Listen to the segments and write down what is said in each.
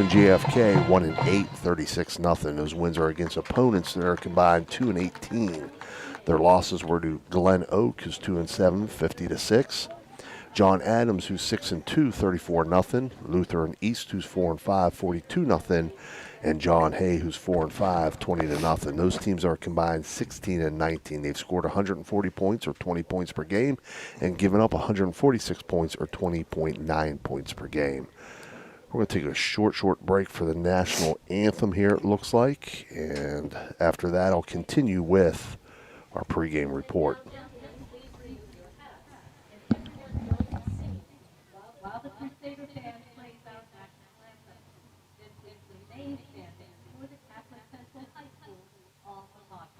and JFK 1-8, 36-0. Those wins are against opponents that are combined 2-18. Their losses were to Glen Oak, who's 2-7, 50-6. John Adams, who's 6-2, 34-0. Lutheran East, who's 4-5, 42-0. And John Hay, who's 4-5, 20-0. Those teams are combined 16-19. They've scored 140 points or 20 points per game and given up 146 points or 20.9 points per game. We're going to take a short break for the national anthem here, it looks like. And after that, I'll continue with our pregame report. While the Crusader band plays our national anthem, this is the main standing for the Catholic Central High School on the lobby.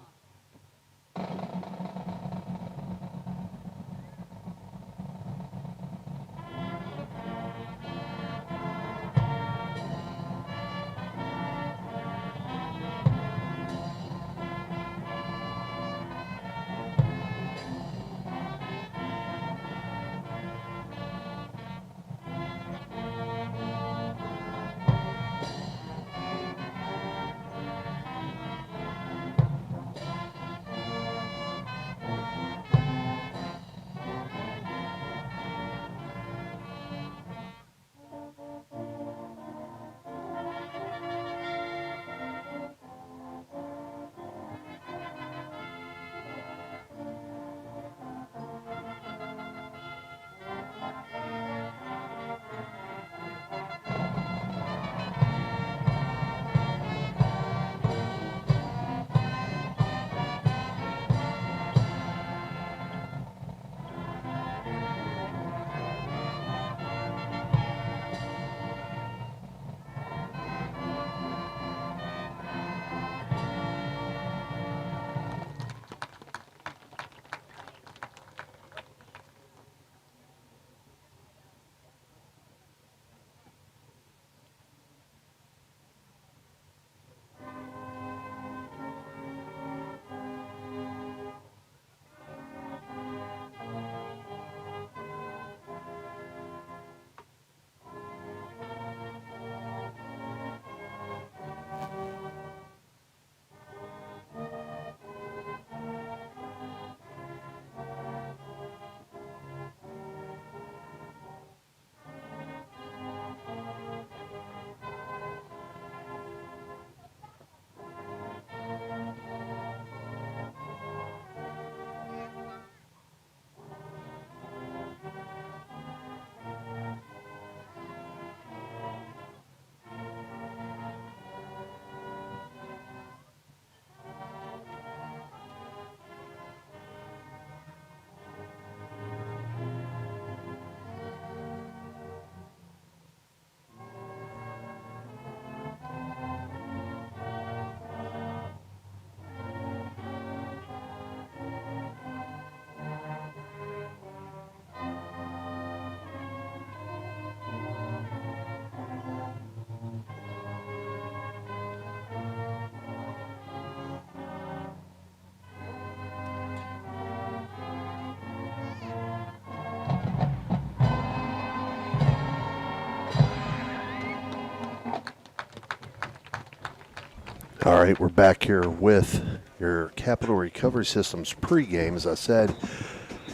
All right, we're back here with your Capital Recovery Systems pregame. As I said,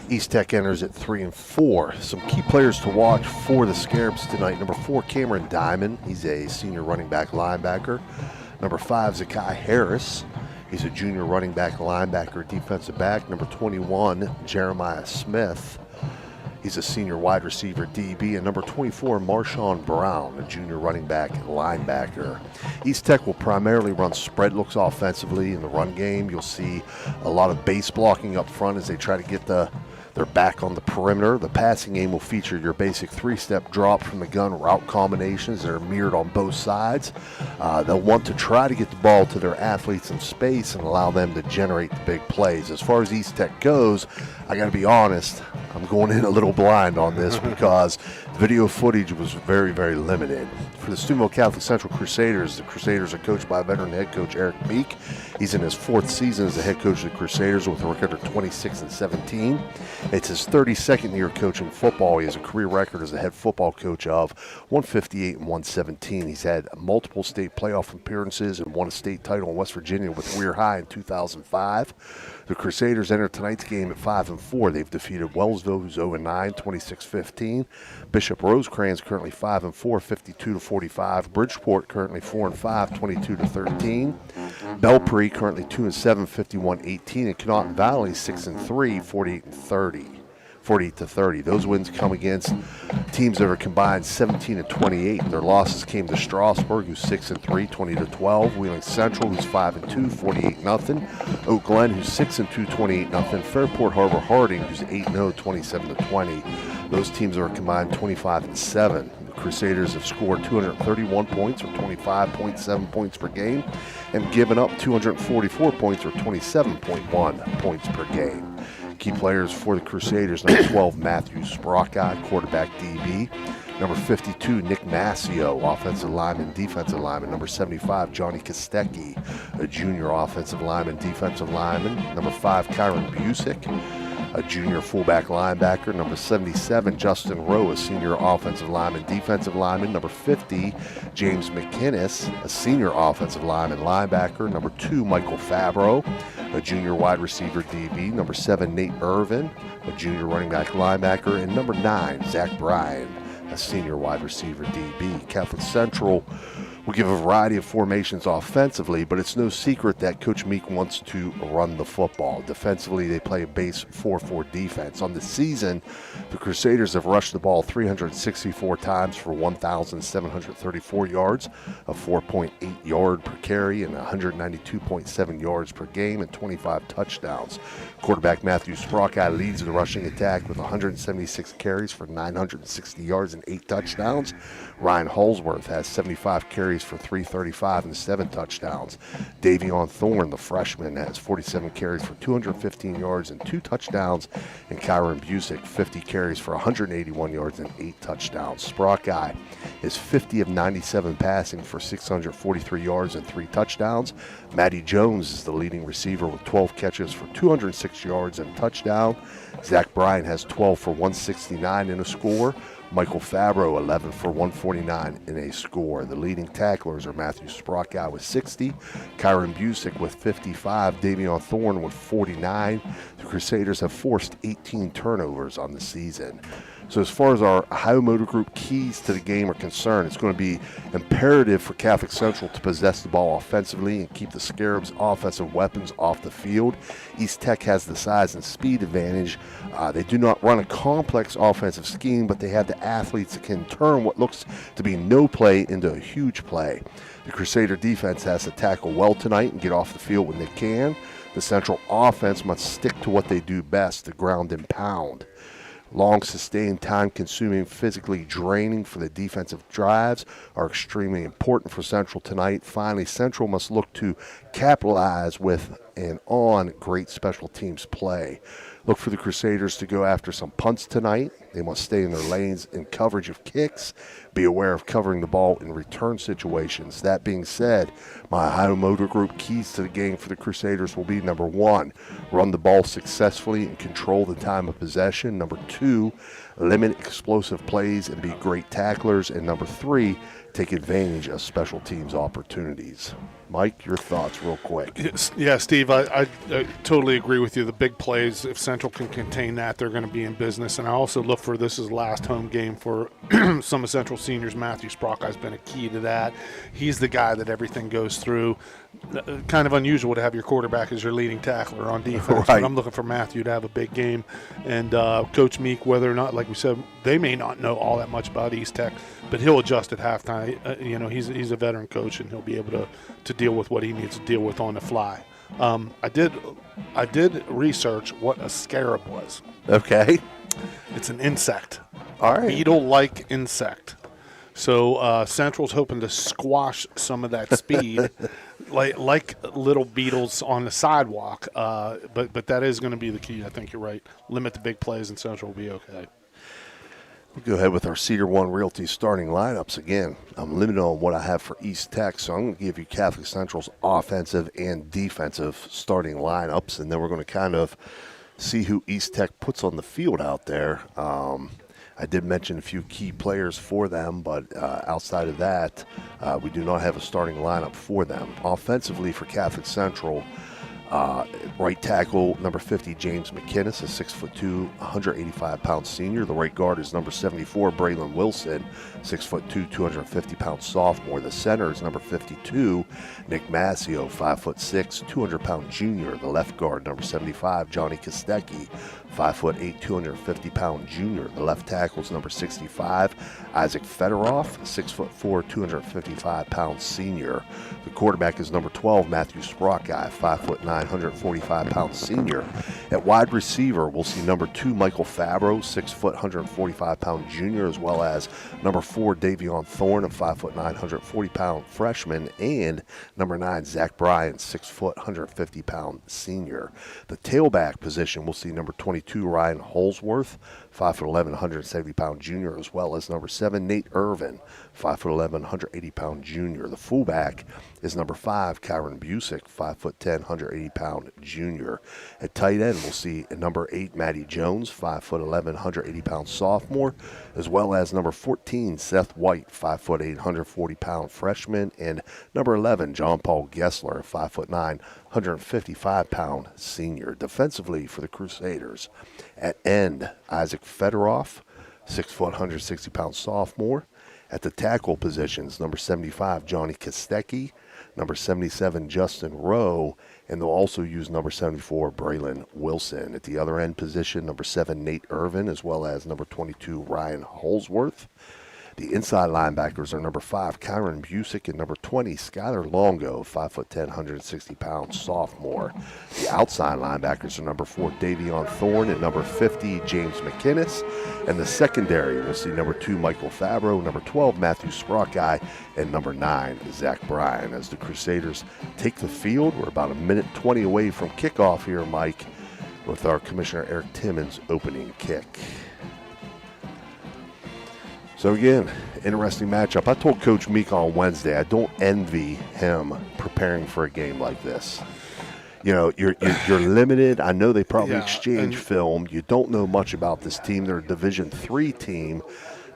East Tech enters at 3-4. Some key players to watch for the Scarabs tonight. Number 4, Cameron Diamond. He's a senior running back linebacker. Number 5, Zakai Harris. He's a junior running back linebacker defensive back. Number 21, Jeremiah Smith. He's a senior wide receiver DB. And number 24, Marshawn Brown, a junior running back linebacker. East Tech will primarily run spread looks offensively in the run game. You'll see a lot of base blocking up front as they try to get their back on the perimeter. The passing game will feature your basic 3-step drop from the gun route combinations that are mirrored on both sides. They'll want to try to get the ball to their athletes in space and allow them to generate the big plays. As far as East Tech goes, I got to be honest, I'm going in a little blind on this because the video footage was very, very limited. For the Steubenville Catholic Central Crusaders, the Crusaders are coached by veteran head coach Eric Meek. He's in his 4th season as the head coach of the Crusaders with a record of 26-17. It's his 32nd year coaching football. He has a career record as a head football coach of 158 and 117. He's had multiple state playoff appearances and won a state title in West Virginia with Weir High in 2005. The Crusaders enter tonight's game at 5-4. They've defeated Wellsville, who's 0-9, 26-15. Bishop Rosecrans currently 5-4, 52-45. Bridgeport currently 4-5, 22-13. Belpre currently 2-7, 51-18. And Canton Valley 6-3, 48-30. 48-30. Those wins come against teams that are combined 17-28. Their losses came to Strasburg, who's 6-3, 20-12. Wheeling Central, who's 5-2, 48-0. Oak Glen, who's 6-2, 28-0. Fairport Harbor Harding, who's 8-0, 27-20. Those teams are combined 25-7. The Crusaders have scored 231 points, or 25.7 points per game, and given up 244 points, or 27.1 points per game. Key players for the Crusaders: number 12, Matthew Sprockeye, quarterback DB. Number 52, Nick Massio, offensive lineman, defensive lineman. Number 75, Johnny Kostecki, a junior offensive lineman, defensive lineman. Number 5, Kyron Busick, a junior fullback linebacker. Number 77, Justin Rowe, a senior offensive lineman, defensive lineman. Number 50, James McInnes, a senior offensive lineman, linebacker. Number 2, Michael Fabro, a junior wide receiver DB. Number 7, Nate Irvin, a junior running back linebacker. And number 9, Zach Bryan, a senior wide receiver DB. Catholic Central will give a variety of formations offensively, but it's no secret that Coach Meek wants to run the football. Defensively, they play a base 4-4 defense. On the season, the Crusaders have rushed the ball 364 times for 1,734 yards, a 4.8 yard per carry, and 192.7 yards per game, and 25 touchdowns. Quarterback Matthew Sprockeye leads the rushing attack with 176 carries for 960 yards and 8 touchdowns. Ryan Holsworth has 75 carries for 335 and 7 touchdowns. Davion Thorne, the freshman, has 47 carries for 215 yards and 2 touchdowns. And Kyron Busick, 50 carries for 181 yards and 8 touchdowns. Sprockeye is 50 of 97 passing for 643 yards and 3 touchdowns. Matty Jones is the leading receiver with 12 catches for 206 yards and a touchdown. Zach Bryan has 12 for 169 and a score. Michael Fabro, 11 for 149 in a score. The leading tacklers are Matthew Sprockeye with 60, Kyron Busick with 55, Davion Thorne with 49. The Crusaders have forced 18 turnovers on the season. So as far as our Ohio Motor Group keys to the game are concerned, it's going to be imperative for Catholic Central to possess the ball offensively and keep the Scarabs' offensive weapons off the field. East Tech has the size and speed advantage. They do not run a complex offensive scheme, but they have the athletes that can turn what looks to be no play into a huge play. The Crusader defense has to tackle well tonight and get off the field when they can. The Central offense must stick to what they do best, the ground and pound. Long, sustained, time-consuming, physically draining for the defensive drives are extremely important for Central tonight. Finally, Central must look to capitalize with and on great special teams play. Look for the Crusaders to go after some punts tonight. They must stay in their lanes in coverage of kicks. Be aware of covering the ball in return situations. That being said, my Ohio Motor Group keys to the game for the Crusaders will be: number 1, run the ball successfully and control the time of possession. Number 2, limit explosive plays and be great tacklers. And number 3, take advantage of special teams opportunities. Mike, your thoughts real quick. Yeah, Steve, I totally agree with you. The big plays, if Central can contain that, they're going to be in business. And I also look for this as last home game for some of Central seniors. Matthew Sprockeye has been a key to that. He's the guy that everything goes through. Kind of unusual to have your quarterback as your leading tackler on defense. Right. But I'm looking for Matthew to have a big game. And Coach Meek, whether or not, like we said, they may not know all that much about East Tech, but he'll adjust at halftime. He's a veteran coach, and he'll be able to deal with what he needs to deal with on the fly. I did research what a scarab was. Okay. It's an insect. All right. Beetle-like insect. So Central's hoping to squash some of that speed, like little beetles on the sidewalk. But that is going to be the key. I think you're right. Limit the big plays, and Central will be okay. We'll go ahead with our Cedar One Realty starting lineups again. I'm limited on what I have for East Tech, so I'm going to give you Catholic Central's offensive and defensive starting lineups, and then we're going to kind of see who East Tech puts on the field out there. I did mention a few key players for them, but outside of that, we do not have a starting lineup for them. Offensively for Catholic Central, right tackle, number 50, James McKinnis, a 6'2", 185-pound senior. The right guard is number 74, Braylon Wilson, 6'2", 250-pound sophomore. The center is number 52, Nick Massio, 5'6", 200-pound junior. The left guard, number 75, Johnny Kostecki, 5'8", 250-pound junior. The left tackle is number 65, Isaac Fedorov, 6'4", 255-pound senior. The quarterback is number 12, Matthew Sprockeye, 5'9", 145-pound senior. At wide receiver, we'll see number 2, Michael Fabro, 6 foot, 145-pound junior, as well as number 4, Davion Thorne, a 5'9", 140-pound freshman, and number 9, Zach Bryan, 6 foot, 150-pound senior. The tailback position, we'll see number 22, Ryan Holsworth, 5'11", 170-pound junior, as well as number 7, Nate Irvin, 5'11", 180-pound junior. The fullback is number 5, Kyron Busick, 5'10", 180-pound junior. At tight end, we'll see number 8, Matty Jones, 5'11", 180-pound sophomore, as well as number 14, Seth White, 5'8", 140-pound freshman, and number 11, John Paul Gessler, 5'9", 155-pound senior. Defensively for the Crusaders, at end, Isaac Fedorov, 6 foot, 160-pound sophomore. At the tackle positions, number 75, Johnny Kostecki, number 77, Justin Rowe, and they'll also use number 74, Braylon Wilson. At the other end position, number 7, Nate Irvin, as well as number 22, Ryan Holsworth. The inside linebackers are number 5, Kyron Busick, and number 20, Skylar Longo, 5'10", 160-pound sophomore. The outside linebackers are number 4, Davion Thorne, and number 50, James McKinnis. And the secondary, we'll see number 2, Michael Fabro, number 12, Matthew Sprockeye, and number 9, Zach Bryan. As the Crusaders take the field, we're about a minute 20 away from kickoff here, Mike, with our Commissioner Eric Timmons opening kick. So again, interesting matchup. I told Coach Meek on Wednesday, I don't envy him preparing for a game like this. You know, you're limited. I know they probably exchange film. You don't know much about this team. They're a Division III team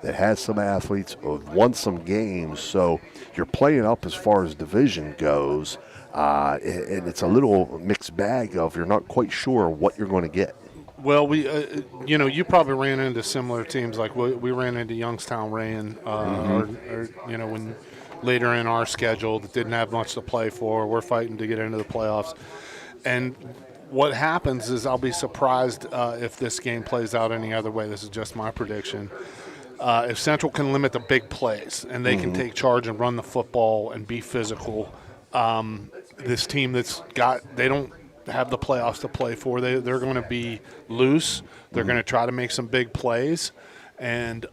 that has some athletes, have won some games. So you're playing up as far as division goes, and it's a little mixed bag of you're not quite sure what you're going to get. Well, you probably ran into similar teams like we ran into Youngstown Rain, or when later in our schedule that didn't have much to play for. We're fighting to get into the playoffs, and what happens is I'll be surprised if this game plays out any other way. This is just my prediction. If Central can limit the big plays and they can take charge and run the football and be physical, this team they don't have the playoffs to play for. They're going to be loose. They're going to try to make some big plays. And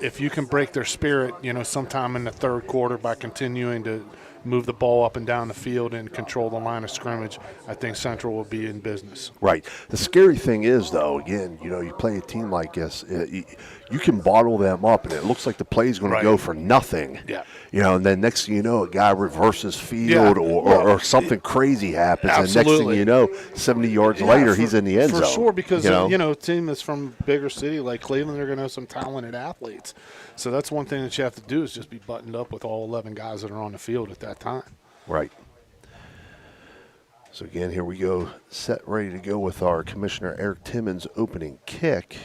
if you can break their spirit, sometime in the third quarter by continuing to move the ball up and down the field and control the line of scrimmage, I think Central will be in business. Right. The scary thing is, though, again, you play a team like this, you can bottle them up, and it looks like the play's going to go for nothing. Yeah. And then next thing you know, a guy reverses field or something crazy happens, absolutely. And next thing you know, 70 yards later, he's in the end zone. For sure, because, a team that's from a bigger city like Cleveland, they're going to have some talented athletes. So that's one thing that you have to do is just be buttoned up with all 11 guys that are on the field at that time. Right. So, again, here we go, set, ready to go with our Commissioner Eric Timmons opening kick.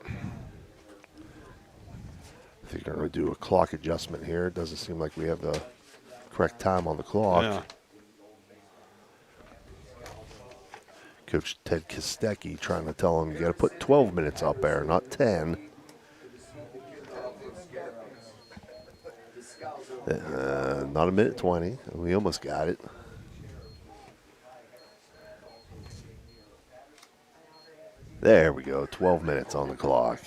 I think they're going to do a clock adjustment here. It doesn't seem like we have the correct time on the clock. Yeah. Coach Ted Kostecki trying to tell him you got to put 12 minutes up there, not 10. Not a minute 20. We almost got it. There we go. 12 minutes on the clock.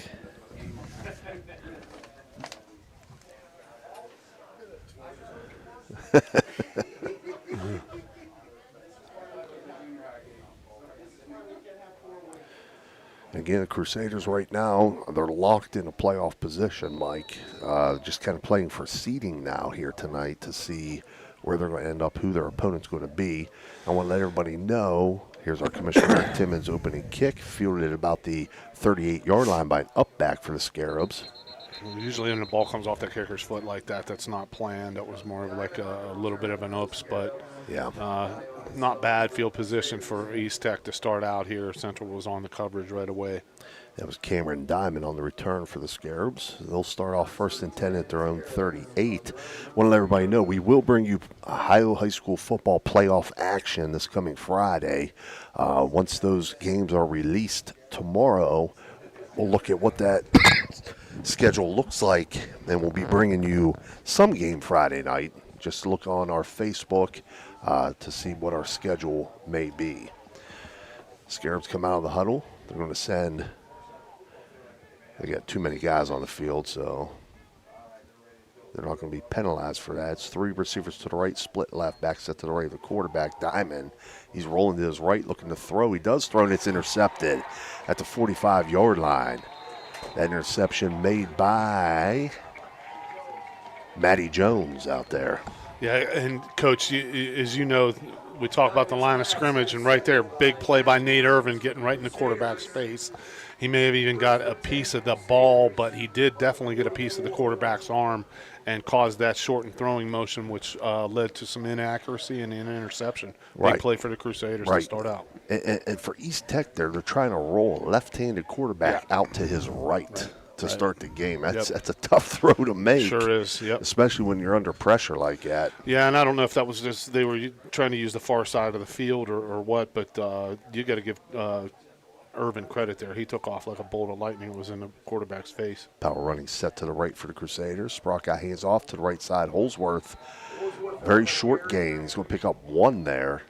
Again, the Crusaders right now, they're locked in a playoff position, Mike. Just kind of playing for seeding now here tonight to see where they're going to end up, who their opponent's going to be. I want to let everybody know, here's our Commissioner Timmons opening kick, fielded at about the 38-yard line by an up back for the Scarabs. Usually when the ball comes off the kicker's foot like that, that's not planned. That was more of like a little bit of an oops, but Yeah. not bad field position for East Tech to start out here. Central was on the coverage right away. That was Cameron Diamond on the return for the Scarabs. They'll start off 1st and 10 at their own 38. Want to let everybody know we will bring you Ohio High School football playoff action this coming Friday. Once those games are released tomorrow, we'll look at what that schedule looks like, and we'll be bringing you some game Friday night. Just look on our Facebook to see what our schedule may be. Scarabs come out of the huddle. They're going to send. They got too many guys on the field, so they're not going to be penalized for that. It's 3 receivers to the right, split left, back set to the right of the quarterback, Diamond. He's rolling to his right, looking to throw. He does throw, and it's intercepted at the 45-yard line. That interception made by Matty Jones out there. Yeah, and Coach, as you know, we talk about the line of scrimmage, and right there, big play by Nate Irvin getting right in the quarterback's face. He may have even got a piece of the ball, but he did definitely get a piece of the quarterback's arm and caused that shortened throwing motion, which led to some inaccuracy and an interception. Right. Big play for the Crusaders to start out. And for East Tech they're trying to roll a left-handed quarterback out to his right to start the game. That's a tough throw to make. Sure is, yep. Especially when you're under pressure like that. Yeah, and I don't know if that was just they were trying to use the far side of the field or what, but you got to give Irvin credit there. He took off like a bolt of lightning. It was in the quarterback's face. Power running set to the right for the Crusaders. Sprockeye hands off to the right side. Holsworth, very short gain. He's going to pick up 1 there.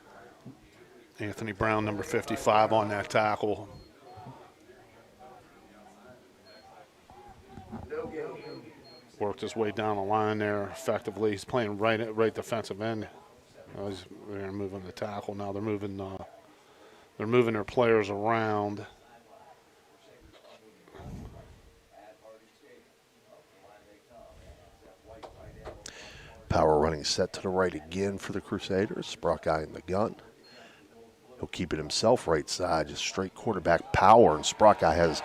Anthony Brown, number 55, on that tackle. Worked his way down the line there effectively. He's playing right defensive end. They're moving the tackle now. They're moving their players around. Power running set to the right again for the Crusaders. Sprockeye in the gun. He'll keep it himself right side, just straight quarterback power. And Sprockeye has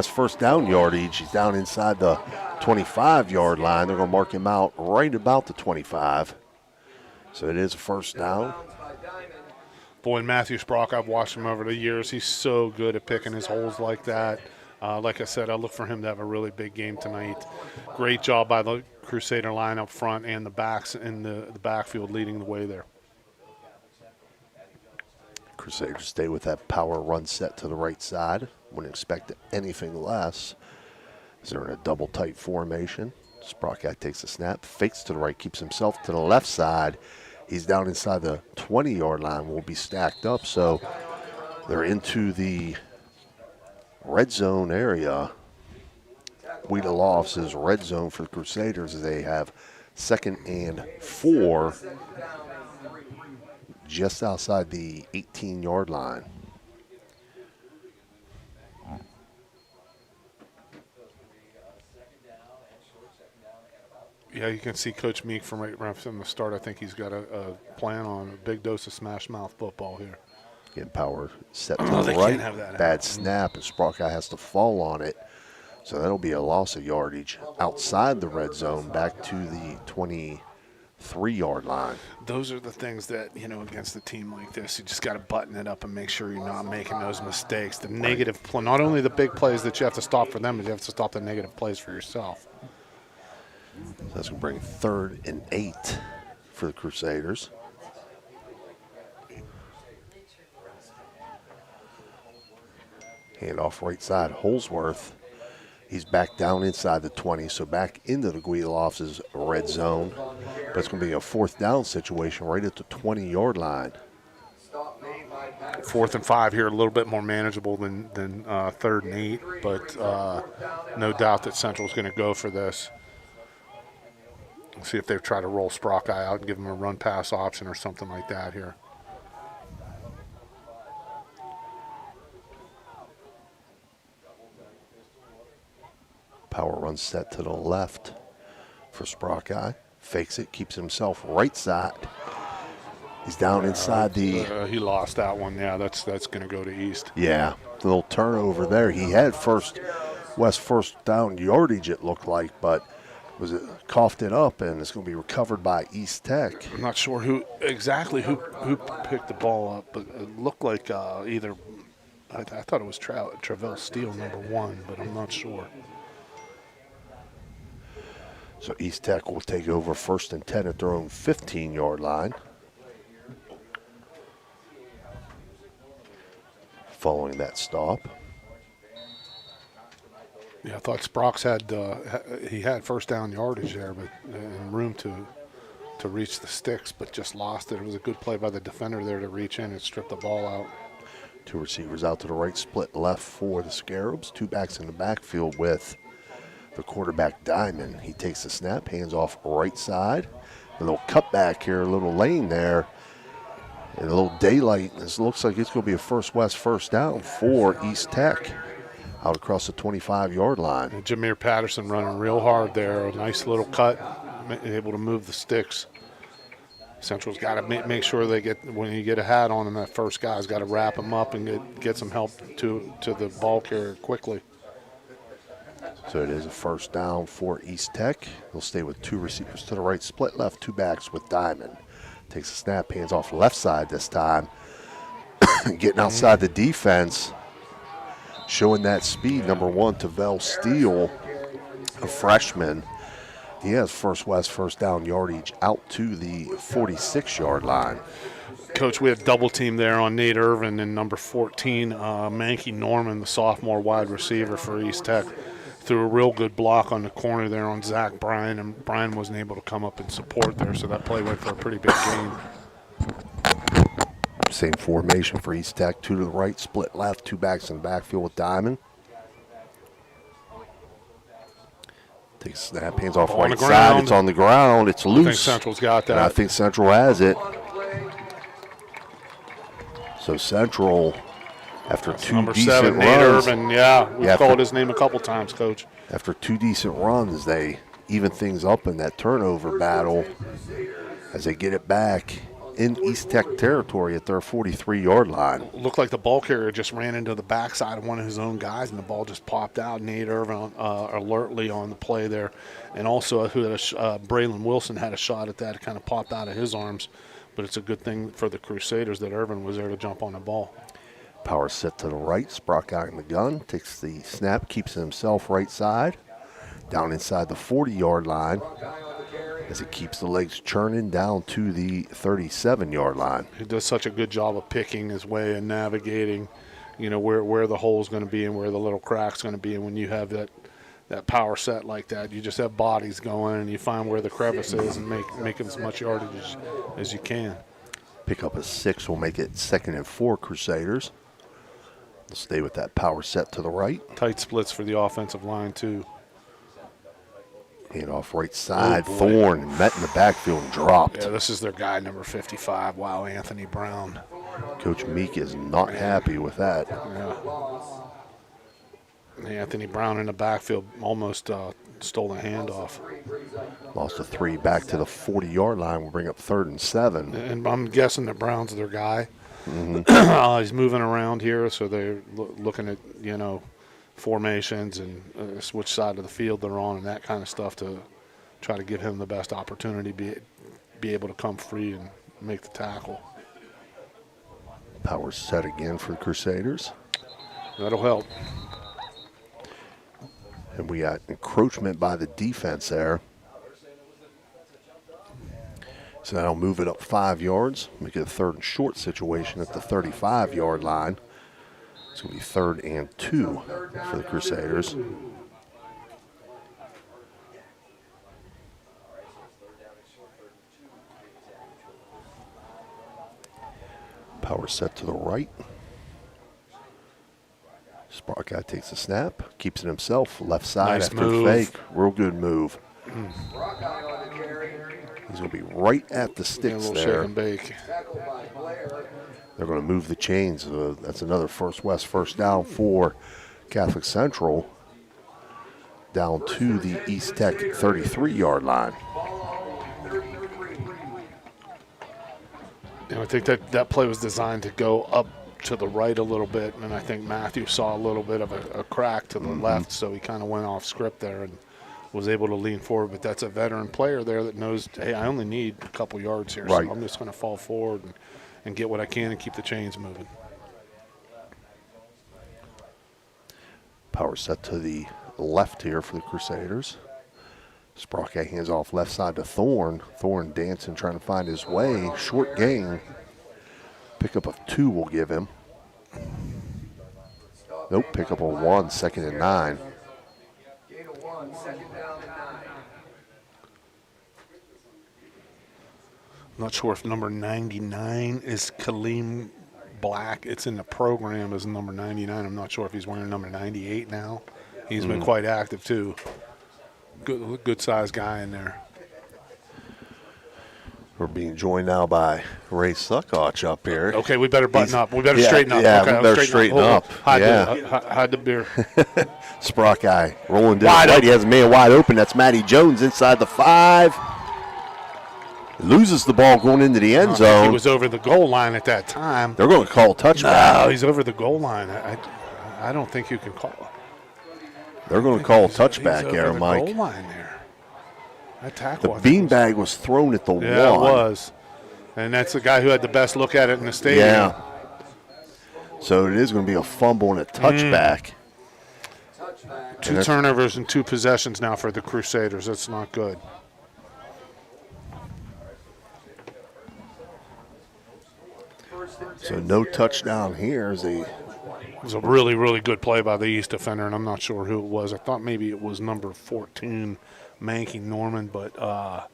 first down yardage. He's down inside the 25-yard line. They're going to mark him out right about the 25. So it is a first down. Boy, and Matthew Sprock, I've watched him over the years. He's so good at picking his holes like that. Like I said, I look for him to have a really big game tonight. Great job by the Crusader line up front and the backs in the backfield leading the way there. Crusaders stay with that power run set to the right side. Wouldn't expect anything less. As they're in a double tight formation. Sprockeye takes a snap, fakes to the right, keeps himself to the left side. He's down inside the 20-yard line, will be stacked up. So they're into the red zone area. Weedle Lofts is red zone for the Crusaders as they have 2nd and 4 just outside the 18-yard line. Yeah, you can see Coach Meek from right from the start. I think he's got a plan on a big dose of smash mouth football here. Again, power set to the right. Bad snap, and Sprockeye has to fall on it. So that'll be a loss of yardage outside the red zone back to the 23-yard line. Those are the things that, against a team like this, you just got to button it up and make sure you're not making those mistakes. The negative play, not only the big plays that you have to stop for them, but you have to stop the negative plays for yourself. So that's going to bring 3rd and 8 for the Crusaders. Hand off right side, Holsworth. He's back down inside the 20, so back into the Guilofts' red zone. But it's going to be a 4th down situation right at the 20-yard line. 4th and 5 here, a little bit more manageable than 3rd and 8, but no doubt that Central's going to go for this. See if they try to roll Sprockeye out and give him a run pass option or something like that here. Power run set to the left for Sprockeye. Fakes it, keeps himself right side. He's down inside the. He lost that one. Yeah, that's going to go to East. Yeah, the little turnover there. He had West first down yardage, it looked like, but was it coughed it up, and it's going to be recovered by East Tech. I'm not sure who exactly picked the ball up, but it looked like either. I thought it was Travell Steele, number 1, but I'm not sure. So East Tech will take over 1st and 10 at their own 15-yard line. Following that stop. Yeah, I thought Sprox had first down yardage there, but and room to reach the sticks, but just lost it. It was a good play by the defender there to reach in and strip the ball out. 2 receivers out to the right, split left for the Scarabs. 2 backs in the backfield with the quarterback Diamond. He takes the snap, hands off right side. A little cutback here, a little lane there, and a little daylight. This looks like it's going to be a first down for East Tech out across the 25-yard line. And Jameer Patterson running real hard there. A nice little cut, able to move the sticks. Central's got to make sure they get, when you get a hat on him, that first guy's got to wrap him up and get some help to the ball carrier quickly. So it is a first down for East Tech. They'll stay with 2 receivers to the right, split left, 2 backs with Diamond. Takes a snap, hands off left side this time. Getting outside the defense, showing that speed, number 1, Tavell Steele, a freshman. He has first down yardage out to the 46-yard line. Coach, we had double team there on Nate Irvin and number 14, Mankey Norman, the sophomore wide receiver for East Tech. Threw a real good block on the corner there on Zach Bryan, and Bryan wasn't able to come up and support there, so that play went for a pretty big gain. Same formation for East Tech, 2 to the right, split left, 2 backs in the backfield with Diamond. Takes a snap, hands off right side. It's on the ground. It's loose. I think Central's got that. And I think Central has it. So Central, after 2 number decent 7, runs. Nate Irvin, we've called his name a couple times, Coach. After 2 decent runs, they even things up in that turnover battle as they get it back in East Tech territory at their 43-yard line. Looked like the ball carrier just ran into the backside of one of his own guys, and the ball just popped out. Nate Irvin alertly on the play there. And also, Braylon Wilson had a shot at that. It kind of popped out of his arms. But it's a good thing for the Crusaders that Irvin was there to jump on the ball. Power set to the right. Sprock out in the gun. Takes the snap. Keeps it himself right side. Down inside the 40-yard line as he keeps the legs churning down to the 37-yard line. He does such a good job of picking his way and navigating, where the hole's going to be and where the little crack's going to be. And when you have that power set like that, you just have bodies going and you find where the crevice is and make as much yardage as you can. Pick up a 6 will make it 2nd and 4 Crusaders. They'll stay with that power set to the right. Tight splits for the offensive line, too. Hand off right side. Thorne met in the backfield and dropped. Yeah, this is their guy, number 55. Wow, Anthony Brown. Coach Meek is not happy with that. Yeah. Anthony Brown in the backfield almost stole the handoff. Lost a 3 back to the 40-yard line. We'll bring up 3rd and 7. And I'm guessing that Brown's their guy. Mm-hmm. He's moving around here, so they're looking at, formations and which side of the field they're on and that kind of stuff to try to give him the best opportunity to be able to come free and make the tackle. Power set again for the Crusaders. That'll help. And we got encroachment by the defense there. So that'll move it up 5 yards, make it a 3rd and short situation at the 35-yard line. It's going to be 3rd and 2 for the Crusaders. Power set to the right. Spark guy takes a snap, keeps it himself, left side nice after move. fake. Real good move. He's going to be right at the Yeah, a sticks little there. shake and bake. They're going to move the chains. That's another First West first down for Catholic Central down to the East Tech 33-yard line. I think that play was designed to go up to the right a little bit, and I think Matthew saw a little bit of a crack to the left, so he kind of went off script there and was able to lean forward. But that's a veteran player there that knows, hey, I only need a couple yards here, Right. so I'm just going to fall forward and get what I can and keep the chains moving. Power set to the left here for the Crusaders. Sprocket hands off left side to Thorne. Thorne dancing, trying to find his way. Short gain. Pickup of 2 will give him. Nope, pickup of 1, 2nd and 9. Gain of 1, second down and 9. I'm not sure if number 99 is Kaleem Black. It's in the program as number 99. I'm not sure if he's wearing number 98 now. He's been quite active too. Good sized guy in there. We're being joined now by Ray Suckoch up here. Okay, we better button up. We better straighten up. Yeah, okay, we better straighten up. Hide the beer. Sprock guy rolling down Wide right. open. He has a man wide open. That's Matty Jones inside the 5. Loses the ball going into the end He zone. was over the goal line at that time. They're going to call a touchback. No, he's over the goal line. I don't think you can call it. They're going to call a He's touchback over there, the Mike. goal line there. That The tackle. I think, beanbag was thrown at the Yeah, it 1. was. And that's the guy who had the best look at it in the stadium. Yeah. So it is going to be a fumble and a touchback. Two turnovers and 2 possessions now for the Crusaders. That's not good. So no touchdown here as they It was a really, really good play by the East defender, and I'm not sure who it was. I thought maybe it was number 14, Manky Norman, but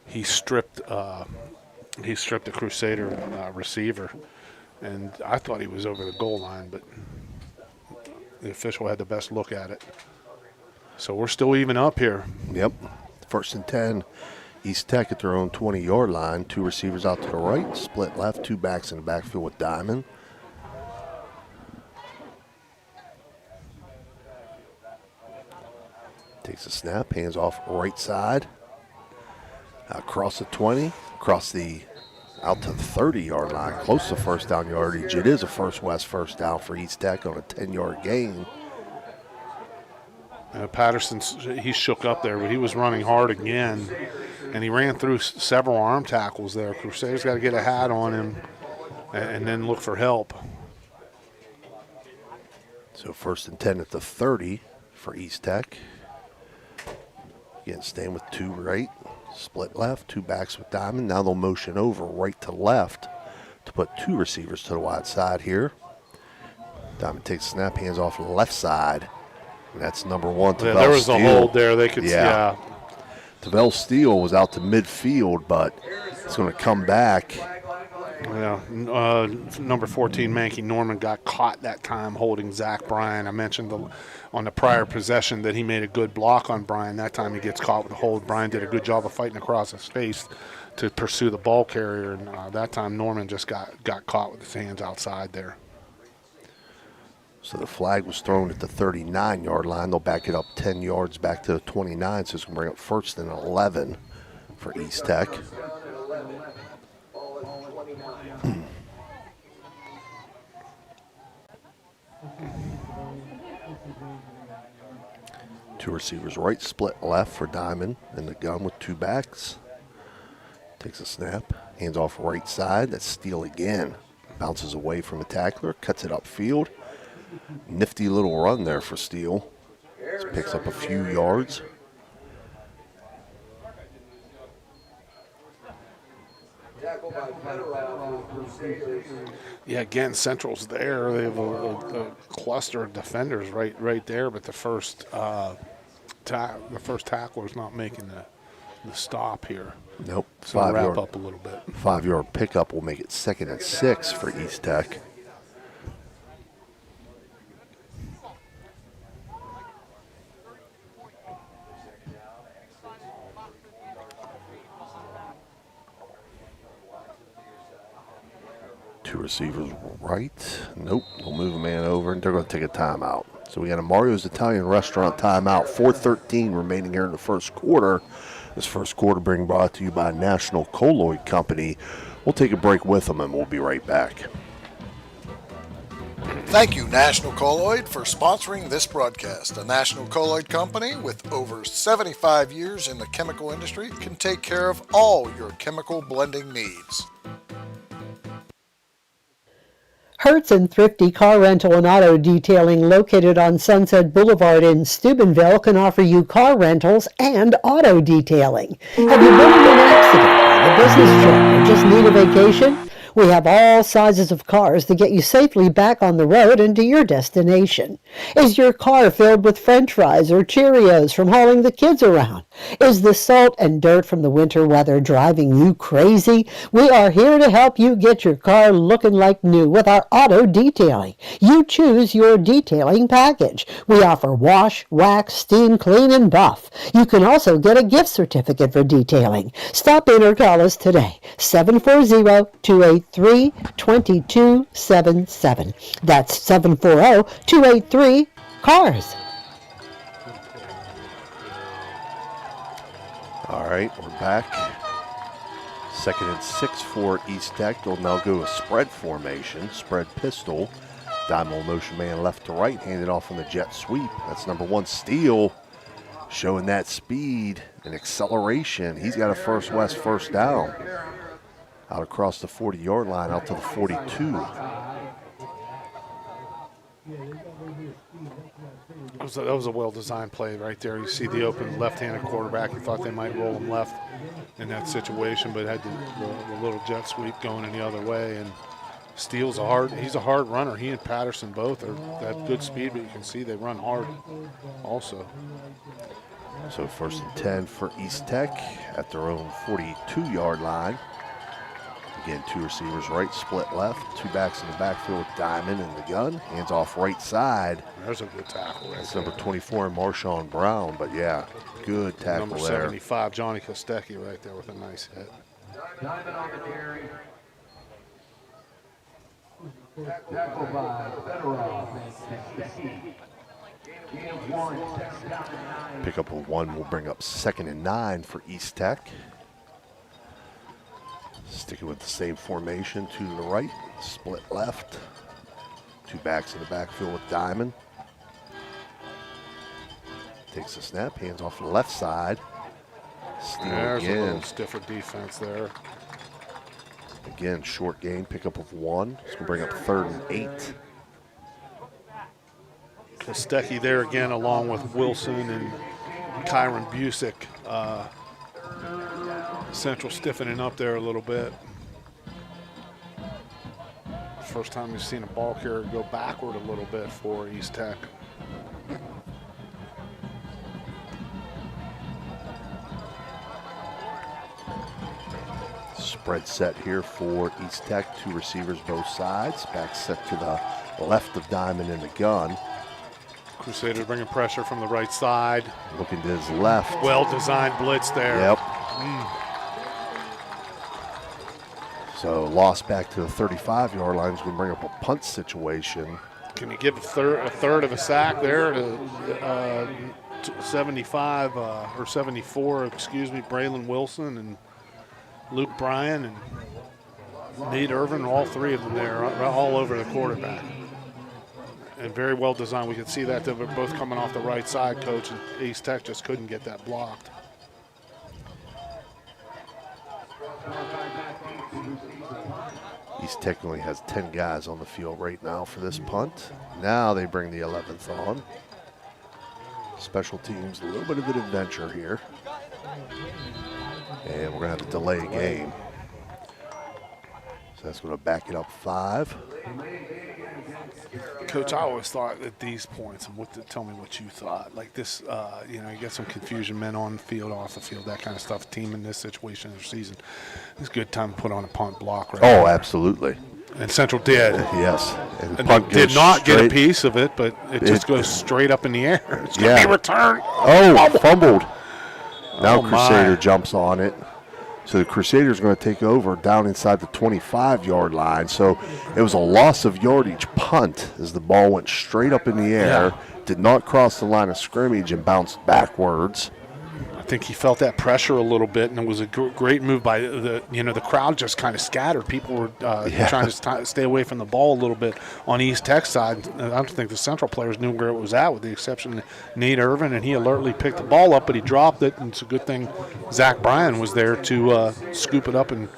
he stripped the Crusader receiver, and I thought he was over the goal line, but the official had the best look at it. So we're still even up here. Yep. 1st and 10. East Tech at their own 20-yard line. 2 receivers out to the right. Split left. 2 backs in the backfield with Diamond. Takes a snap. Hands off right side. Across the 20. Across the out to the 30-yard line. Close to first down yardage. It is a First West first down for East Tech on a 10-yard gain. Patterson, he shook up there, but he was running hard again, and he ran through several arm tackles there. Crusaders got to get a hat on him and then look for help. So 1st and 10 at the 30 for East Tech. Again, staying with 2 right, split left, 2 backs with Diamond. Now they'll motion over right to left to put 2 receivers to the wide side here. Diamond takes a snap, hands off to the left side. And that's number 1, Tavell There was Steele. a hold there. They could Yeah. Tavell Steele was out to midfield, but it's going to come back. Number 14, Manky Norman, got caught that time holding Zach Bryan. I mentioned on the prior possession that he made a good block on Bryan. That time he gets caught with a hold. Bryan did a good job of fighting across his face to pursue the ball carrier, and that time Norman just got caught with his hands outside there. So the flag was thrown at the 39-yard line. They'll back it up 10 yards back to the 29, so it's going to bring up 1st and 11 for East Tech. Two receivers right, split left for Diamond in the gun with 2 backs. Takes a snap, hands off right side. That's Steele again. Bounces away from the tackler, cuts it upfield. Nifty little run there for Steele. Just picks up a few yards. Yeah, again, Central's there. They have a cluster of defenders right there, but the first tackler is not making the stop here. Nope. So we'll wrap up a little bit. 5-yard pickup will make it 2nd and 6 for East Tech. Two receivers right. Nope. They'll move a man over, and they're going to take a timeout. So we got a Mario's Italian Restaurant timeout. 4:13 remaining here in the first quarter. This first quarter being brought to you by National Colloid Company. We'll take a break with them, and we'll be right back. Thank you, National Colloid, for sponsoring this broadcast. A National Colloid company with over 75 years in the chemical industry can take care of all your chemical blending needs. Hertz and Thrifty Car Rental and Auto Detailing, located on Sunset Boulevard in Steubenville, can offer you car rentals and auto detailing. Have you been in an accident, a business trip, or just need a vacation? We have all sizes of cars to get you safely back on the road and to your destination. Is your car filled with French fries or Cheerios from hauling the kids around? Is the salt and dirt from the winter weather driving you crazy? We are here to help you get your car looking like new with our auto detailing. You choose your detailing package. We offer wash, wax, steam, clean, and buff. You can also get a gift certificate for detailing. Stop in or call us today, 740-283-2277. That's 740-283-CARS. All right, we're back. 2nd and 6 for East Tech. They'll now go a spread formation, spread pistol. Diamond motion man left to right, handed off on the jet sweep. That's number 1, Steele, showing that speed and acceleration. He's got a first west first down. Out across the 40-yard line, out to the 42. That was a well-designed play right there. You see the open left-handed quarterback. He thought they might roll him left in that situation, but had the little jet sweep going in the other way. And Steele's he's a hard runner. He and Patterson both have good speed, but you can see they run hard also. So 1st and 10 for East Tech at their own 42-yard line. Again, 2 receivers right, split left, 2 backs in the backfield with Diamond in the gun. Hands off right side. There's a good tackle. That's number 24, Marshawn Brown. But yeah, good tackle number there. 75, Johnny Kostecki right there with a nice hit. Diamond on the carry. Tackle by Fedorov and Kostecki. Gain of 1, 2nd down and 9. Pickup of 1 will bring up 2nd and 9 for East Tech. Sticking with the same formation, 2 to the right, split left. 2 backs in the backfield with Diamond. Takes the snap, hands off to the left side. Steele There's a again. little stiffer defense there. Again, short gain, pickup of 1. It's going to bring up 3rd and 8. Kostecki there again, along with Wilson and Kyron Busick. Central stiffening up there a little bit. First time we've seen a ball carrier go backward a little bit for East Tech. Spread set here for East Tech. 2 receivers both sides. Back set to the left of Diamond in the gun. Crusaders bringing pressure from the right side. Looking to his left. Well-designed blitz there. Yep. So lost back to the 35-yard line. Is going to bring up a punt situation. Can you give a third of a sack there to 75 or 74? Excuse me, Braylon Wilson and Luke Bryan and Nate Irvin. All 3 of them there, all over the quarterback. And very well designed. We could see that they were both coming off the right side, Coach, and East Tech just couldn't get that blocked. East Tech only has 10 guys on the field right now for this punt. Now they bring the 11th on. Special teams, a little bit of an adventure here. And we're going to have to delay a game. So that's going to back it up 5. Coach, I always thought at these points, and tell me what you thought. Like this, you get some confusion, men on the field, off the field, that kind of stuff. Team in this situation of the season, it's a good time to put on a punt block right Oh, now. absolutely. And Central did. Yes. And the And punt did goes not get a straight- piece of it, but it just goes straight up in the air. It's going to Yeah. be returned. Oh, fumbled. Now Oh, my. Crusader jumps on it. So the Crusaders are going to take over down inside the 25-yard line. So it was a loss of yardage punt as the ball went straight up in the air, did not cross the line of scrimmage and bounced backwards. I think he felt that pressure a little bit, and it was a great move by the crowd just kind of scattered. People were trying to stay away from the ball a little bit on East Tech side. I don't think the Central players knew where it was at, with the exception of Nate Irvin, and he alertly picked the ball up, but he dropped it, and it's a good thing Zach Bryan was there to scoop it up and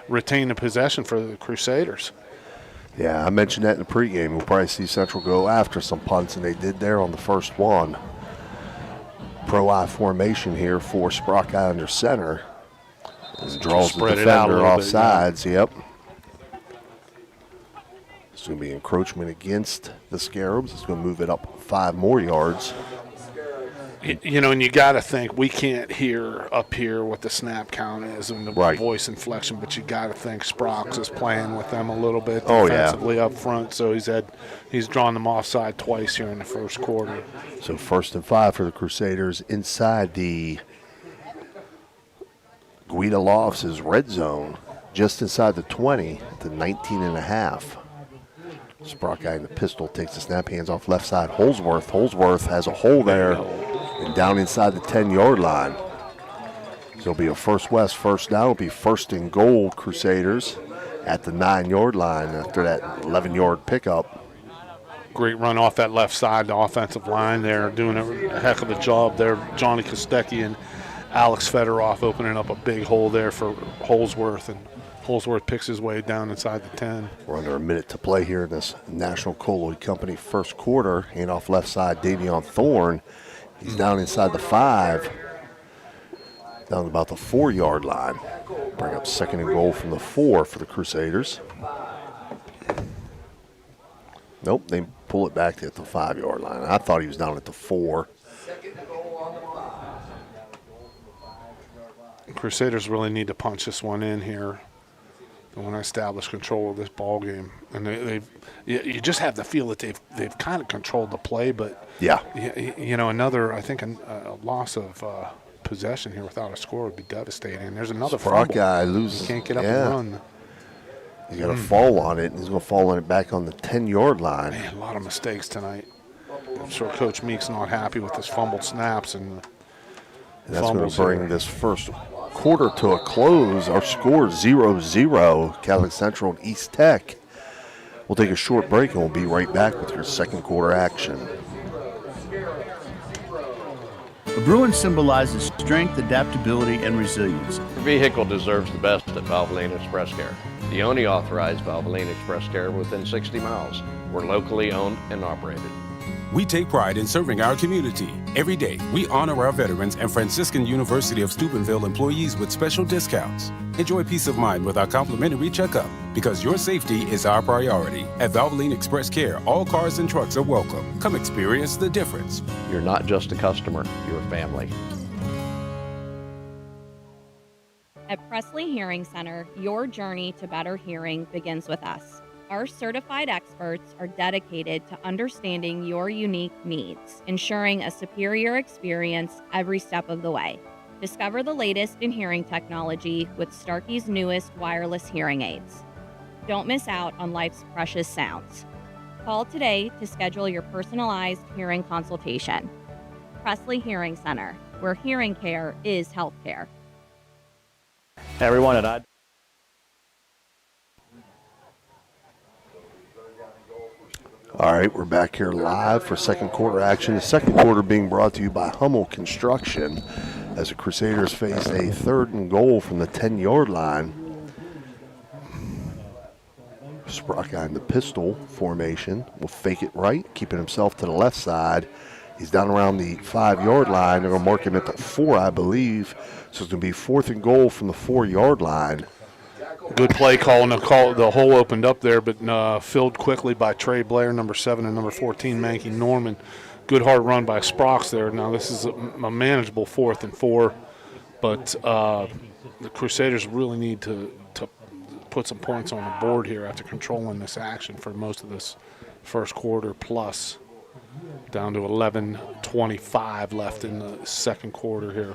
retain the possession for the Crusaders. Yeah, I mentioned that in the pregame. We'll probably see Central go after some punts, and they did there on the first one. Pro-I formation here for Sprockeye under center. As draws the defender off sides. Yep. It's going to be encroachment against the Scarabs. It's going to move it up 5 more yards. And you got to think, we can't hear up here what the snap count is and the voice inflection, but you got to think Sprox is playing with them a little bit defensively up front. So he's drawn them offside twice here in the first quarter. So 1st and 5 for the Crusaders inside the Guida Lofts' red zone, just inside the 20, the 19.5. Sprockeye in the pistol takes the snap, hands off left side. Holsworth has a hole there and down inside the 10-yard line. So it'll be a first west, first down. It'll be 1st and goal, Crusaders at the 9-yard line after that 11-yard pickup. Great run off that left side, the offensive line there, doing a heck of a job there. Johnny Kostecki and Alex Fedorov opening up a big hole there for Holsworth, and Holsworth picks his way down inside the 10. We're under a minute to play here in this National Colloid Company first quarter. Hand off left side, Davion Thorne. He's down inside the 5, down about the 4-yard line. Bring up 2nd and goal from the 4 for the Crusaders. Nope, they pull it back at the 5-yard line. I thought he was down at the 4. Crusaders really need to punch this one in here. They want to establish control of this ball game, and you just have the feel that they've kind of controlled the play, but another a loss of possession here without a score would be devastating. There's another fumble. Guy loses. He can't get up and run. He's got to fall on it, and he's going to fall on it back on the 10-yard line. Man, a lot of mistakes tonight. I'm sure Coach Meek's not happy with his fumbled snaps and that's going to bring this first quarter to a close. Our score 0-0, Catholic Central and East Tech. We'll take a short break, and we'll be right back with your second quarter action. A Bruin symbolizes strength, adaptability, and resilience. Your vehicle deserves the best at Valvoline Express Care. The only authorized Valvoline Express Care within 60 miles. We're locally owned and operated. We take pride in serving our community. Every day, we honor our veterans and Franciscan University of Steubenville employees with special discounts. Enjoy peace of mind with our complimentary checkup, because your safety is our priority. At Valvoline Express Care, all cars and trucks are welcome. Come experience the difference. You're not just a customer, you're a family. At Presley Hearing Center, your journey to better hearing begins with us. Our certified experts are dedicated to understanding your unique needs, ensuring a superior experience every step of the way. Discover the latest in hearing technology with Starkey's newest wireless hearing aids. Don't miss out on life's precious sounds. Call today to schedule your personalized hearing consultation. Presley Hearing Center, where hearing care is health care. Hey everyone, and All right, we're back here live for second quarter action. The second quarter being brought to you by Hummel Construction as the Crusaders face a 3rd and goal from the 10-yard line. Sprockeye in the pistol formation will fake it right, keeping himself to the left side. He's down around the 5-yard line. They're going to mark him at the 4, I believe. So it's going to be 4th and goal from the 4-yard line. Good play call, and the hole opened up there, but filled quickly by Trey Blair, number 7, and number 14, Mankey Norman. Good hard run by Sprox there. Now this is a manageable 4th and 4, but the Crusaders really need to put some points on the board here after controlling this action for most of this first quarter plus. Down to 11:25 left in the second quarter here.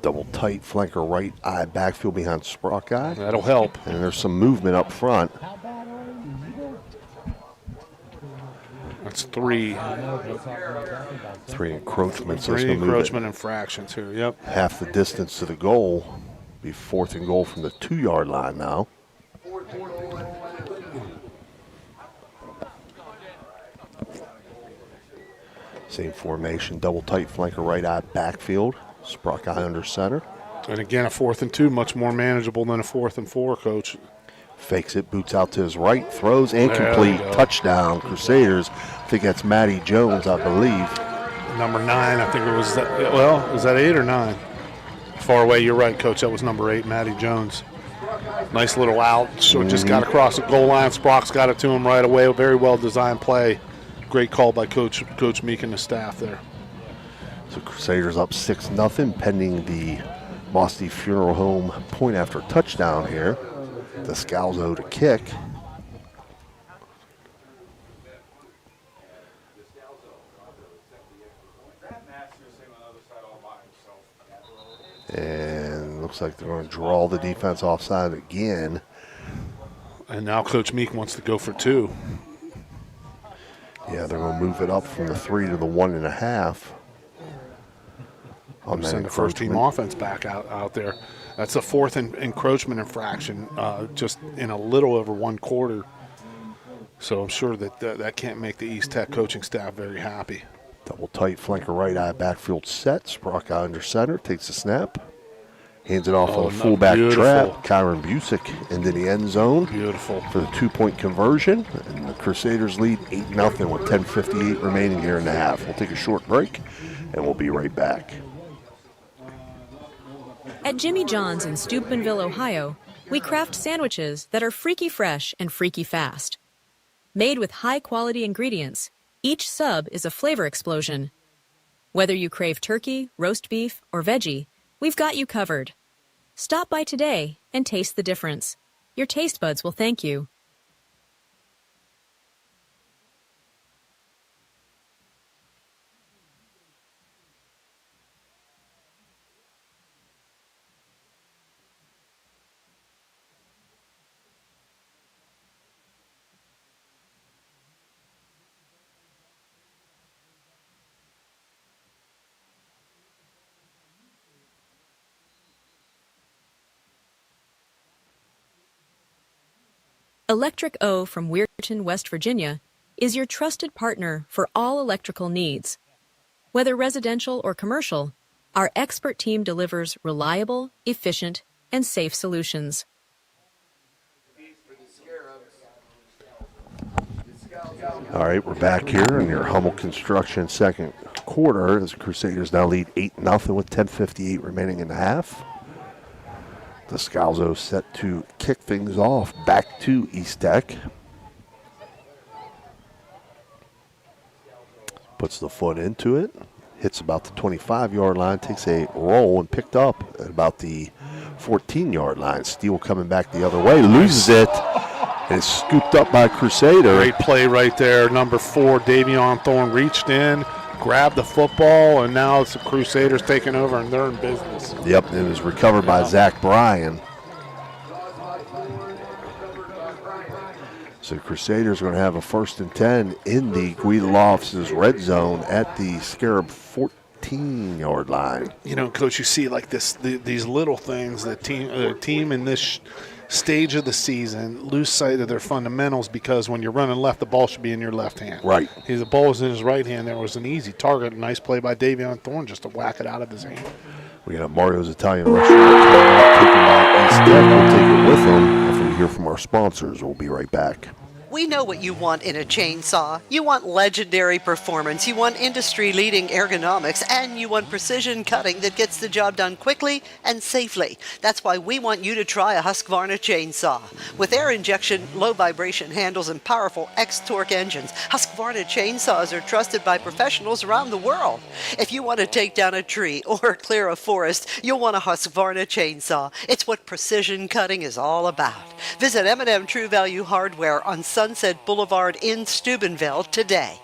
Double tight flanker right eye backfield behind Sprockeye. That'll help. And there's some movement up front. That's three. Three encroachments. Three encroachment infractions here, yep. Half the distance to the goal. Be 4th and goal from the 2-yard line now. Same formation, double tight flanker right eye backfield. Sprockeye under center. And again, a 4th and 2, much more manageable than a 4th and 4, Coach. Fakes it, boots out to his right, throws, incomplete, touchdown, Crusaders. I think that's Matty Jones, I believe. Number 9, I think it was that, well, was that 8 or 9? Far away, you're right, Coach, that was number 8, Matty Jones. Nice little out, so just got across the goal line. Sprock's got it to him right away, a very well-designed play. Great call by Coach Meek and the staff there. So Crusaders up 6-0, pending the Mosty Funeral Home point after touchdown here. Descalzo to kick. And looks like they're going to draw the defense offside again. And now Coach Meek wants to go for 2. Yeah, they're going to move it up from the 3 to the 1.5. Send the first team offense back out there. That's the 4th encroachment infraction, just in a little over 1 quarter. So I'm sure that can't make the East Tech coaching staff very happy. Double tight flanker right eye backfield set. Sprockeye under center, takes a snap. Hands it off on the fullback trap. Kyron Busick into the end zone. Beautiful. For the 2-point conversion. And the Crusaders lead 8-0 with 10:58 remaining here in the half. We'll take a short break, and we'll be right back. At Jimmy John's in Steubenville, Ohio, we craft sandwiches that are freaky fresh and freaky fast. Made with high-quality ingredients, each sub is a flavor explosion. Whether you crave turkey, roast beef, or veggie, we've got you covered. Stop by today and taste the difference. Your taste buds will thank you. Electric O from Weirton, West Virginia, is your trusted partner for all electrical needs. Whether residential or commercial, our expert team delivers reliable, efficient, and safe solutions. All right, we're back here in your Hummel Construction second quarter as the Crusaders now lead 8-0 with 10:58 remaining in the half. Descalzo set to kick things off back to East Tech. Puts the foot into it, hits about the 25-yard line, takes a roll and picked up at about the 14-yard line. Steele coming back the other way, loses it, and is scooped up by Crusader. Great play right there. Number 4, Davion Thorne reached in, grabbed the football, and now it's the Crusaders taking over, and they're in business. Yep, it was recovered by Zach Bryan. So the Crusaders are going to have a 1st and 10 in the Guida Law Office's red zone at the Scarab 14-yard line. You know, Coach, you see like this, these little things. The team in this stage of the season lose sight of their fundamentals because when you're running left, the ball should be in your left hand. Right. The ball was in his right hand. There was an easy target. A nice play by Davion Thorne just to whack it out of his hand. We got Mario's Italian Restaurant taken by East Tech. We'll take it with them after we hear from our sponsors. We'll be right back. We know what you want in a chainsaw. You want legendary performance, you want industry-leading ergonomics, and you want precision cutting that gets the job done quickly and safely. That's why we want you to try a Husqvarna chainsaw. With air injection, low vibration handles, and powerful X-Torque engines, Husqvarna chainsaws are trusted by professionals around the world. If you want to take down a tree or clear a forest, you'll want a Husqvarna chainsaw. It's what precision cutting is all about. Visit M&M True Value Hardware on Sunset Boulevard in Steubenville today.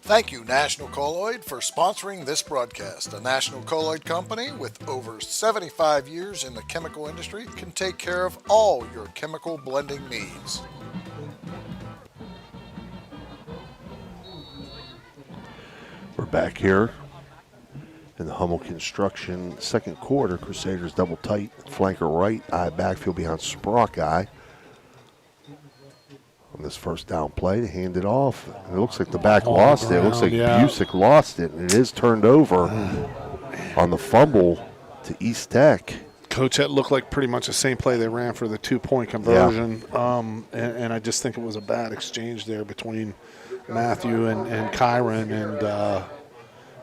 Thank you, National Colloid, for sponsoring this broadcast. A National Colloid company with over 75 years in the chemical industry can take care of all your chemical blending needs. We're back here in the Hummel Construction second quarter. Crusaders double tight, flanker right, eye backfield behind Sprock eye. On this first down play, they hand it off. It looks like the back lost it. It looks like Busick lost it, and it is turned over on the fumble to East Tech. Coach, that looked like pretty much the same play they ran for the 2-point conversion. And I just think it was a bad exchange there between Matthew and Kyron, and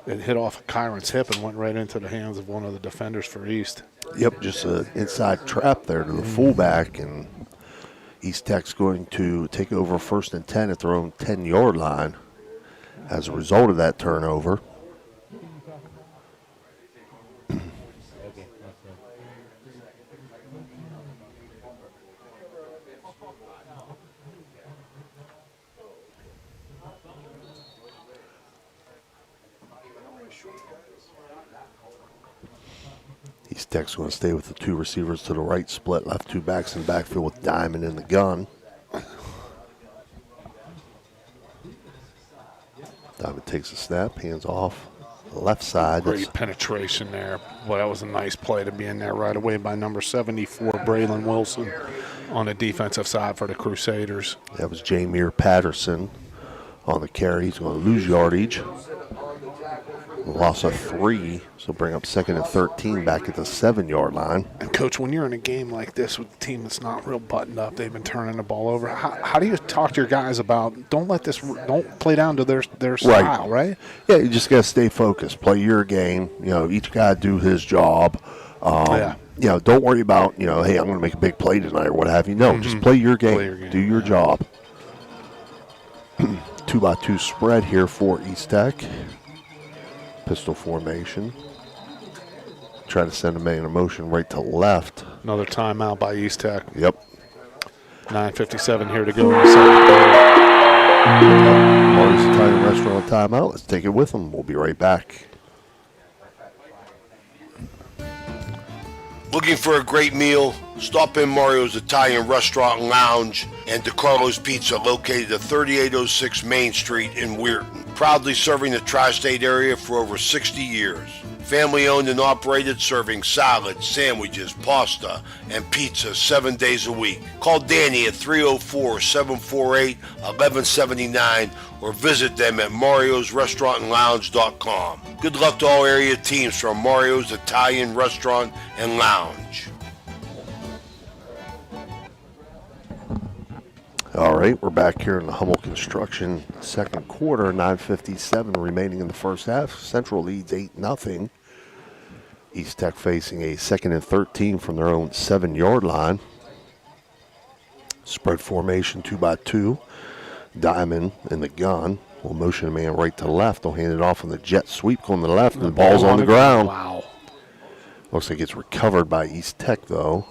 it hit off Kyron's hip and went right into the hands of one of the defenders for East. Yep, just an inside trap there to the fullback, and East Tech's going to take over 1st and 10 at their own 10-yard line as a result of that turnover. East Tech's going to stay with the 2 receivers to the right, split left 2 backs in backfield with Diamond in the gun. Diamond takes a snap, hands off left side. Great penetration there. Boy, that was a nice play to be in there right away by number 74, Braylon Wilson, on the defensive side for the Crusaders. That was Jameer Patterson on the carry. He's going to lose yardage. Loss of 3, so bring up 2nd and 13 back at the 7-yard line. And, Coach, when you're in a game like this with a team that's not real buttoned up, they've been turning the ball over, how do you talk to your guys about don't play down to their style, right? Yeah, you just got to stay focused. Play your game. You know, each guy do his job. You know, don't worry about, hey, I'm going to make a big play tonight or what have you. No, just play your game. Do your job. 2-by-2 spread here for East Tech. Pistol formation. Try to send a man in motion right to left. Another timeout by East Tech. Yep. 9:57 here to go in the second quarter. Marty's Italian Restaurant timeout. Let's take it with them. We'll be right back. Looking for a great meal? Stop in Mario's Italian Restaurant and Lounge and DeCarlo's Pizza, located at 3806 Main Street in Weirton. Proudly serving the tri-state area for over 60 years. Family owned and operated, serving salads, sandwiches, pasta, and pizza 7 days a week. Call Danny at 304-748-1179 or visit them at mariosrestaurantandlounge.com. Good luck to all area teams from Mario's Italian Restaurant and Lounge. All right, we're back here in the Hummel Construction second quarter, 9:57 remaining in the first half. Central leads 8-0. East Tech facing a 2nd and 13 from their own 7-yard line. Spread formation 2-by-2. Diamond in the gun. Will motion a man right to left. They'll hand it off on the jet sweep on the left, and the ball's on the ground. Wow. Looks like it's recovered by East Tech, though.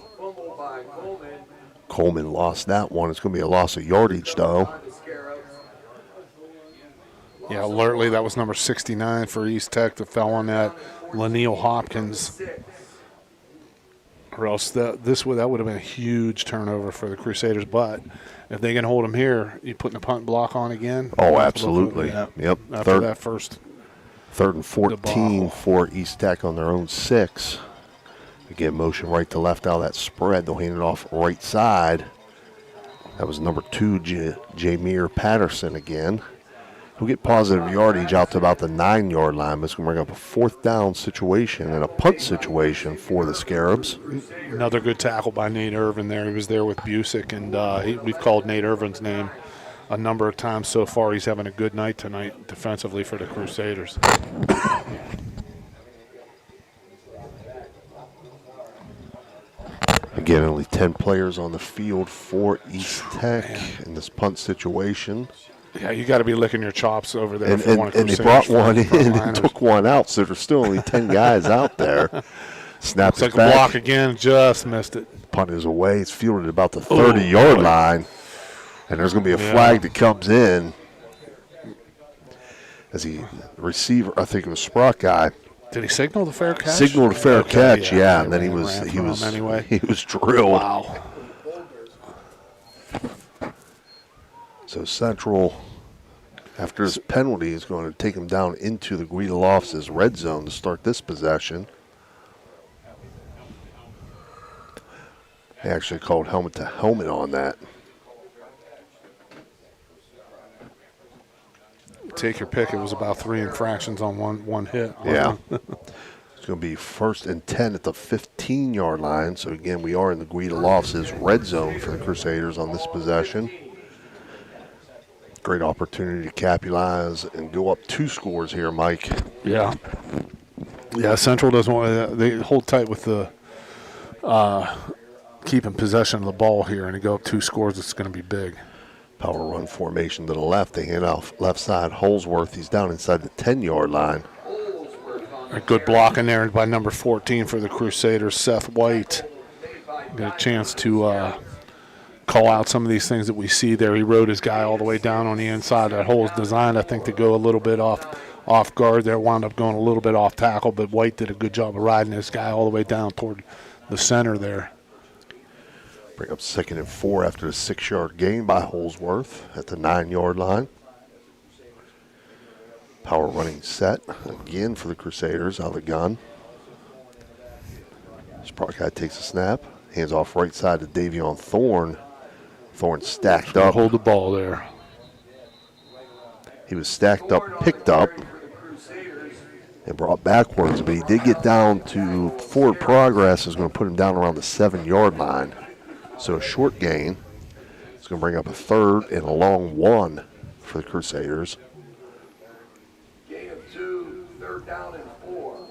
Coleman lost that one. It's going to be a loss of yardage, though. Yeah, alertly, that was number 69 for East Tech that fell on that, Laniel Hopkins. Or else that would have been a huge turnover for the Crusaders. But if they can hold them here, you putting a punt block on again? Oh, absolutely. Yep. After that first. 3rd and 14 for East Tech on their own 6. Again, motion right to left out of that spread. They'll hand it off right side. That was number 2, Jameer Patterson again. He'll get positive yardage out to about the 9-yard line. But it's going to bring up a 4th down situation and a punt situation for the Scarabs. Another good tackle by Nate Irvin there. He was there with Busick, and we've called Nate Irvin's name a number of times so far. He's having a good night tonight defensively for the Crusaders. Again, only 10 players on the field for East Tech in this punt situation. Yeah, you got to be licking your chops over there. And they brought one in and took one out, so there's still only 10 guys out there. Snap it back. back. A block again, just missed it. Punt is away. It's fielded about the 30-yard line, and there's going to be a flag that comes in. as he receiver, I think it was Sprock guy. Did he signal the fair catch? Signaled a fair catch, yeah, and then he was anyway. he was drilled. Wow. So Central, after his penalty, is going to take him down into the Guida Lofts' red zone to start this possession. They actually called helmet to helmet on that. Take your pick. It was about 3 infractions on one hit. Yeah. It's going to be 1st and 10 at the 15-yard line. So, again, we are in the Guida Lofts' red zone for the Crusaders on this possession. Great opportunity to capitalize and go up 2 scores here, Mike. Yeah. Yeah, Central doesn't want they hold tight with the keeping possession of the ball here, and to go up 2 scores, it's going to be big. Power run formation to the left. They hand off left side. Holsworth, he's down inside the 10-yard line. A good block in there by number 14 for the Crusaders, Seth White. Got a chance to call out some of these things that we see there. He rode his guy all the way down on the inside. That hole is designed, I think, to go a little bit off guard there. Wound up going a little bit off tackle, but White did a good job of riding this guy all the way down toward the center there. Bring up 2nd and 4 after the 6-yard gain by Holsworth at the 9-yard line. Power running set again for the Crusaders out of the gun. Sprock guy takes a snap, hands off right side to Davion Thorne. Thorne stacked up. Hold the ball there. He was stacked up, picked up, and brought backwards, but he did get down to forward progress. Is going to put him down around the 7-yard line. So a short gain. It's going to bring up a 3rd and a long 1 for the Crusaders. Gain of 2, 3rd down and 4.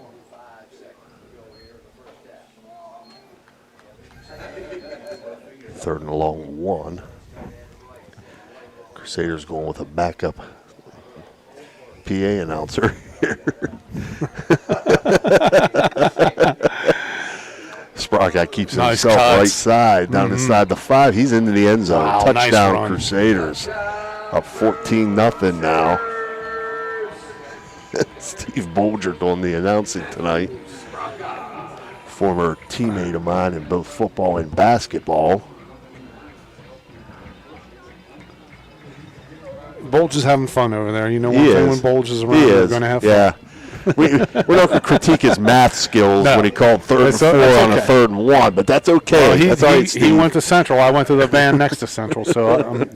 3rd and a long 1. Crusaders going with a backup PA announcer here. Sprock guy keeps himself right side, down inside the 5. He's into the end zone. Wow, Touchdown, nice Crusaders. Up 14-0 now. Steve Bolger doing the announcing tonight. Former teammate of mine in both football and basketball. Bulge is having fun over there. You know, He when is. Bulge is around, we're going to have fun. Yeah. We're not going to critique his math skills when he called 3rd and 4 on a 3rd and 1, but that's okay. Well, that's all right, he went to Central. I went to the band next to Central, so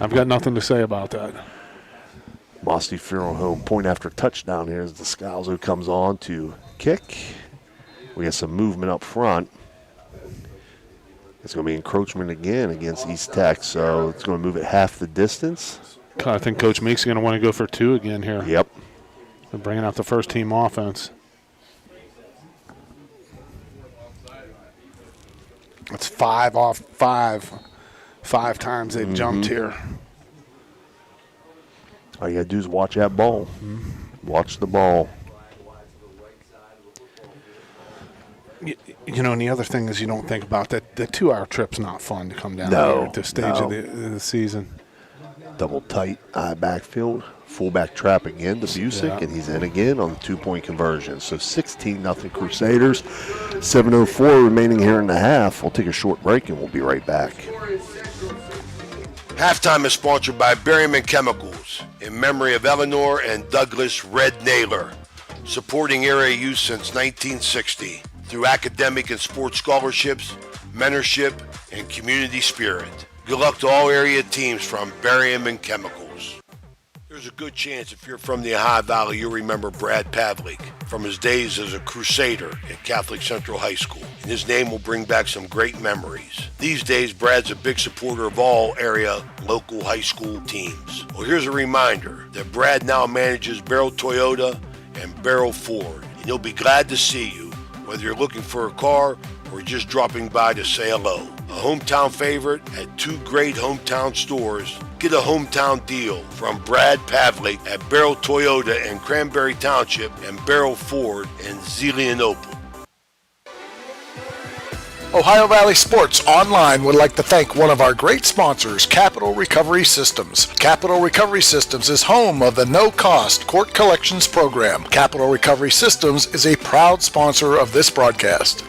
I've got nothing to say about that. Mosty Funeral Home point after touchdown here as the Scalzo comes on to kick. We got some movement up front. It's going to be encroachment again against East Tech, so it's going to move it half the distance. I think Coach Meek's going to want to go for 2 again here. Yep. They're bringing out the first team offense. It's 5 off 5. 5 times they've jumped here. All you got to do is watch that ball. Watch the ball. You know, and the other thing is you don't think about that. The 2-hour trip's not fun to come down No, here at this stage of the season. Double tight eye backfield. Fullback trap again to Busick, and he's in again on the 2-point conversion. So 16-0 Crusaders. 7:04 remaining here in the half. We'll take a short break, and we'll be right back. Halftime is sponsored by Berryman Chemicals in memory of Eleanor and Douglas Red Naylor, supporting area youth since 1960 through academic and sports scholarships, mentorship, and community spirit. Good luck to all area teams from Berryman Chemicals. There's a good chance if you're from the Ohio Valley, you'll remember Brad Pavlik from his days as a Crusader at Catholic Central High School, and his name will bring back some great memories. These days, Brad's a big supporter of all area local high school teams. Well, here's a reminder that Brad now manages Barrel Toyota and Barrel Ford, and he'll be glad to see you, whether you're looking for a car or just dropping by to say hello. A hometown favorite at 2 great hometown stores. Get a hometown deal from Brad Pavlik at Barrel Toyota in Cranberry Township and Barrel Ford in Zelienople. Ohio Valley Sports Online would like to thank one of our great sponsors, Capital Recovery Systems. Capital Recovery Systems is home of the no-cost court collections program. Capital Recovery Systems is a proud sponsor of this broadcast.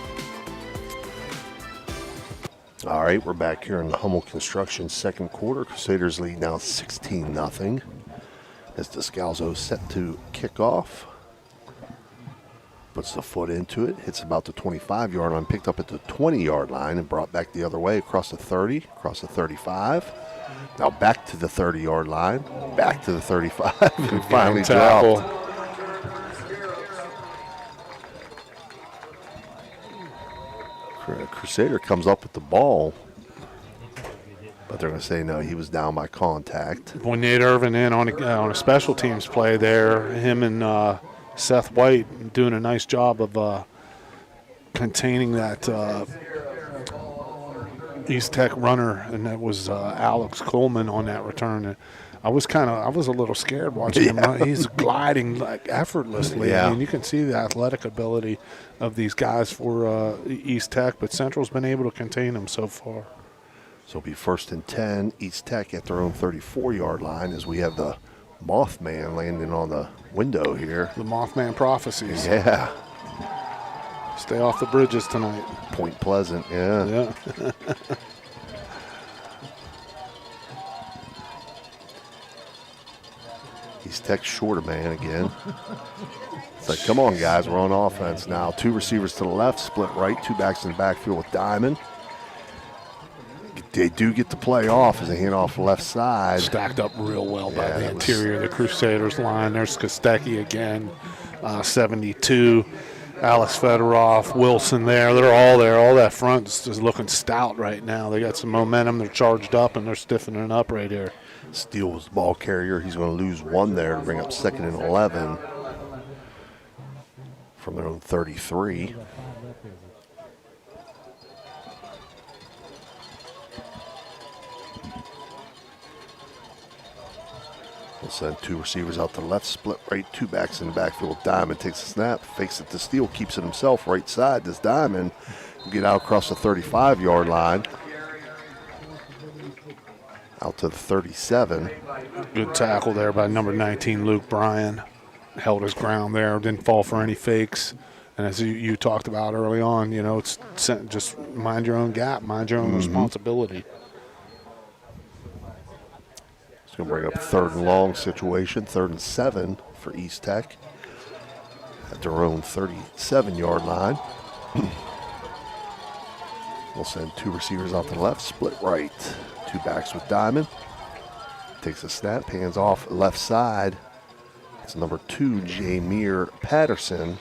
All right, we're back here in the Hummel Construction second quarter. Crusaders lead now 16-0 as Descalzo set to kick off. Puts the foot into it, hits about the 25-yard line, picked up at the 20-yard line and brought back the other way across the 30, across the 35. Now back to the 30-yard line, back to the 35, and finally dropped. Crusader comes up with the ball, but they're going to say no, he was down by contact. Boy, Nate Irvin in on a special teams play there. Him and Seth White doing a nice job of containing that East Tech runner, and that was Alex Coleman on that return. And I was a little scared watching him. He's gliding like effortlessly. Yeah. I mean, you can see the athletic ability of these guys for East Tech, but Central's been able to contain them so far. So it'll be 1st and 10, East Tech at their own 34-yard line as we have the Mothman landing on the window here. The Mothman prophecies. Yeah. Stay off the bridges tonight. Point Pleasant, yeah. East Tech short a man again. It's like, come on, guys, we're on offense now. 2 receivers to the left, split right, 2 backs in the backfield with Diamond. They do get the play off as they hand off the left side. Stacked up real well by the interior of the Crusaders line. There's Kostecki again, 72. Alex Fedorov, Wilson there. They're all there. All that front is looking stout right now. They got some momentum. They're charged up, and they're stiffening up right here. Steele was the ball carrier. He's going to lose 1 there to bring up 2nd and 11 from their own 33. We'll send 2 receivers out to the left, split right, 2 backs in the backfield. Diamond takes a snap, fakes it to Steele, keeps it himself right side. Does Diamond get out across the 35-yard line? Out to the 37. Good tackle there by number 19, Luke Bryan. Held his ground there, didn't fall for any fakes. And as you talked about early on, you know, it's just mind your own gap, mind your own responsibility. Going to bring up 3rd and long situation, 3rd and 7 for East Tech at their own 37-yard line. We'll send 2 receivers out to the left, split right, 2 backs with Diamond. Takes a snap, hands off left side. It's number 2, Jameer Patterson.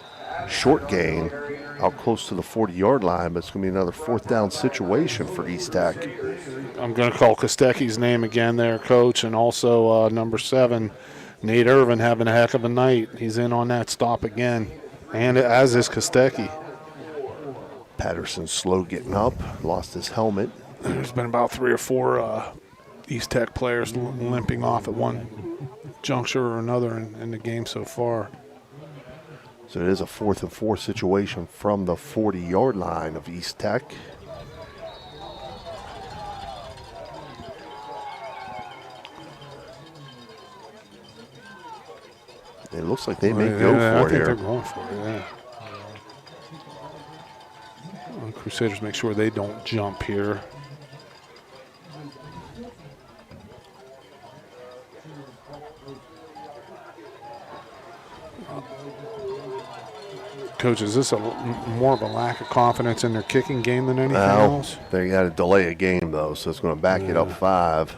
Short gain out close to the 40-yard line, but it's going to be another 4th down situation for East Tech. I'm going to call Kostecki's name again there, Coach, and also number 7, Nate Irvin, having a heck of a night. He's in on that stop again, and as is Kostecki. Patterson slow getting up, lost his helmet. There's been about 3 or 4 East Tech players limping off at one juncture or another in the game so far. So it is a 4th and 4 situation from the 40-yard line of East Tech. It looks like they may go for it here. They're going for it, yeah. And Crusaders make sure they don't jump here. Coach, is this more of a lack of confidence in their kicking game than anything else? They got to delay a game, though, so it's going to back it up 5.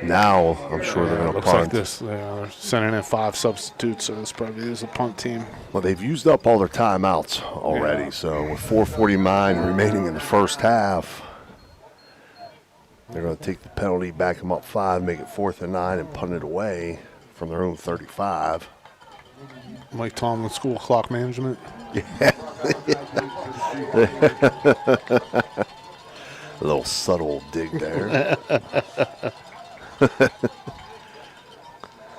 Now I'm sure they're going to looks punt. Like this, they're sending in 5 substitutes, so this probably is a punt team. Well, they've used up all their timeouts already, so with 4:49 remaining in the first half, they're going to take the penalty, back them up 5, make it 4th and 9, and punt it away from their own 35. Mike Tomlin, school clock management. Yeah. A little subtle dig there.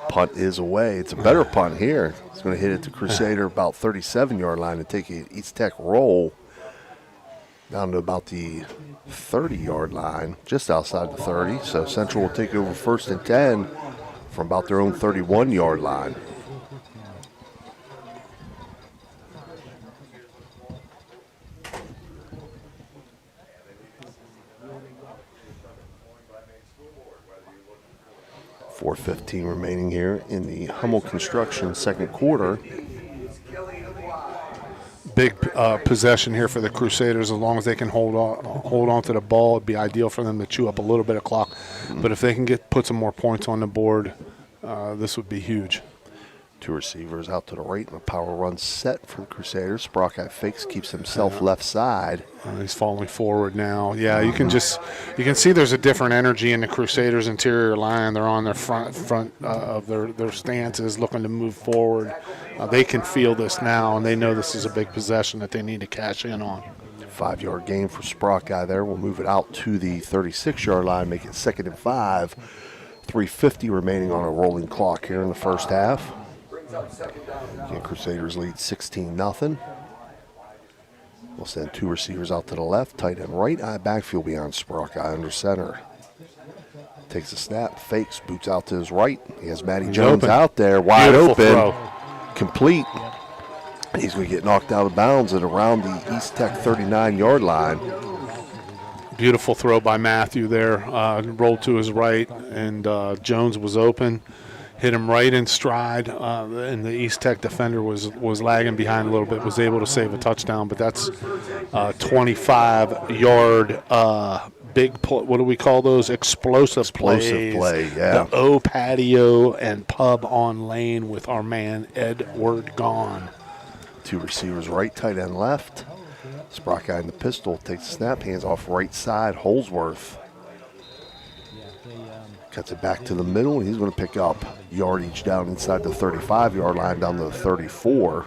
Punt is away. It's a better punt here. It's going to hit it to Crusader about 37-yard line and take an East Tech roll. Down to about the 30-yard line, just outside the 30. So Central will take over 1st and 10 from about their own 31-yard line. .4:15 remaining here in the Hummel Construction second quarter. Big possession here for the Crusaders. As long as they can hold on to the ball, it'd be ideal for them to chew up a little bit of clock. But if they can put some more points on the board, this would be huge. 2 receivers out to the right, and a power run set for the Crusaders. Sprockeye fakes, keeps himself left side. He's falling forward now. Yeah, you can see there's a different energy in the Crusaders' interior line. They're on their front of their stances, looking to move forward. They can feel this now, and they know this is a big possession that they need to cash in on. 5-yard gain for Sprockeye there. We'll move it out to the 36-yard line, make it 2nd and 5. 3:50 remaining on a rolling clock here in the first half. Again, Crusaders lead 16-0. We'll send 2 receivers out to the left, tight end right, eye backfield behind Sprockeye under center. Takes a snap, fakes, boots out to his right. He has Matty Jones out there, wide Beautiful open, throw. Complete. He's going to get knocked out of bounds at around the East Tech 39-yard line. Beautiful throw by Matthew there. Rolled to his right, and Jones was open. Hit him right in stride, and the East Tech defender was lagging behind a little bit, was able to save a touchdown, but that's 25-yard big, what do we call those? Explosive plays. Play, yeah. The O patio and pub on lane with our man Edward Gahn. 2 receivers right, tight end left. Sprockeye in the pistol, takes the snap, hands off right side, Holsworth. Cuts it back to the middle, and he's going to pick up yardage down inside the 35-yard line, down to the 34.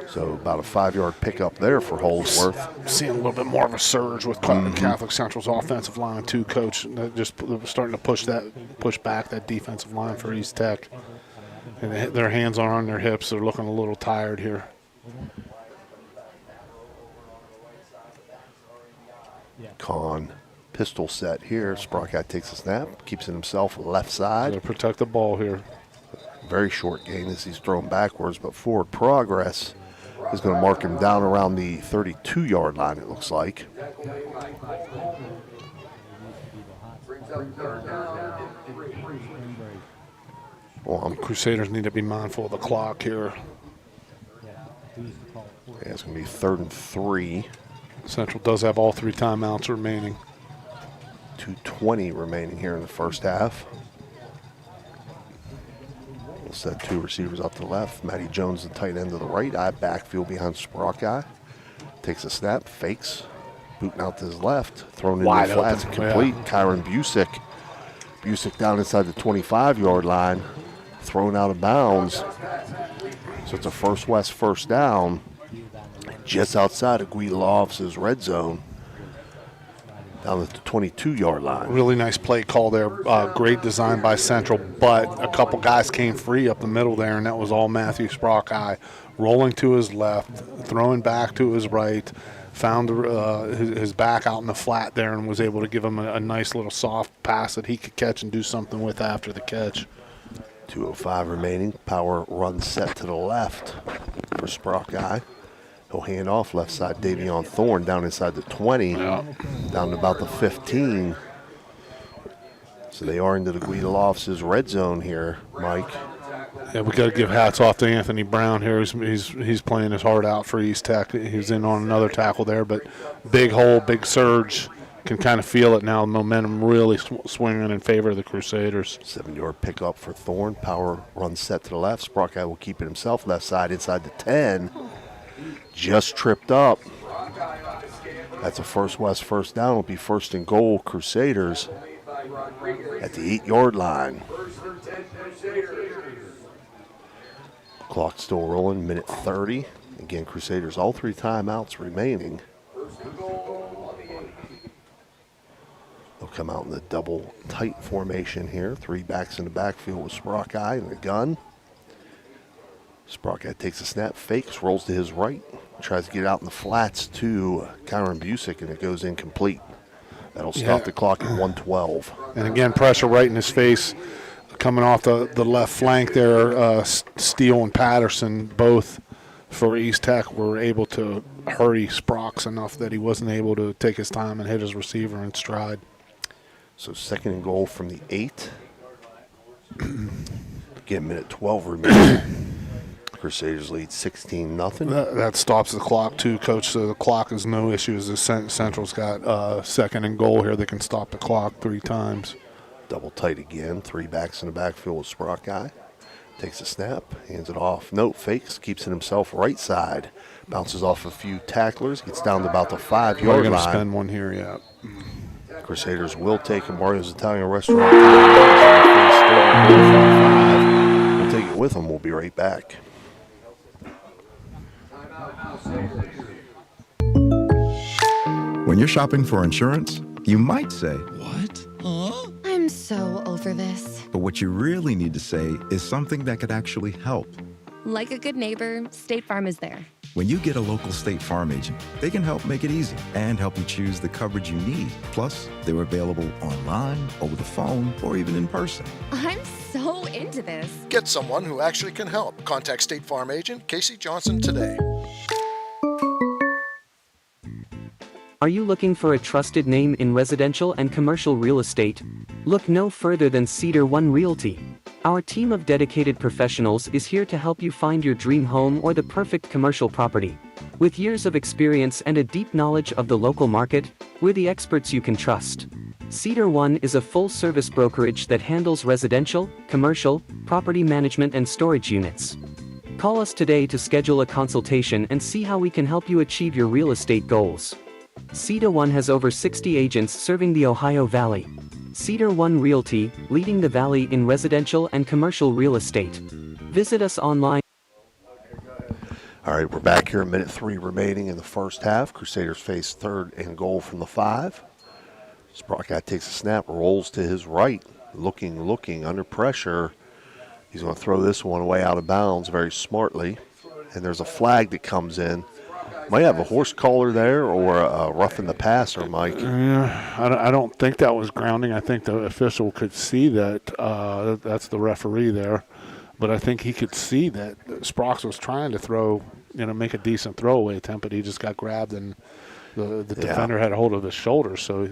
So about a 5-yard pickup there for Holsworth. Seeing a little bit more of a surge with Catholic Central's offensive line too, Coach. They're just starting to push back that defensive line for East Tech. And their hands are on their hips. They're looking a little tired here. Con pistol set here. Sprockeye takes a snap, keeps it himself left side. Got to protect the ball here. Very short gain as he's thrown backwards, but forward progress is going to mark him down around the 32-yard line, it looks like. Well, Crusaders need to be mindful of the clock here. Yeah, it's going to be 3rd and 3. Central does have all 3 timeouts remaining. 2:20 remaining here in the first half. We'll set 2 receivers up to the left. Matty Jones, the tight end to the right. Eye backfield behind Sprockeye. Takes a snap, fakes, booting out to his left. Thrown into the flats, complete. Yeah. Kyron Busick. Busick down inside the 25-yard line. Thrown out of bounds. So it's a First West first down. Just outside of Guilalov's red zone. Down at the 22-yard line. Really nice play call there. Great design by Central, but a couple guys came free up the middle there, and that was all Matthew Sprockeye. Rolling to his left, throwing back to his right, found his back out in the flat there and was able to give him a nice little soft pass that he could catch and do something with after the catch. 2:05 remaining. Power run set to the left for Sprockeye. He'll hand off left side, Davion Thorne down inside the 20, down to about the 15. So they are into the Guilalov's red zone here, Mike. Yeah, we got to give hats off to Anthony Brown here. He's playing his heart out for East Tech. He's in on another tackle there, but big hole, big surge. Can kind of feel it now. Momentum really swinging in favor of the Crusaders. 7-yard pickup for Thorne. Power run set to the left. Sprockeye will keep it himself left side inside the 10. Just tripped up. That's a First West first down. It'll be 1st and goal, Crusaders at the 8-yard line. Clock still rolling, minute 30. Again, Crusaders, all 3 timeouts remaining. They'll come out in the double tight formation here. 3 backs in the backfield with Sprockeye and a gun. Sprocket takes a snap, fakes, rolls to his right, tries to get out in the flats to Kyron Busick, and it goes incomplete. That'll stop the clock at 1:12. And again, pressure right in his face. Coming off the left flank there, Steele and Patterson, both for East Tech, were able to hurry Sprox enough that he wasn't able to take his time and hit his receiver in stride. So 2nd and goal from the 8. Again, minute 12 remaining. Crusaders lead 16-0. That stops the clock too, Coach. So the clock is no issue. As the Central's got 2nd and goal here, they can stop the clock 3 times. Double tight again. 3 backs in the backfield with Sprock guy. Takes a snap, hands it off. No, fakes, keeps it himself right side. Bounces off a few tacklers, gets down to about the 5-yard line. We're going to spend one here, yeah. Crusaders will take a Mario's Italian Restaurant. We'll take it with them. We'll be right back. When you're shopping for insurance, you might say, "What? Huh?" I'm so over this. but what you really need to say is something that could actually help. Like a good neighbor, State Farm is there. When you get a local State Farm agent, they can help make it easy and help you choose the coverage you need. Plus, they're available online, over the phone, or even in person. I'm so into this. Get someone who actually can help. Contact State Farm agent Casey Johnson today. Are you looking for a trusted name in residential and commercial real estate? Look no further than Cedar One Realty. Our team of dedicated professionals is here to help you find your dream home or the perfect commercial property. With years of experience and a deep knowledge of the local market, we're the experts you can trust. Cedar One is a full-service brokerage that handles residential, commercial, property management and storage units. Call us today to schedule a consultation and see how we can help you achieve your real estate goals. Cedar One has over 60 agents serving the Ohio Valley. Cedar One Realty, leading the Valley in residential and commercial real estate. Visit us online. All right, we're back here, minute 3 remaining in the first half. Crusaders face 3rd and goal from the 5. Sprocket takes a snap, rolls to his right, looking, under pressure. He's going to throw this one way out of bounds very smartly. And there's a flag that comes in. Might have a horse collar there or a roughing the passer, Mike. Yeah, I don't think that was grounding. I think the official could see that. That's the referee there. But I think he could see that Sprox was trying to throw, make a decent throwaway attempt, but he just got grabbed and the defender had a hold of his shoulder. So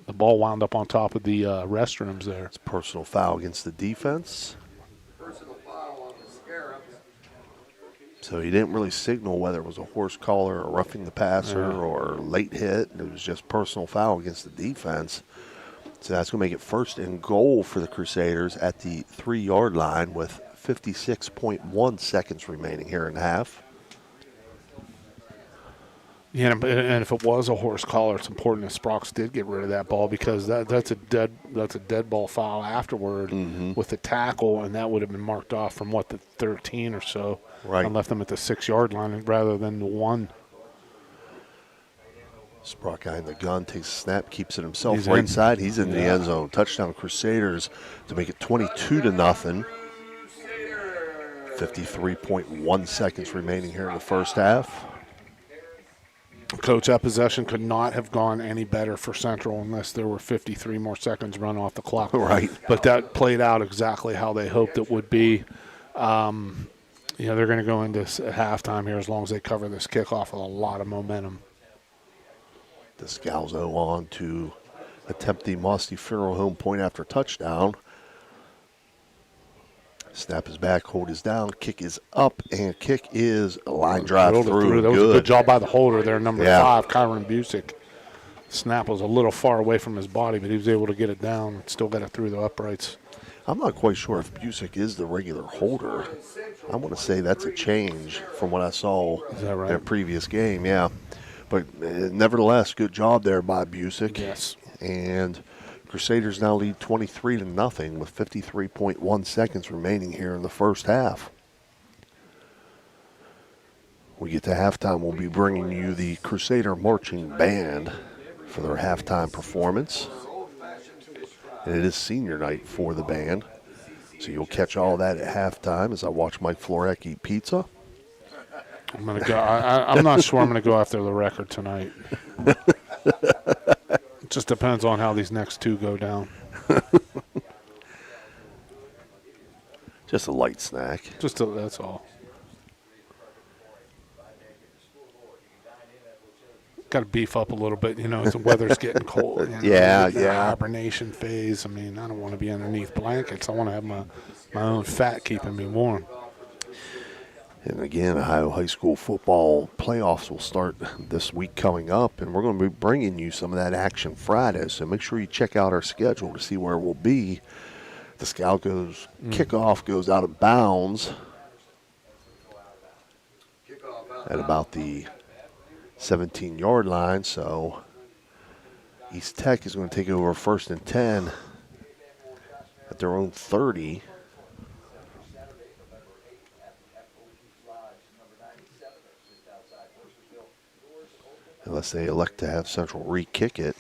the ball wound up on top of the restrooms there. It's a personal foul against the defense. So he didn't really signal whether it was a horse collar or roughing the passer or late hit. It was just personal foul against the defense. So that's going to make it 1st and goal for the Crusaders at the 3-yard line with 56.1 seconds remaining here in the half. Yeah, and if it was a horse collar, it's important that Sprox did get rid of that ball because that's a dead ball foul afterward with the tackle, and that would have been marked off from the 13 or so, right, and left them at the 6-yard line rather than the 1. Sprock guy in the gun takes a snap, keeps it himself He's right in. side. He's in the end zone. Touchdown Crusaders to make it 22-0. 53.1 seconds remaining here in the first half. Coach, that possession could not have gone any better for Central unless there were 53 more seconds run off the clock. Right. But that played out exactly how they hoped it would be. They're going to go into halftime here as long as they cover this kickoff with a lot of momentum. The Scalzo on to attempt the Musty Funeral Home point after touchdown. Snap is back, hold is down, kick is up, and kick is a line drive through. That was a good job by the holder there, number 5, Kyron Busick. Snap was a little far away from his body, but he was able to get it down and still got it through the uprights. I'm not quite sure if Busick is the regular holder. I want to say that's a change from what I saw in their previous game, yeah. But nevertheless, good job there by Busick. Yes. And Crusaders now lead 23-0 with 53.1 seconds remaining here in the first half. We get to halftime, we'll be bringing you the Crusader Marching Band for their halftime performance. And it is senior night for the band. So you'll catch all that at halftime as I watch Mike Florek eat pizza. I'm gonna go. I'm not sure I'm gonna go after the record tonight. It just depends on how these next two go down. Just a light snack. That's all. Got to beef up a little bit, as the weather's getting cold. Yeah. Hibernation phase. I mean, I don't want to be underneath blankets. I want to have my own fat keeping me warm. And again, Ohio High School football playoffs will start this week coming up, and we're going to be bringing you some of that action Friday. So make sure you check out our schedule to see where we'll be. The Scout kickoff goes out of bounds at about the 17-yard line. So East Tech is going to take over 1st and 10 at their own 30. Unless they elect to have Central re-kick it,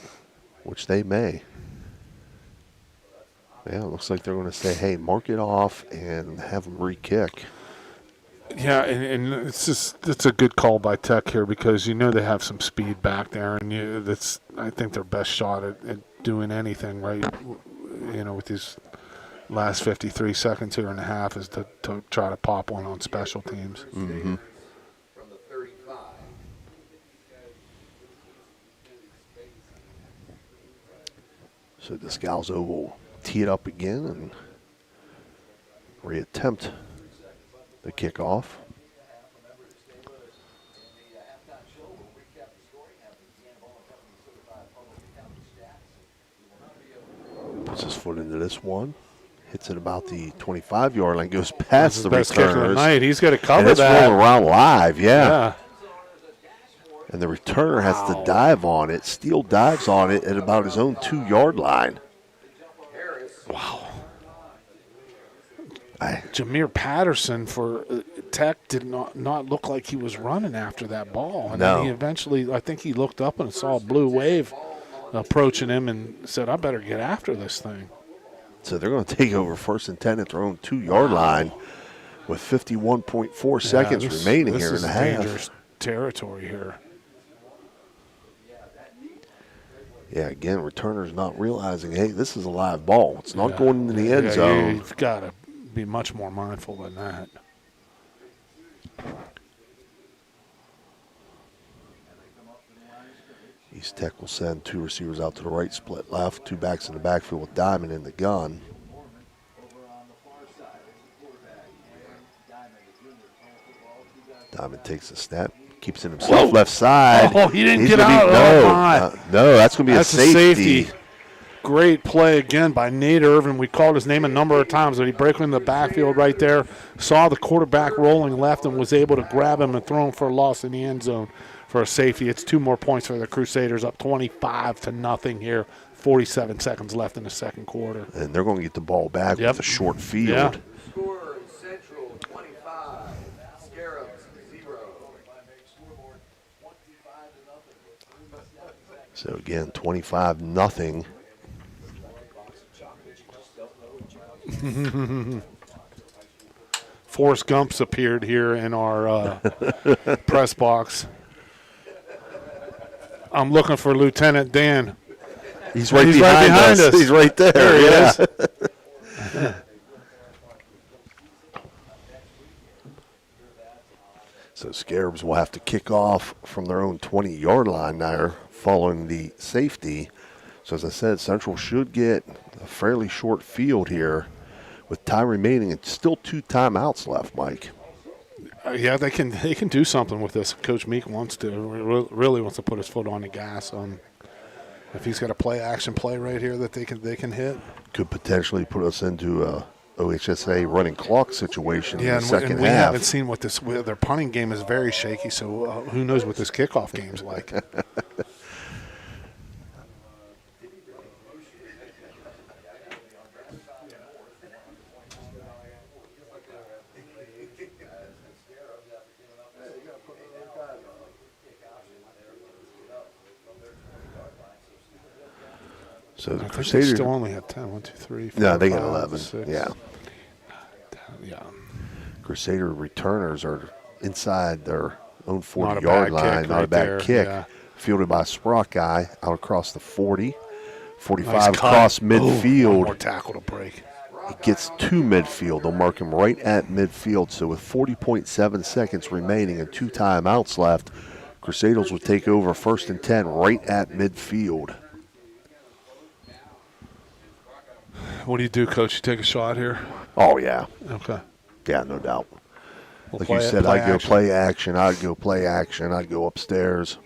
which they may. Yeah, it looks like they're going to say, hey, mark it off and have them re-kick. Yeah, and it's a good call by Tech here because they have some speed back there, and that's I think their best shot at doing anything right. With these last 53 seconds here and a half is to try to pop one on special teams. Mm-hmm. So Descalzo will tee it up again and reattempt the kickoff. Puts his foot into this one. Hits it about the 25-yard line. Goes past the best kick of the returners. night. He's got to cover and it's that. rolling around live, yeah. And the returner has to dive on it. Steele dives on it at about his own 2-yard line. Wow. Jameer Patterson for Tech did not look like he was running after that ball. And then he eventually, I think he looked up and saw a blue wave approaching him and said, I better get after this thing. So they're going to take over 1st and 10 at their own 2-yard line with 51.4 seconds remaining here in the half. This is dangerous territory here. Yeah, again, returner's not realizing, hey, this is a live ball. It's not going into the end zone. You've got to be much more mindful than that. East Tech will send 2 receivers out to the right, split left, 2 backs in the backfield with Diamond in the gun. Diamond takes a snap, keeps it himself left side. Oh, he didn't get out. No, that's going to be a safety. Great play again by Nate Irvin. We called his name a number of times, but he broke in the backfield right there, saw the quarterback rolling left and was able to grab him and throw him for a loss in the end zone for a safety. It's 2 more points for the Crusaders, up 25-0 here. 47 seconds left in the second quarter. And they're going to get the ball back with a short field. Score Central 25, Scarabs 0. So again, 25-0. Forrest Gump's appeared here in our press box. I'm looking for Lieutenant Dan. He's right behind us. He's right there. There he is. So Scarabs will have to kick off from their own 20-yard line there following the safety. So as I said, Central should get a fairly short field here with time remaining and still 2 timeouts left, Mike. Yeah, they can do something with this. Coach Meek really wants to put his foot on the gas. If he's got a play-action play right here that they can hit. Could potentially put us into a OHSA running clock situation in the second half. And we haven't seen what their punting game is very shaky, so who knows what this kickoff game's like. So the I think Crusaders they still only had 10. 1, 2, 3, 4, no, they got 5, 11. 6. Yeah. Crusader returners are inside their own Not a 40-yard bad line. kick Not a right bad there, kick. yeah. Fielded by Sprock Guy out across the 40. 45 Nice cut. across Ooh, midfield. one more tackle to break. He gets to midfield. They'll mark him right at midfield. So with 40.7 seconds remaining and 2 timeouts left, Crusaders will take over 1st and 10 right at midfield. What do you do, Coach? You take a shot here? Oh, yeah. Okay. Yeah, no doubt. We'll Like play you it- said, play I'd go action. play action. I'd go play action. I'd go upstairs.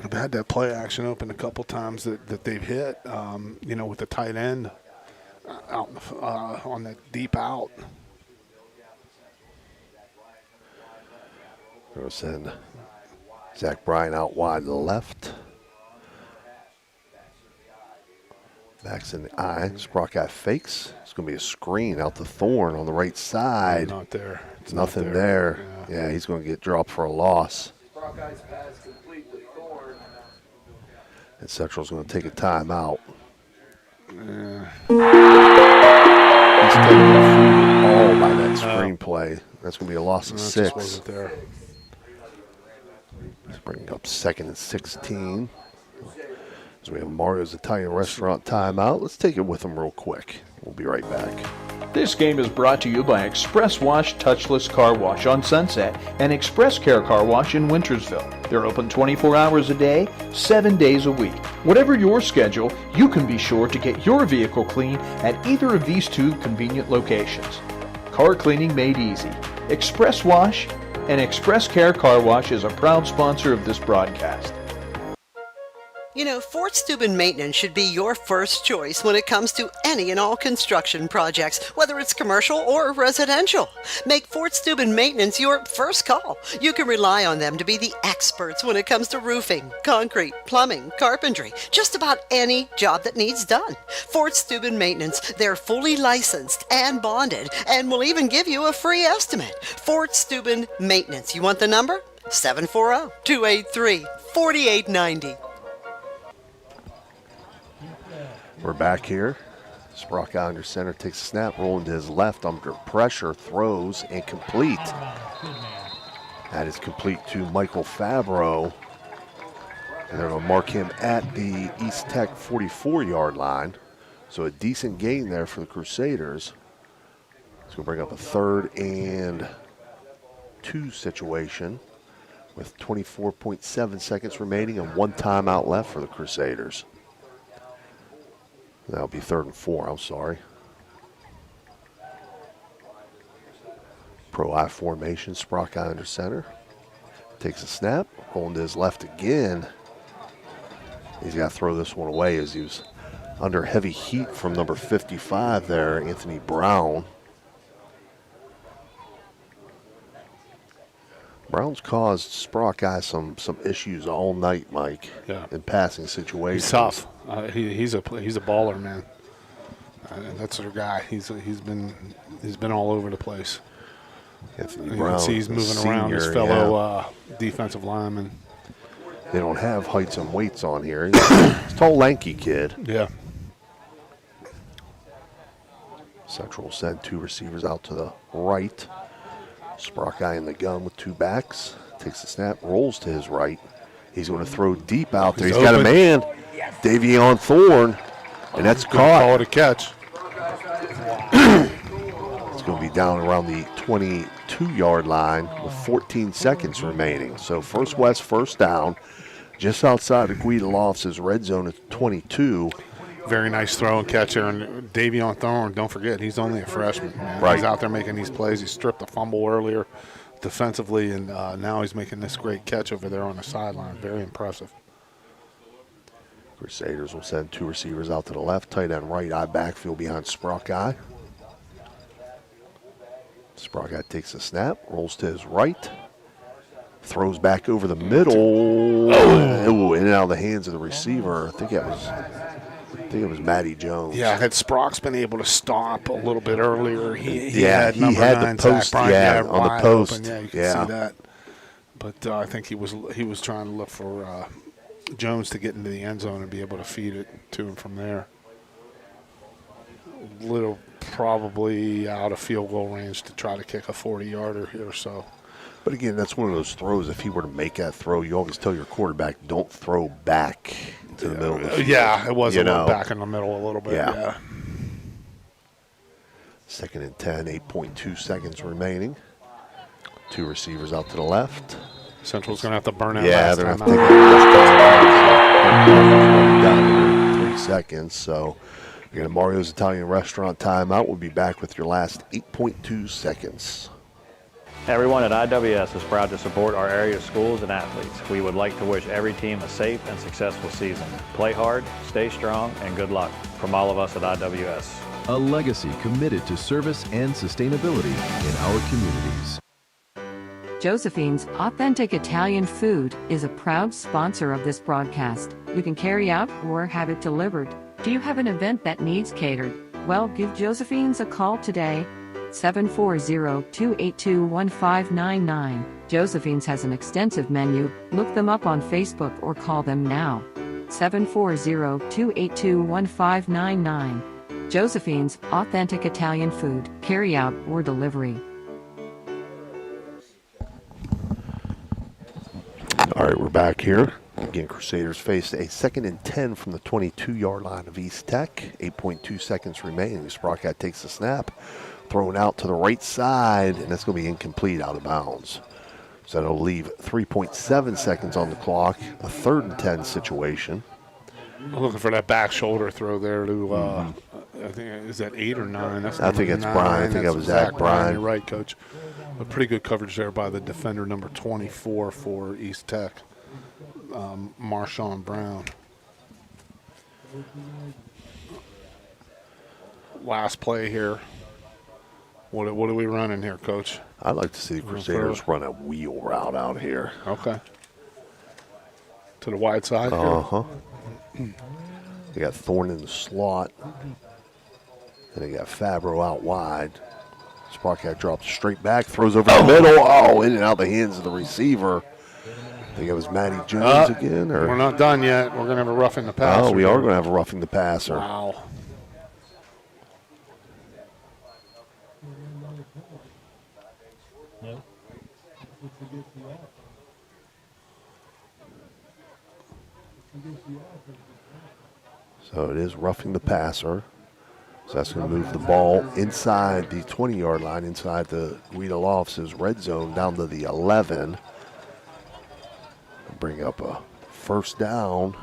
I've had that play action open a couple times that they've hit, with the tight end out on that deep out. We'll send Zach Bryan out wide to the left. Backs in the eye. Sprock Guy fakes. It's going to be a screen out to Thorne on the right side. Not there. It's Nothing not there. Yeah, he's going to get dropped for a loss. And Central's going to take a timeout. He's taking all by that screenplay. That's going to be a loss of That 6. just wasn't there. Let's bring up 2nd and 16. So we have Mario's Italian Restaurant timeout. Let's take it with them real quick. We'll be right back. This game is brought to you by Express Wash Touchless Car Wash on Sunset and Express Care Car Wash in Wintersville. They're open 24 hours a day, 7 days a week. Whatever your schedule, you can be sure to get your vehicle clean at either of these 2 convenient locations. Car cleaning made easy. Express Wash and Express Care Car Wash is a proud sponsor of this broadcast. You know, Fort Steuben Maintenance should be your first choice when it comes to any and all construction projects, whether it's commercial or residential. Make Fort Steuben Maintenance your first call. You can rely on them to be the experts when it comes to roofing, concrete, plumbing, carpentry, just about any job that needs done. Fort Steuben Maintenance, they're fully licensed and bonded and will even give you a free estimate. Fort Steuben Maintenance. You want the number? 740-283-4890. We're back here. Sprock out under center, takes a snap, rolling to his left under pressure, throws, and complete. That is complete to Michael Favreau. And they're going to mark him at the East Tech 44-yard line. So a decent gain there for the Crusaders. It's going to bring up a 3rd and 2 situation with 24.7 seconds remaining and 1 timeout left for the Crusaders. That'll be 3rd and 4, I'm sorry. Pro I formation, Sprock Eye under center. Takes a snap, rolling to his left again. He's got to throw this one away as he was under heavy heat from number 55 there, Anthony Brown. Brown's caused Sprock Eye some issues all night, Mike. Yeah. In passing situations. He's tough. He's a baller, man. That's their guy. He's been all over the place. Anthony You Brown, can see he's the moving around his senior, fellow defensive lineman. They don't have heights and weights on here. He's a tall, lanky kid. Yeah. Central will send 2 receivers out to the right. Sprock Eye in the gun with 2 backs. Takes the snap, rolls to his right. He's going to throw deep out there. He's got a man, Davion Thorne, and that's caught. Call it a catch. It's going to be down around the 22-yard line with 14 seconds remaining. So First West first down, just outside of Guida Lofts' red zone at 22. Very nice throw and catch there. And Davion Thorne, don't forget, he's only a freshman. Man. Right. He's out there making these plays. He stripped a fumble earlier defensively, and now he's making this great catch over there on the sideline. Very impressive. Crusaders will send 2 receivers out to the left, tight end right eye backfield behind Sprock Eye. Sprock Eye takes a snap, rolls to his right, throws back over the middle. Oh, in and out of the hands of the receiver. I think it was Matty Jones. Yeah, had Sprock's been able to stop a little bit earlier, he had had number the 9 post, Zach Bryan, on the wide post. open. Yeah, you can see that. But I think he was trying to look for Jones to get into the end zone and be able to feed it to him from there. probably out of field goal range to try to kick a 40-yarder here or so. But again, that's one of those throws. If he were to make that throw, you always tell your quarterback, don't throw back to the middle of the field. Yeah, it was a little back in the middle a little bit. Yeah. 2nd and 10, 8.2 seconds remaining. 2 receivers out to the left. Central's going to have to burn out. Yeah, they're going to have to take down 3 seconds. So you're going to Mario's Italian Restaurant timeout. We'll be back with your last 8.2 seconds. Everyone at IWS is proud to support our area schools and athletes. We would like to wish every team a safe and successful season. Play hard, stay strong, and good luck from all of us at IWS. A legacy committed to service and sustainability in our communities. Josephine's Authentic Italian Food is a proud sponsor of this broadcast. You can carry out or have it delivered. Do you have an event that needs catered? Well, give Josephine's a call today. 740-282-1599. Josephine's has an extensive menu. Look them up on Facebook or call them now. 740-282-1599. Josephine's Authentic Italian Food, carry out or delivery. All right, we're back here. Again, Crusaders faced a 2nd and 10 from the 22-yard line of East Tech. 8.2 seconds remaining. Sprocket takes the snap. Thrown out to the right side, and that's going to be incomplete out of bounds. So that'll leave 3.7 seconds on the clock, a 3rd and 10 situation. I'm looking for that back shoulder throw there to, I think, is that 8 or 9? That's I think it's 9. Brian. I think that was Zach Bryan. You're right, Coach. A pretty good coverage there by the defender, number 24 for East Tech, Marshawn Brown. Last play here. What are we running here, Coach? I'd like to see the Crusaders run a wheel route out here. Okay. To the wide side Uh-huh. They got Thorne in the slot. And they got Fabro out wide. Sparkat drops straight back, throws over the middle. Oh, in and out the hands of the receiver. I think it was Matty Jones again. Or we're not done yet. We're going to have a roughing the passer. Oh, we are going to have a roughing the passer. Wow. So it is roughing the passer. So that's going to move the ball inside the 20-yard line, inside the Guido Lofts' red zone, down to the 11. Bring up a first down.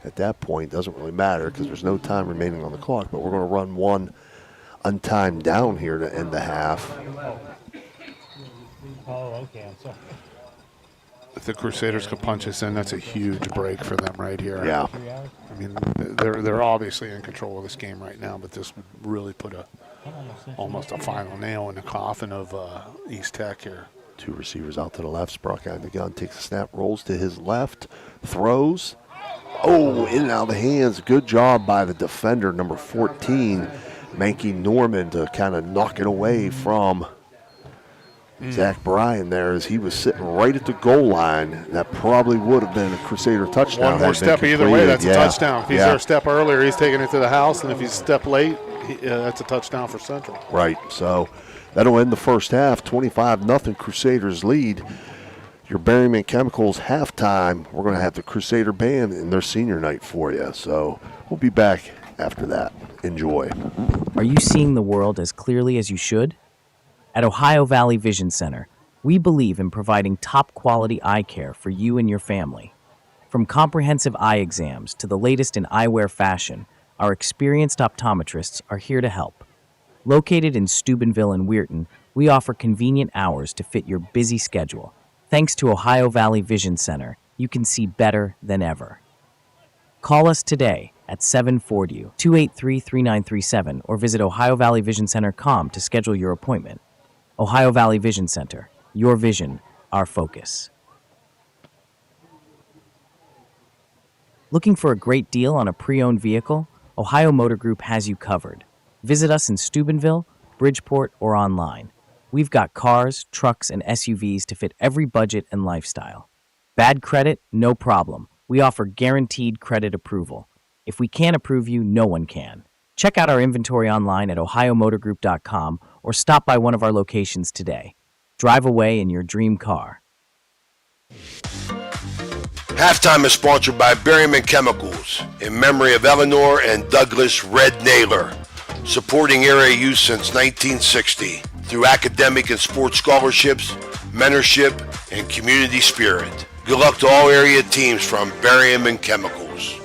At that point, doesn't really matter because there's no time remaining on the clock, but we're going to run one untimed down here to end the half. Oh, okay. I'm sorry. If the Crusaders could punch us in, that's a huge break for them right here. Yeah. I mean, they're obviously in control of this game right now, but this would really put almost a final nail in the coffin of East Tech here. 2 receivers out to the left. Sprock out of the gun, takes a snap, rolls to his left, throws. Oh, in and out of the hands. Good job by the defender, number 14, Mankey Norman, to kind of knock it away from Zach Bryan there as he was sitting right at the goal line. That probably would have been a Crusader touchdown. One more step either way, that's a touchdown. If he's there a step earlier, he's taking it to the house, and if he's a step late, that's a touchdown for Central. Right, so that'll end the first half. 25-0 Crusaders lead. Your Berryman Chemicals halftime. We're going to have the Crusader Band in their senior night for you. So we'll be back after that. Enjoy. Are you seeing the world as clearly as you should? At Ohio Valley Vision Center, we believe in providing top-quality eye care for you and your family. From comprehensive eye exams to the latest in eyewear fashion, our experienced optometrists are here to help. Located in Steubenville and Weirton, we offer convenient hours to fit your busy schedule. Thanks to Ohio Valley Vision Center, you can see better than ever. Call us today at 740-283-3937 or visit OhioValleyVisionCenter.com to schedule your appointment. Ohio Valley Vision Center, your vision, our focus. Looking for a great deal on a pre-owned vehicle? Ohio Motor Group has you covered. Visit us in Steubenville, Bridgeport, or online. We've got cars, trucks, and SUVs to fit every budget and lifestyle. Bad credit? No problem. We offer guaranteed credit approval. If we can't approve you, no one can. Check out our inventory online at ohiomotorgroup.com or stop by one of our locations today. Drive away in your dream car. Halftime is sponsored by Berryman Chemicals in memory of Eleanor and Douglas Red Naylor, supporting area youth since 1960 through academic and sports scholarships, mentorship, and community spirit. Good luck to all area teams from Berryman Chemicals.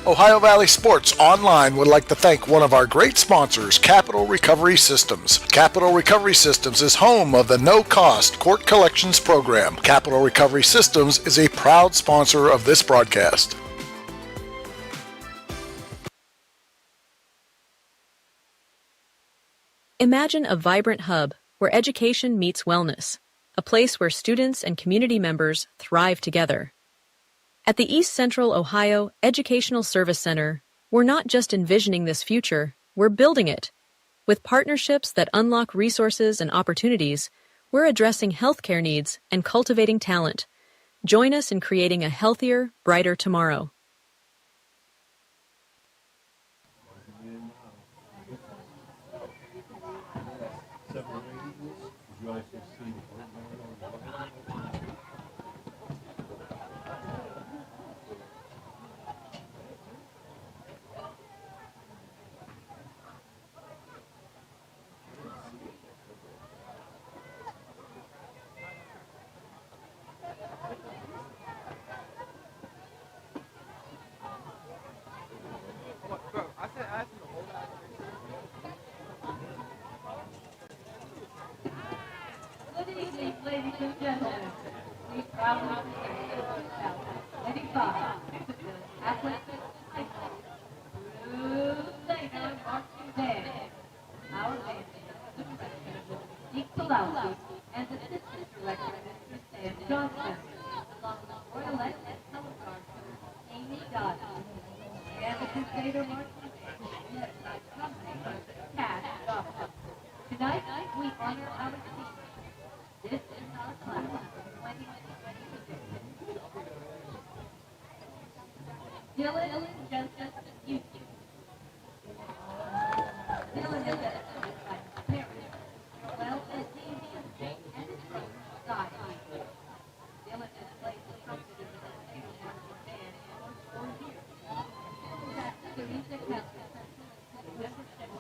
Ohio Valley Sports Online would like to thank one of our great sponsors, Capital Recovery Systems. Capital Recovery Systems is home of the no-cost court collections program. Capital Recovery Systems is a proud sponsor of this broadcast. Imagine a vibrant hub where education meets wellness, a place where students and community members thrive together. At the East Central Ohio Educational Service Center, we're not just envisioning this future, we're building it. With partnerships that unlock resources and opportunities, we're addressing healthcare needs and cultivating talent. Join us in creating a healthier, brighter tomorrow. Good evening, ladies and gentlemen. We proudly present 2025 Athletic Cycle Blue Laser Marching Band. Our band is the director, Nick Palausi, and assistant director, Mr. Sam Johnson, along with Royalette and color guard, Amy Dodson. And the Crusader Marching Band, led by drummer, Cash Dawson. Tonight, we honor our team. This is our class of 2022. Dylan Joseph Yuki. Dylan is assisted by his parents, well as Damien and his brother, Scott. Dylan has played the trumpet in the Crusader Marching Band for 4 years. Dylan has the music master, membership,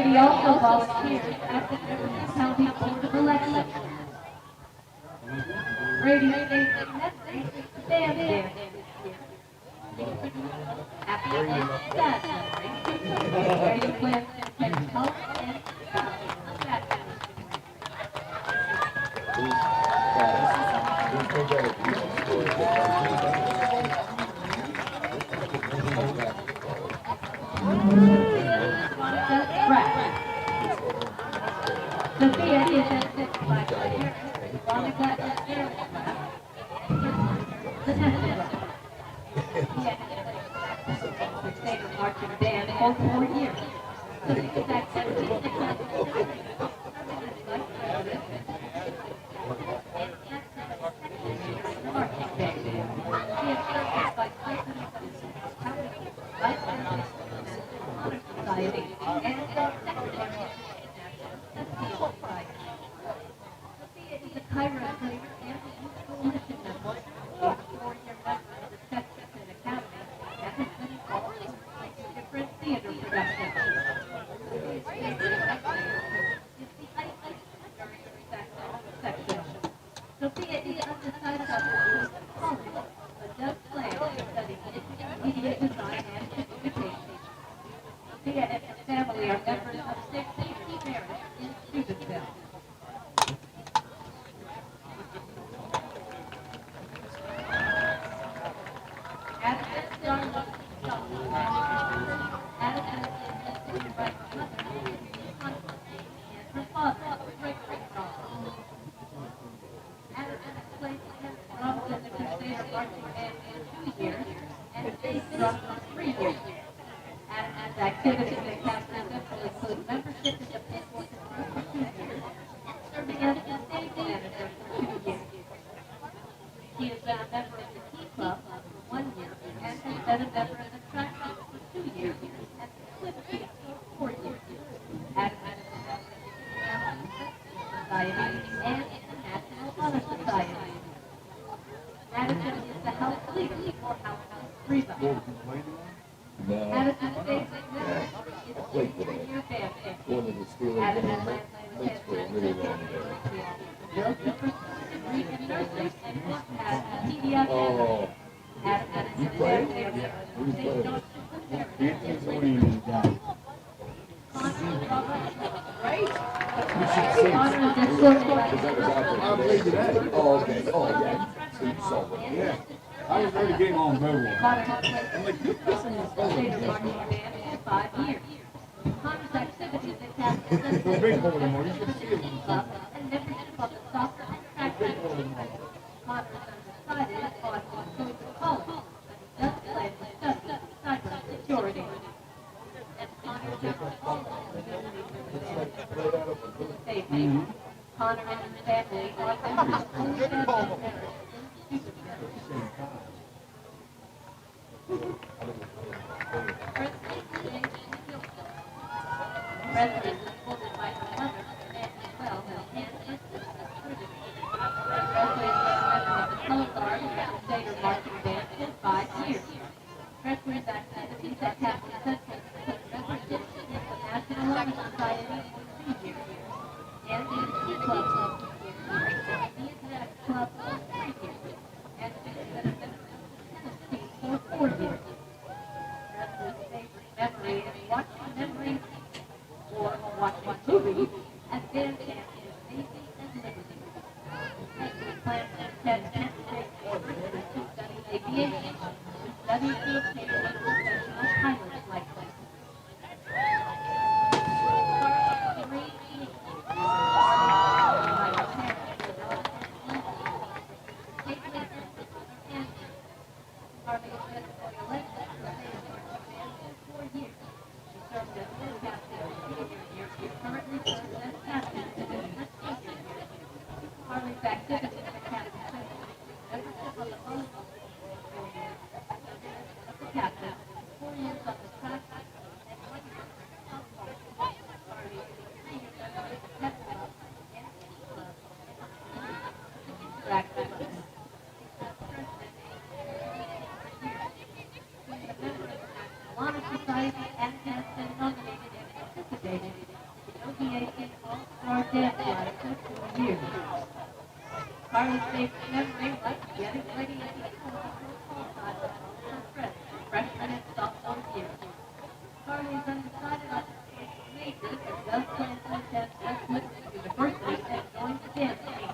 Brady also volunteers at the Jefferson County Board of Elections. Brady states message stand there. Happy and sad. Brady plans to attend health and Sophia is assisted by parents, Monica and Sarah the next Sophia has played the state of marching band for 4 years. Sophia's activities Sophia is undecided about college, but does plan to study media design and communication. Sophia and her family are members of St. Peter's Parish in Steubenville. Addison Darla Addison is assisted by her mother, Constance, and her father, Gregory Darla. Addison has played drums in the Crusader Marching Band for 2 years and bass drum for 3 years. Addison's activities in Captain will include membership in the pit orchestra for 2 years and serving as the stage manager for 2 years. He has been a member of the Key Club for 1 year and has been a member of the track team for 2 years and the swim team for 4 years. Addison is a member of the International Society and the National Honor Society. Addison is the house leader for House Reba. Addison states that this is a 3-year band campaign. Addison plans to attend Bill to pursue a degree in nursing and work as a pediatrician. Addison is the family of St. John's Parish. Connor is a swimming Oh, okay. Oh, yeah. Yeah. I was ready to get on mobile. Connor has played the Crusader Marching Band for 5 years. Connor's activities at Captain Club and membership of the soccer and track team. Connor is undecided on choice of college, but he does plan to study cybersecurity. And Connor has also ability to Connor and his family are members of Holy Baptist Parish in Steubenville. Presley is supported by her mother, Nancy Wells, and her sister, Bridget. Presley has been a member of the Color Guard and the Crusader Marching Band for 5 years. Presley's activities at Captain Central include membership in the National Honor Society for 2 years, and the Key Club for 2 years, and the Athletic Club for 3 years, and has been a member of the tennis team for 4 years. Presley's favorite memory is watching memories or watching movies at band camp in Macy and Liberty. Presley plans to attend Kent State University to study aviation, to study to obtain a professional pilot's license. Harvey has been for the elected for the band for 4 years. She served as the captain for senior year. She currently serves as captain for senior year. Harvey's activities at Captain Central include membership of the volleyball team for 4 years, of the captain, 4 years on the track team, and 1 year on the softball team. Harvey is a 3-year member of the pep club and Key Club, and interactive club. years. Carly stayed memory like getting ready at the freshman and sophomore year. Carly is undecided on her major, but does plan to attend Westwood University and join the dance team.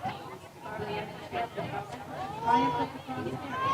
Carly understands the triumph of the prosperity.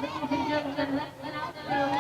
Ladies and gentlemen, let's get out there.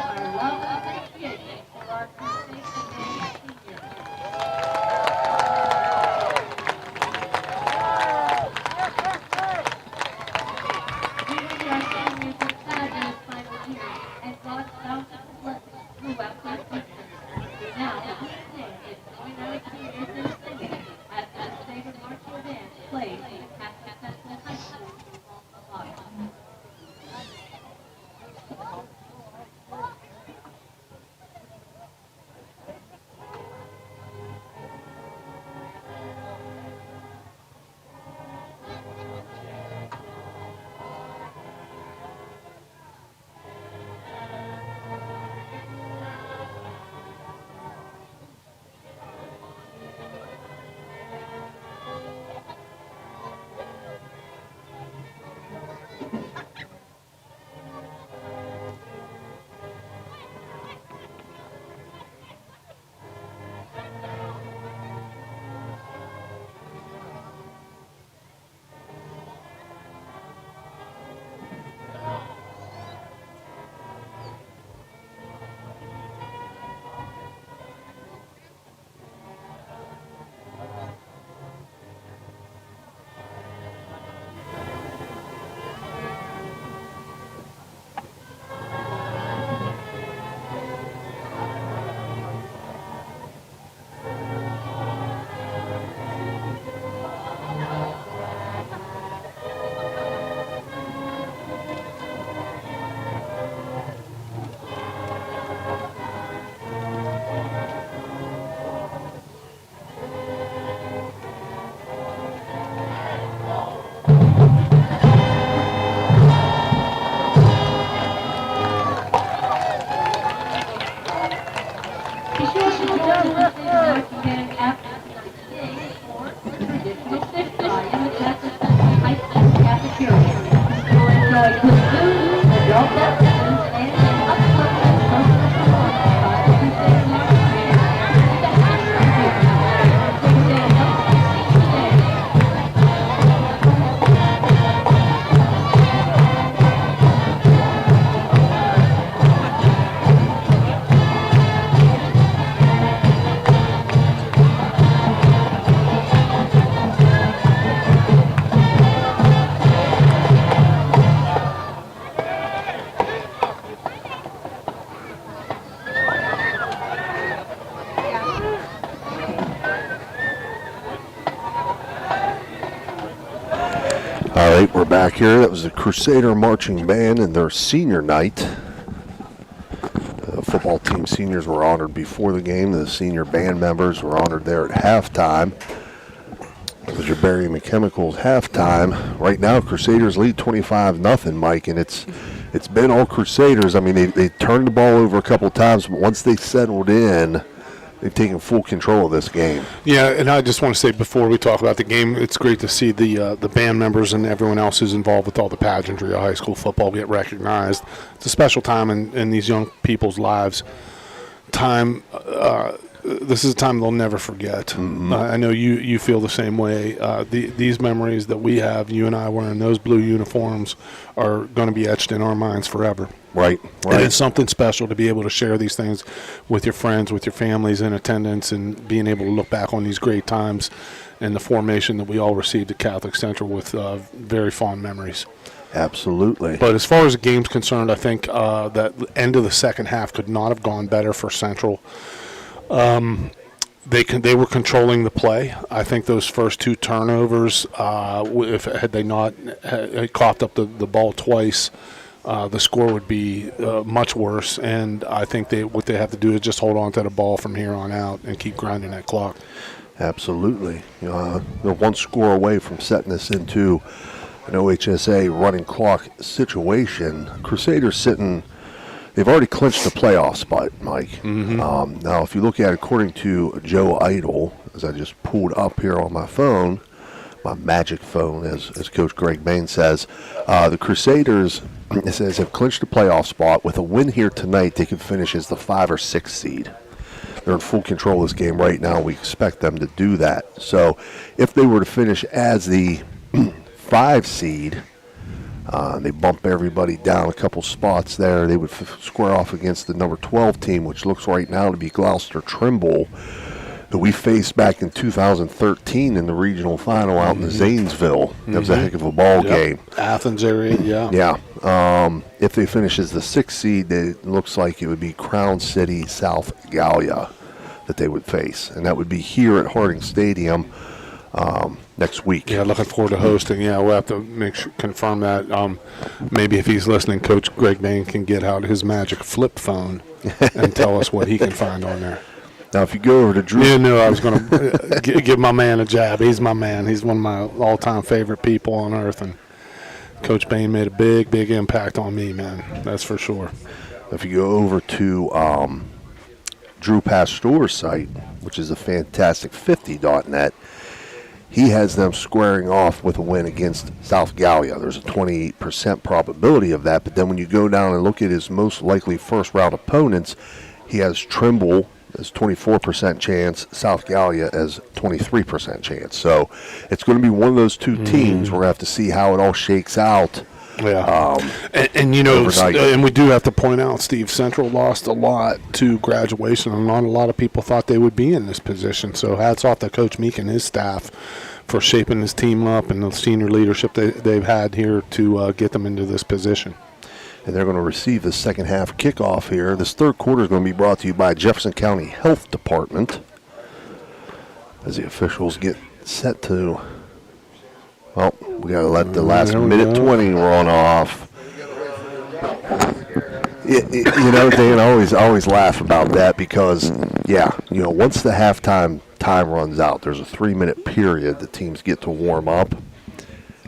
right, we're back here. That was the Crusader Marching Band and their senior night. The football team seniors were honored before the game. The senior band members were honored there at halftime. It was your barium and chemicals halftime. Right now, Crusaders lead 25-0, Mike, and it's been all Crusaders. I mean, they turned the ball over a couple times, but once they settled in, they've taken full control of this game. Yeah, and I just want to say before we talk about the game, it's great to see the band members and everyone else who's involved with all the pageantry of high school football get recognized. It's a special time in these young people's lives. This is a time they'll never forget. Mm-hmm. I know you feel the same way. These memories that we have, you and I wearing those blue uniforms, are going to be etched in our minds forever. Right. And it's something special to be able to share these things with your friends, with your families in attendance, and being able to look back on these great times and the formation that we all received at Catholic Central with very fond memories. Absolutely. But as far as the game's concerned, I think that the end of the second half could not have gone better for Central. They were controlling the play. I think those first two turnovers, had they not coughed up the ball twice, the score would be much worse. And I think what they have to do is just hold on to the ball from here on out and keep grinding that clock. Absolutely. They're one score away from setting this into an OHSA running clock situation. Crusaders sitting. They've already clinched the playoff spot, Mike. Mm-hmm. Now, if you look at it according to Joe Idle, as I just pulled up here on my phone, my magic phone, as Coach Greg Bain says, the Crusaders, it says, have clinched the playoff spot. With a win here tonight, they could finish as the 5 or 6 seed. They're in full control of this game right now. We expect them to do that. So if they were to finish as the 5 seed, they bump everybody down a couple spots there. They would square off against the number 12 team, which looks right now to be Gloucester Trimble, who we faced back in 2013 in the regional final out in Zanesville. That was a heck of a ball game. Athens area, yeah. Yeah. If they finish as the 6th seed, it looks like it would be Crown City, South Gallia that they would face. And that would be here at Harding Stadium next week. Yeah, looking forward to hosting. Yeah, we'll have to confirm that. Maybe if he's listening, Coach Greg Bain can get out his magic flip phone and tell us what he can find on there. Now, if you go over to Drew... You knew I was going to give my man a jab. He's my man. He's one of my all-time favorite people on earth, and Coach Bain made a big, big impact on me, man. That's for sure. If you go over to Drew Pasteur's site, which is a fantastic 50.net, he has them squaring off with a win against South Gallia. There's a 28% probability of that, but then when you go down and look at his most likely first-round opponents, he has Trimble as 24% chance, South Gallia as 23% chance. So it's going to be one of those two teams. We're going to have to see how it all shakes out. Yeah, and you know, and we do have to point out, Steve, Central lost a lot to graduation, and not a lot of people thought they would be in this position. So hats off to Coach Meek and his staff for shaping his team up and the senior leadership they've had here to get them into this position. And they're going to receive the second half kickoff here. This third quarter is going to be brought to you by Jefferson County Health Department as the officials get set to... Well, we got to let the last minute 20 run off. You know, Dan, I always laugh about that because, yeah, you know, once the halftime time runs out, there's a 3-minute period the teams get to warm up.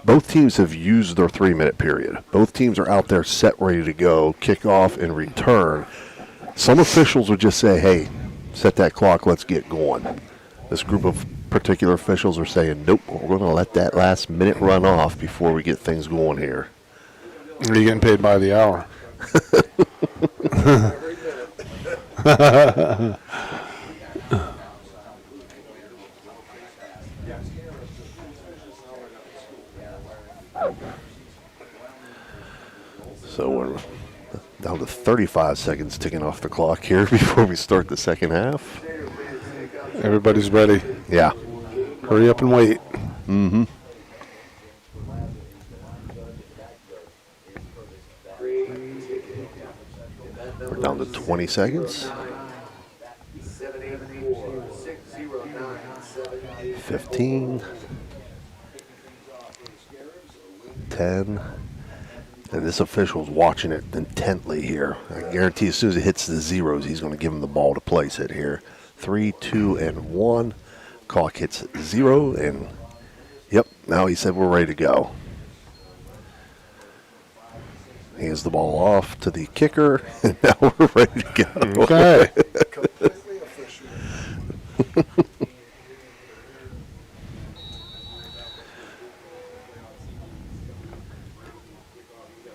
Both teams have used their 3-minute period. Both teams are out there set, ready to go, kick off and return. Some officials would just say, hey, set that clock, let's get going. This group of particular officials are saying, nope, we're going to let that last minute run off before we get things going here. Are you getting paid by the hour? So we're down to 35 seconds ticking off the clock here before we start the second half. Everybody's ready. Yeah. Hurry up and wait. Mm-hmm. We're down to 20 seconds. 15. 10. And this official's watching it intently here. I guarantee as soon as it hits the zeros, he's going to give him the ball to place it here. 3, 2, and 1. Clock hits 0, and yep, now he said we're ready to go. Hands the ball off to the kicker, and now we're ready to go. Okay.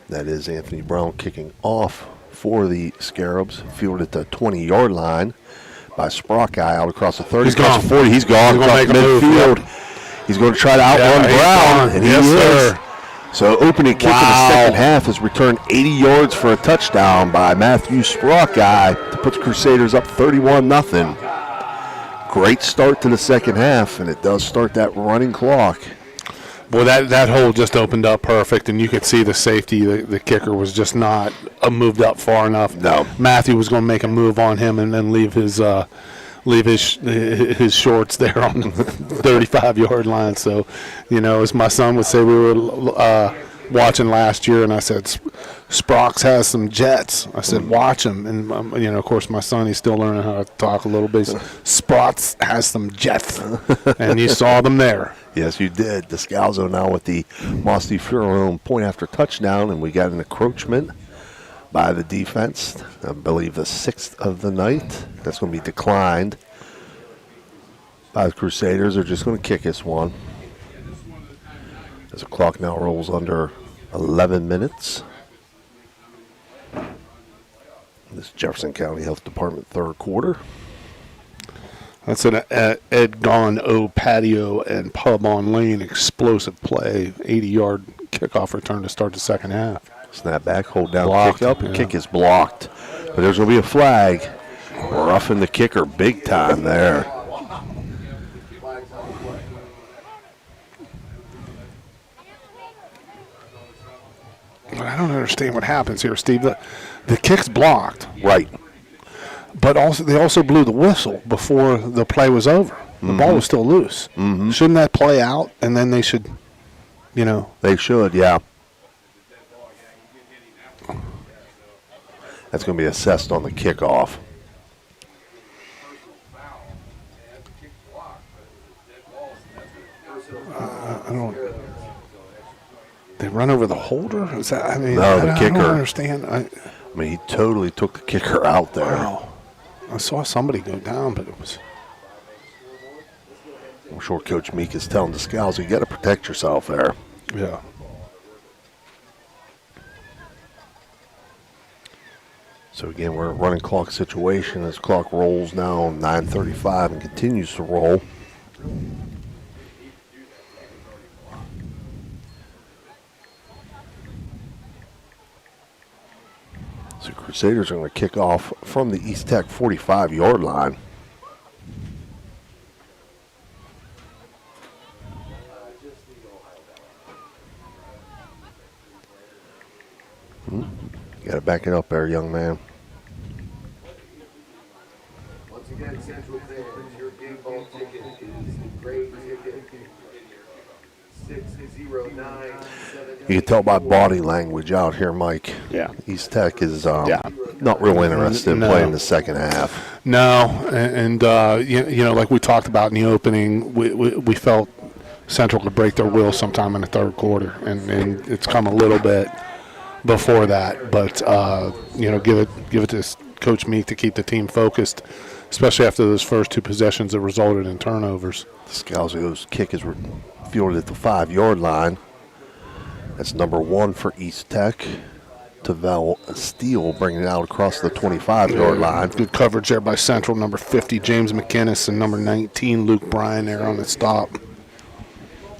That is Anthony Brown kicking off for the Scarabs. Fielded at the 20-yard line by Sprockeye out across the 30. He's across gone. the 40. He's gone. He's gonna across make a move, midfield. yep. He's going to try to outrun Yeah, he's Brown, gone. and Yes, he is. sir. So opening kick in the second half has returned 80 yards for a touchdown by Matthew Sprockeye to put the Crusaders up 31-0. Great start to the second half, and it does start that running clock. Boy, that hole just opened up perfect, and you could see the safety. The kicker was just not moved up far enough. No. Matthew was going to make a move on him and then leave his shorts there on the 35-yard line. So, as my son would say, we were watching last year, and I said, Sprox has some jets. I said, watch him. And, of course, my son, he's still learning how to talk a little bit. Sprox has some jets. And you saw them there. Yes, you did. Descalzo now with the Mossy Furon point after touchdown, and we got an encroachment by the defense. I believe the 6th of the night. That's going to be declined by the Crusaders. They're just going to kick us one. As the clock now rolls under 11 minutes. This Jefferson County Health Department third quarter. That's an Edgon O patio and pub on lane explosive play. 80-yard kickoff return to start the second half. Snap back, hold down, Blocked, kick up, and yeah. kick is blocked. But there's going to be a flag. Roughing the kicker big time there. I don't understand what happens here, Steve. The kick's blocked. Right. But they also blew the whistle before the play was over. The ball was still loose. Mm-hmm. Shouldn't that play out? And then they should, They should, yeah. That's going to be assessed on the kickoff. I don't. They run over the holder? Is that? No, the kicker. I don't understand. I mean, he totally took the kicker out there. Wow. I saw somebody go down, but it was. I'm sure Coach Meek is telling the Scouts, you got to protect yourself there. Yeah. So again, we're in a running clock situation as the clock rolls now 9:35 and continues to roll. So Crusaders are going to kick off from the East Tech 45-yard line. Got to back it up there, young man. Once again, Central fans, your game ball ticket is the gray ticket 60977. You can tell by body language out here, Mike. Yeah. East Tech is not real interested in playing the second half. No, and like we talked about in the opening, we felt Central could break their will sometime in the third quarter, and it's come a little bit before that. But give it to Coach Meek to keep the team focused, especially after those first two possessions that resulted in turnovers. Scalzio's kick is fielded at the 5-yard line. That's number 1 for East Tech. Tavel Steele bringing it out across the 25-yard line. Good coverage there by Central. Number 50, James McInnes, and number 19, Luke Bryan there on the stop.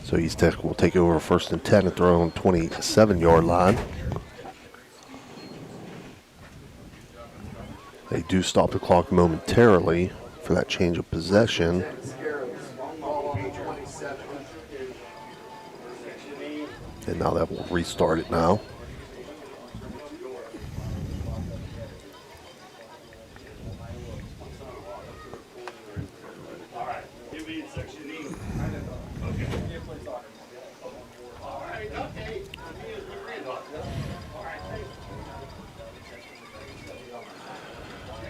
So East Tech will take over first and 10 at their own 27-yard line. They do stop the clock momentarily for that change of possession. And now that will restart it now.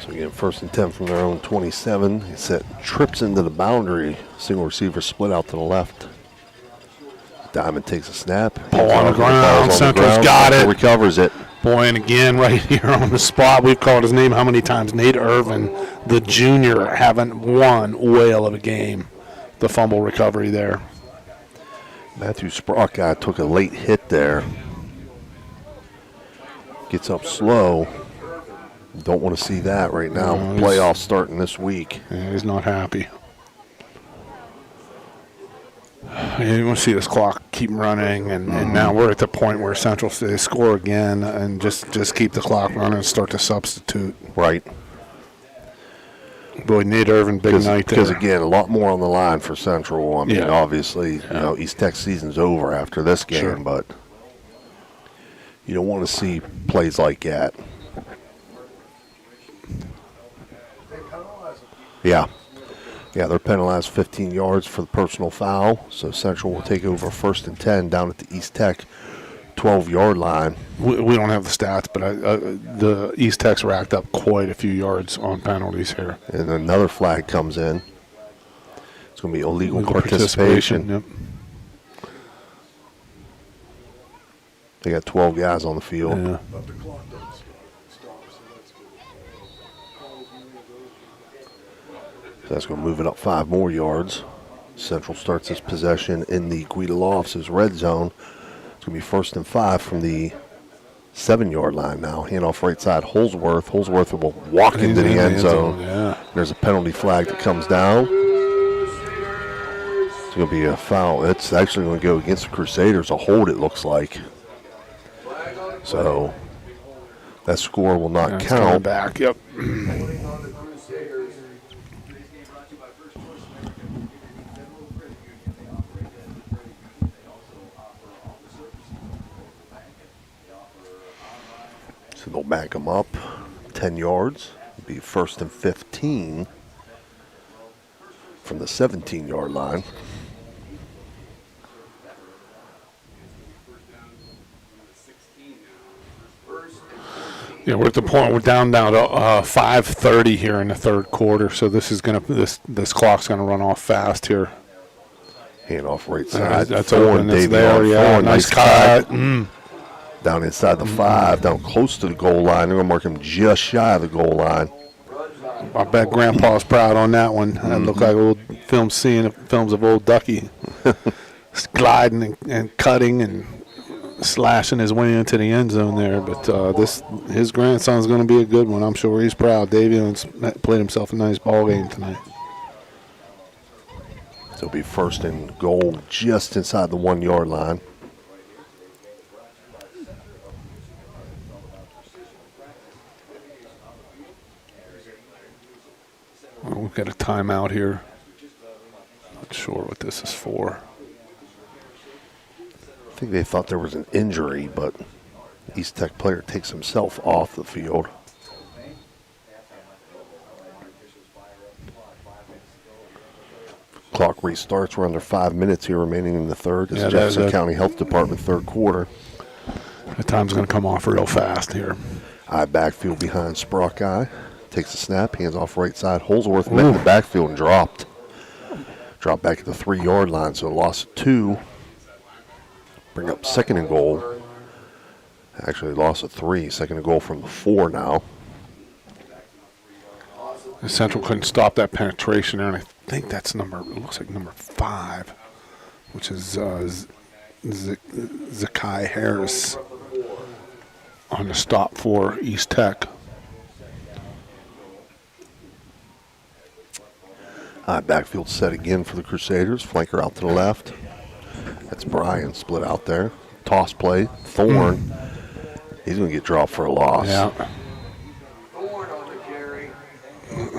So again, 1st and 10 from their own 27. He set trips into the boundary. Single receiver split out to the left. Diamond takes a snap. Ball on the ground. Central's got it. Recovers it. Boy, and again, right here on the spot, we've called his name how many times? Nate Irvin, the junior, having one whale of a game. The fumble recovery there. Matthew Sprock took a late hit there. Gets up slow. Don't want to see that right now. No, Playoffs starting this week. Yeah, he's not happy. You want to see this clock keep running, and now we're at the point where Central they score again, and just keep the clock running and start to substitute. Right. Boy, Nate Irvin, big night there. Because again, a lot more on the line for Central. I mean, Yeah. obviously, you know, East Tech season's over after this game, Sure. but you don't want to see plays like that. Yeah. Yeah, they're penalized 15 yards for the personal foul, so Central will take over 1st and 10 down at the East Tech 12-yard line. We don't have the stats, but the East Tech's racked up quite a few yards on penalties here. And another flag comes in. It's going to be illegal participation. Yep. They got 12 guys on the field. Yeah. So that's going to move it up 5 more yards. Central starts its possession in the Guida Law Office's red zone. It's going to be 1st and 5 from the 7-yard line now. Handoff right side, Holsworth. Holsworth will walk into the end zone. Yeah. There's a penalty flag that comes down. It's going to be a foul. It's actually going to go against the Crusaders. A hold, it looks like. So that score will not It's coming count. back, yep. So they'll back them up 10 yards. It'll be 1st and 15 from the 17-yard line. Yeah, we're at the point we're down to 5:30 here in the third quarter, so this is this clock's gonna run off fast here. Handoff right side. That's Four, open. It's Davey there. on Yeah, four. nice cut. Down inside the 5, down close to the goal line. They're going to mark him just shy of the goal line. I bet Grandpa's proud on that one. That looked like old films of old Ducky, gliding and cutting and slashing his way into the end zone there. But his grandson's going to be a good one. I'm sure he's proud. Davion's played himself a nice ball game tonight. So it'll be 1st and goal just inside the 1-yard line. Well, we've got a timeout here. Not sure what this is for. I think they thought there was an injury, but East Tech player takes himself off the field. Clock restarts. We're under 5 minutes here remaining in the third. This is Jefferson County Health Department third quarter. The time's going to come off real fast here. Backfield behind Sprockeye. Takes a snap, hands off right side. Holsworth met in the backfield and dropped. Dropped back at the 3-yard line, so loss of 2. Bring up 2nd and goal. Actually, loss of 3. 2nd and goal from the 4 now. The Central couldn't stop that penetration there, and I think that's it looks like number 5, which is Zakai Harris on the stop for East Tech. Backfield set again for the Crusaders. Flanker out to the left. That's Brian split out there. Toss play. Thorne. He's going to get dropped for a loss. Yeah.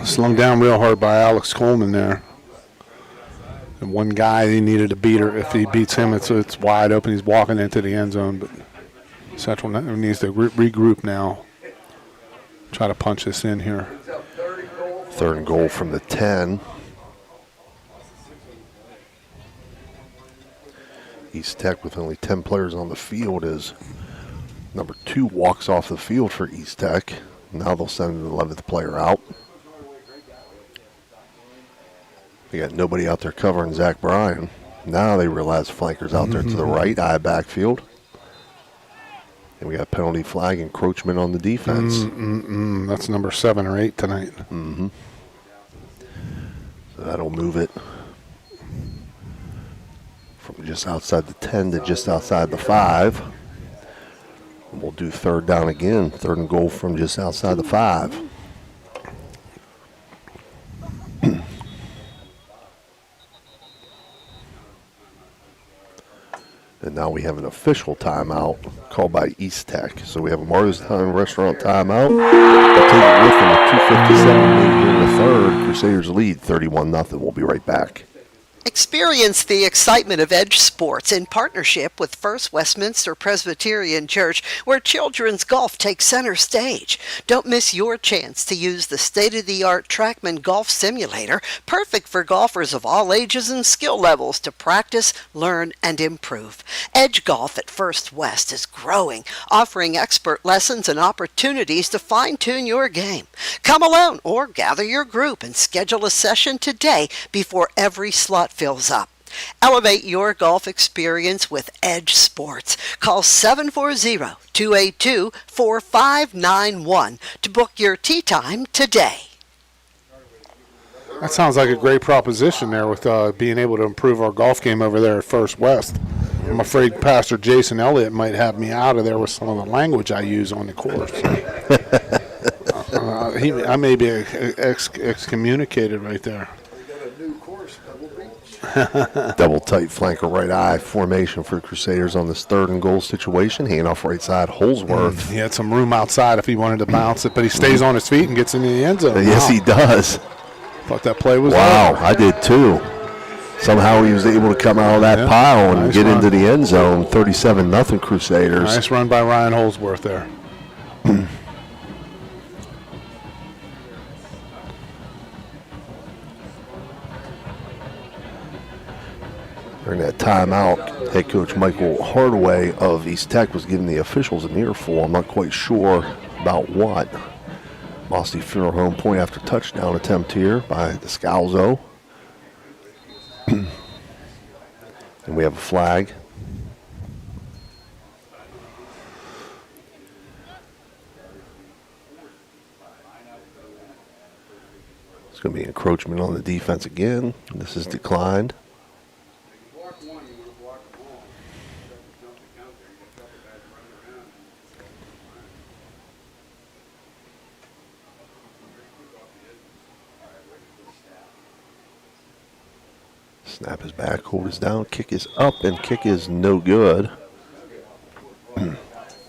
Slung down real hard by Alex Coleman there. And one guy, he needed a beater. If he beats him, it's wide open. He's walking into the end zone. But Central needs to regroup now. Try to punch this in here. 3rd and goal from the 10. East Tech with only 10 players on the field as number 2 walks off the field for East Tech. Now they'll send the 11th player out. We got nobody out there covering Zach Bryan. Now they realize flanker's out there to the right, eye backfield. And we got penalty flag encroachment on the defense. That's number 7 or 8 tonight. So that'll move it from just outside the 10 to just outside the 5. And we'll do third down again. 3rd and goal from just outside the 5. And now we have an official timeout called by East Tech. So we have a Mario's Italian Restaurant timeout. We'll take it with them at 2:57 in the third. Crusaders lead 31-0. We'll be right back. Experience the excitement of Edge Sports in partnership with First Westminster Presbyterian Church, where children's golf takes center stage. Don't miss your chance to use the state-of-the-art TrackMan Golf Simulator, perfect for golfers of all ages and skill levels to practice, learn, and improve. Edge Golf at First West is growing, offering expert lessons and opportunities to fine-tune your game. Come alone or gather your group and schedule a session today before every slot fills up. Elevate your golf experience with Edge Sports. Call 740-282-4591 to book your tee time today. That sounds like a great proposition there with being able to improve our golf game over there at First West. I'm afraid Pastor Jason Elliott might have me out of there with some of the language I use on the course. I may be excommunicated right there. Double tight flanker right eye formation for the Crusaders on this 3rd and goal situation. Handoff right side, Holsworth. He had some room outside if he wanted to bounce it, but he stays on his feet and gets into the end zone. Yes, he does. Thought that play was wow, over. I did too. Somehow he was able to come out of that pile and get into the end zone. 37-0 Crusaders. Nice run by Ryan Holsworth there. During that timeout, head coach Michael Hardaway of East Tech was giving the officials an earful. I'm not quite sure about what. Mossy Funeral Home point after touchdown attempt here by Descalzo. And we have a flag. It's going to be encroachment on the defense again. This is declined. Snap is back, hold is down, kick is up, and kick is no good. A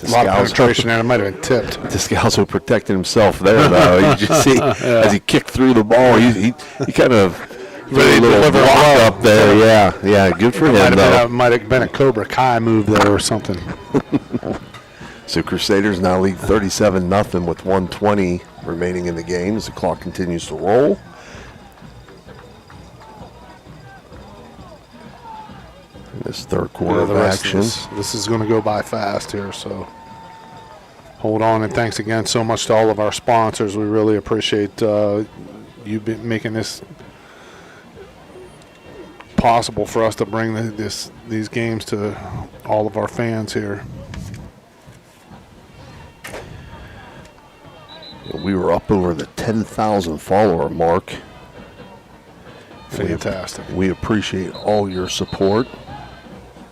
lot of penetration there. It might have been tipped. Descalzo protected himself there, though. You just see as he kicked through the ball, he kind of really a little block up there. Yeah, good for him, though. Might have been a Cobra Kai move there or something. So Crusaders now lead 37-0 with 1:20 remaining in the game as the clock continues to roll. This 3rd quarter of action. This is going to go by fast here, so hold on, and thanks again so much to all of our sponsors. We really appreciate you making this possible for us to bring these games to all of our fans here. We were up over the 10,000 follower mark. Fantastic. We appreciate all your support.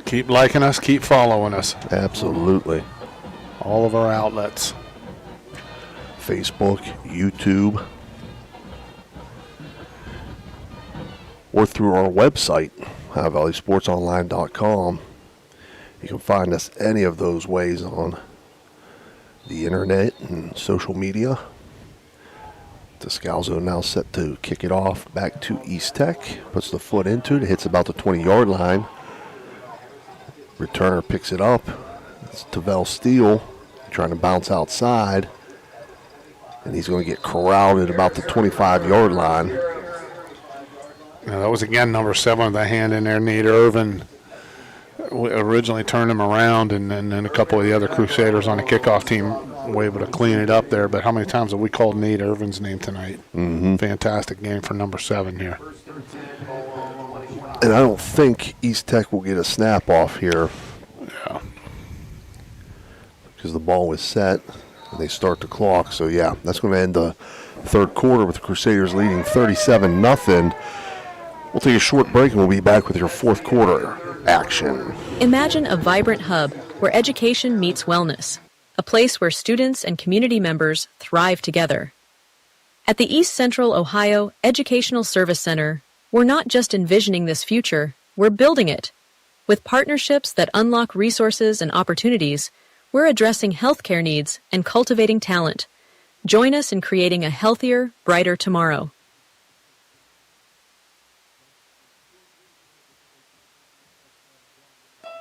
Keep liking us, keep following us. Absolutely. All of our outlets. Facebook, YouTube, or through our website, HighValleySportsOnline.com. You can find us any of those ways on the internet and social media. Descalzo now set to kick it off back to East Tech. Puts the foot into it, hits about the 20-yard line. Returner picks it up. It's Tavel Steele trying to bounce outside. And he's going to get corralled at about the 25-yard line. Now that was again number 7 with a hand in there. Nate Irvin originally turned him around, and then a couple of the other Crusaders on the kickoff team were able to clean it up there. But how many times have we called Nate Irvin's name tonight? Fantastic game for number 7 here. And I don't think East Tech will get a snap off here. Yeah. Because the ball was set and they start the clock. So, yeah, that's going to end the third quarter with the Crusaders leading 37-0. We'll take a short break and we'll be back with your fourth quarter action. Imagine a vibrant hub where education meets wellness, a place where students and community members thrive together. At the East Central Ohio Educational Service Center, we're not just envisioning this future, we're building it. With partnerships that unlock resources and opportunities, we're addressing healthcare needs and cultivating talent. Join us in creating a healthier, brighter tomorrow.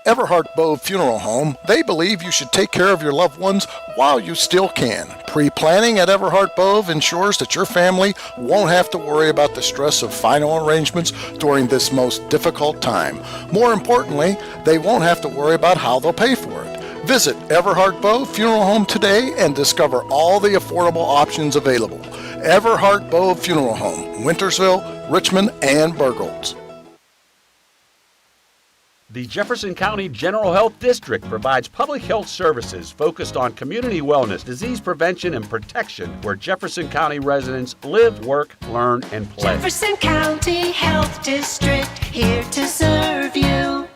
Everhart Bove Funeral Home, they believe you should take care of your loved ones while you still can. Pre-planning at Everhart Bove ensures that your family won't have to worry about the stress of final arrangements during this most difficult time. More importantly, they won't have to worry about how they'll pay for it. Visit Everhart Bove Funeral Home today and discover all the affordable options available. Everhart Bove Funeral Home, Wintersville, Richmond, and Burgolds. The Jefferson County General Health District provides public health services focused on community wellness, disease prevention, and protection where Jefferson County residents live, work, learn, and play. Jefferson County Health District, here to serve you.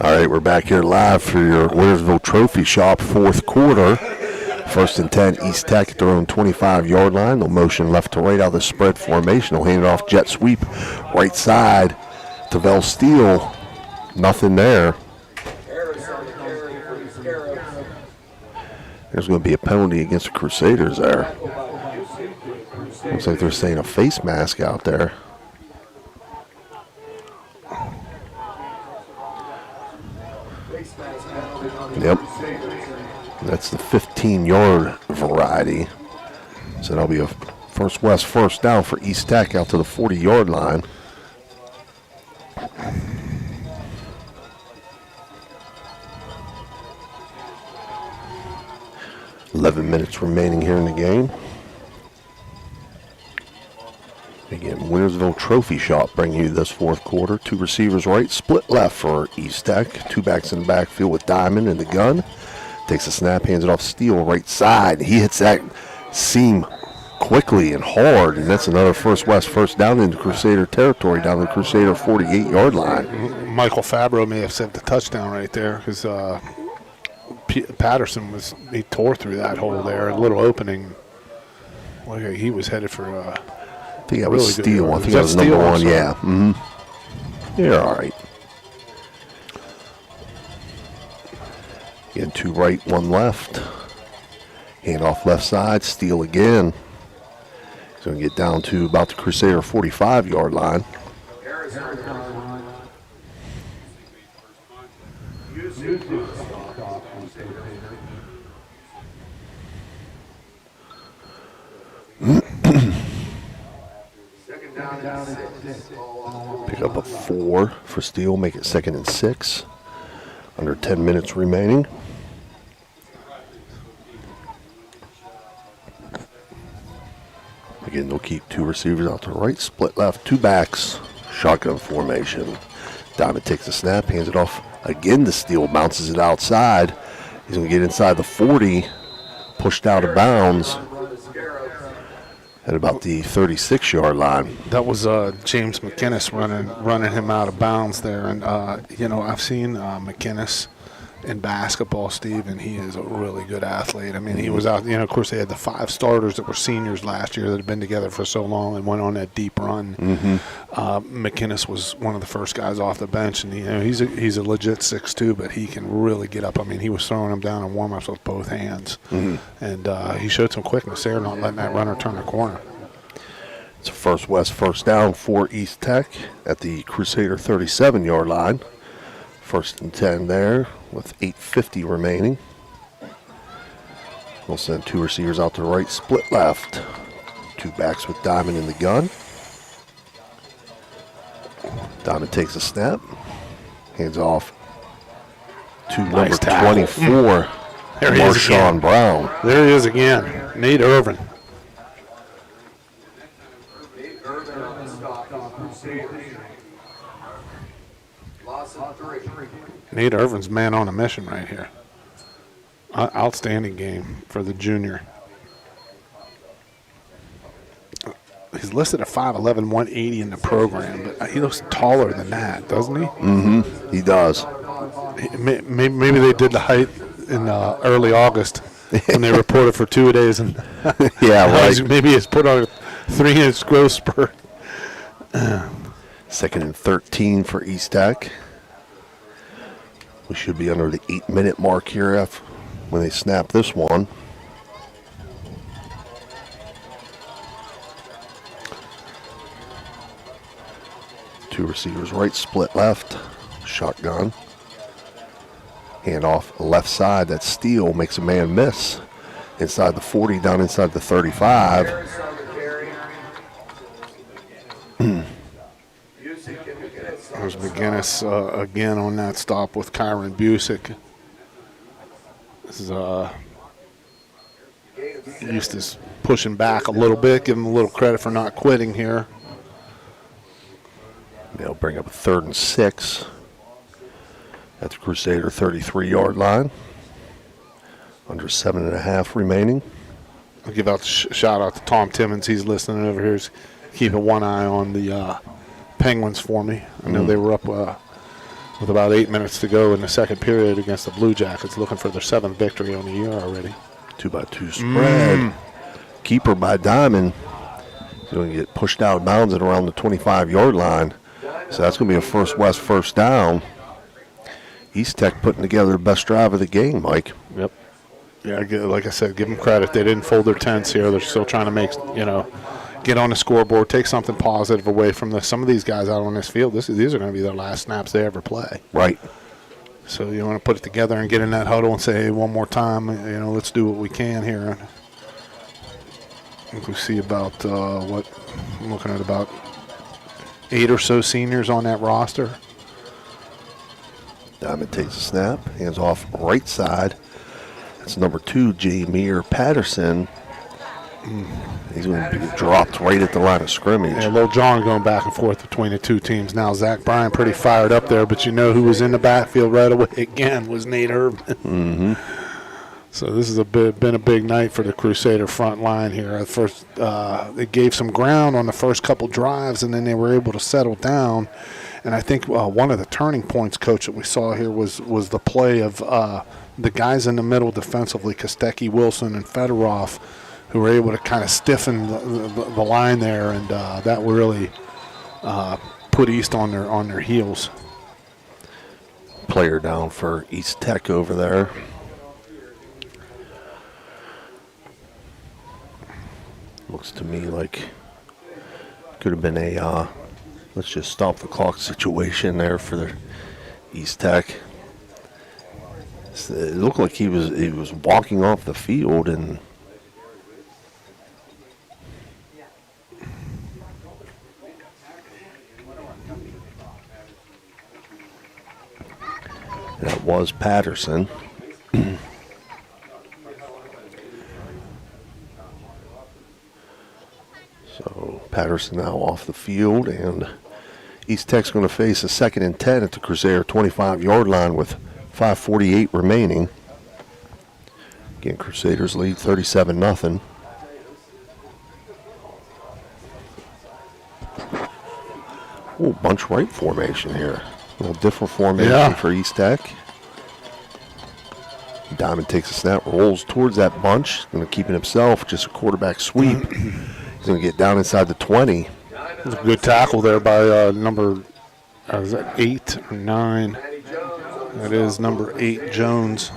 All right, we're back here live for your Wintersville Trophy Shop fourth quarter. First and 10, East Tech at their own 25-yard line. They'll motion left to right out of the spread formation. They'll hand it off jet sweep right side to Vel Steele. Nothing there. There's going to be a penalty against the Crusaders there. Looks like they're saying a face mask out there. Yep. That's the 15-yard variety. So that'll be a first west first down for East Tech out to the 40-yard line. $11 minutes remaining here in the game. Again, Wintersville Trophy Shop bringing you this fourth quarter. 2 receivers right, split left for East Tech. 2 backs in the backfield with Diamond in the gun. Takes a snap, hands it off Steele right side. He hits that seam quickly and hard, and that's another first west first down into Crusader territory, down the Crusader 48-yard line. Michael Fabro may have saved the touchdown right there because Patterson he tore through that hole there, a little opening. Look, he was headed for I think that was Steele. I think that was number 1, yeah. You're all right. Again, 2 right, 1 left. Hand off left side, Steele again. He's going to get down to about the Crusader 45-yard line. Pick up a 4 for Steele, make it 2nd and 6. Under 10 minutes remaining. Again, they'll keep 2 receivers out to the right, split left, 2 backs, shotgun formation. Diamond takes a snap, hands it off again to Steele, bounces it outside. He's going to get inside the 40, pushed out of bounds at about the 36-yard line. That was James McInnes running him out of bounds there. And, I've seen McInnes in basketball, Steve, and he is a really good athlete. I mean, he was out, of course, they had the 5 starters that were seniors last year that had been together for so long and went on that deep run. McInnes was one of the first guys off the bench, and he's a legit 6'2", but he can really get up. I mean, he was throwing him down in warm-ups with both hands. And he showed some quickness there, not letting that runner turn the corner. It's a first west first down for East Tech at the Crusader 37-yard line. First and 10 there with 8:50 remaining. We'll send 2 receivers out to the right, split left. 2 backs with Diamond in the gun. Diamond takes a snap, hands off to Nice number tackle. 24, There he is Marshawn again. Brown. There he is again. Nate Irvin. Nate Irvin's man on a mission right here. Outstanding game for the junior. He's listed at 5'11", 180 in the program, but he looks taller than that, doesn't he? Mm-hmm. He does. Maybe they did the height in early August when they reported for 2 days, and Yeah, right. maybe it's put on a 3-inch growth spurt. 2nd and 13 for East Tech. We should be under the 8-minute mark here when they snap this one. Two receivers right, split left, shotgun. Handoff left side, that steal makes a man miss. Inside the 40, down inside the 35. There's McGinnis again on that stop with Kyron Busick. This is Eustace pushing back a little bit, give him a little credit for not quitting here. They'll bring up a 3rd and 6 at the Crusader 33-yard line. Under 7.5 remaining. I'll give out shout out to Tom Timmons. He's listening over here. He's keeping one eye on the Penguins for me. I know they were up with about 8 minutes to go in the second period against the Blue Jackets, looking for their 7th victory on the year already. 2-by-2 spread. Keeper by Diamond. He's going to get pushed out of bounds at around the 25-yard line. So that's going to be a first down. East Tech putting together the best drive of the game, Mike. Yep. Yeah, like I said, give them credit. They didn't fold their tents here. They're still trying to make, get on the scoreboard, take something positive away from this. Some of these guys out on this field, these are going to be their last snaps they ever play. Right. So you want to put it together and get in that huddle and say, hey, one more time, let's do what we can here. I think we see about, I'm looking at about 8 or so seniors on that roster. Diamond takes a snap, hands off right side. That's number 2, Jameer Patterson. He's going to be dropped right at the line of scrimmage. Yeah, Lil John going back and forth between the two teams. Now Zach Bryan pretty fired up there, but who was in the backfield right away again was Nate Irvin. Mm-hmm. So this has been a big night for the Crusader front line here. At first, they gave some ground on the first couple drives, and then they were able to settle down. And I think one of the turning points, Coach, that we saw here was the play of the guys in the middle defensively, Kostecki, Wilson, and Fedorov, who were able to kind of stiffen the line there, and that really put East on their heels. Player down for East Tech over there. Looks to me like could have been a let's just stop the clock situation there for the East Tech. It looked like he was walking off the field, and that was Patterson. So Patterson now off the field, and East Tech's going to face a 2nd and 10 at the Crusader 25-yard line with 5:48 remaining. Again, Crusaders lead 37-0. Oh, bunch right formation here. A little different formation for East Tech. Diamond takes a snap, rolls towards that bunch. Going to keep it himself, just a quarterback sweep. He's going to get down inside the 20. It was a good tackle there by number, is that 8 or 9? That is number 8, Jones.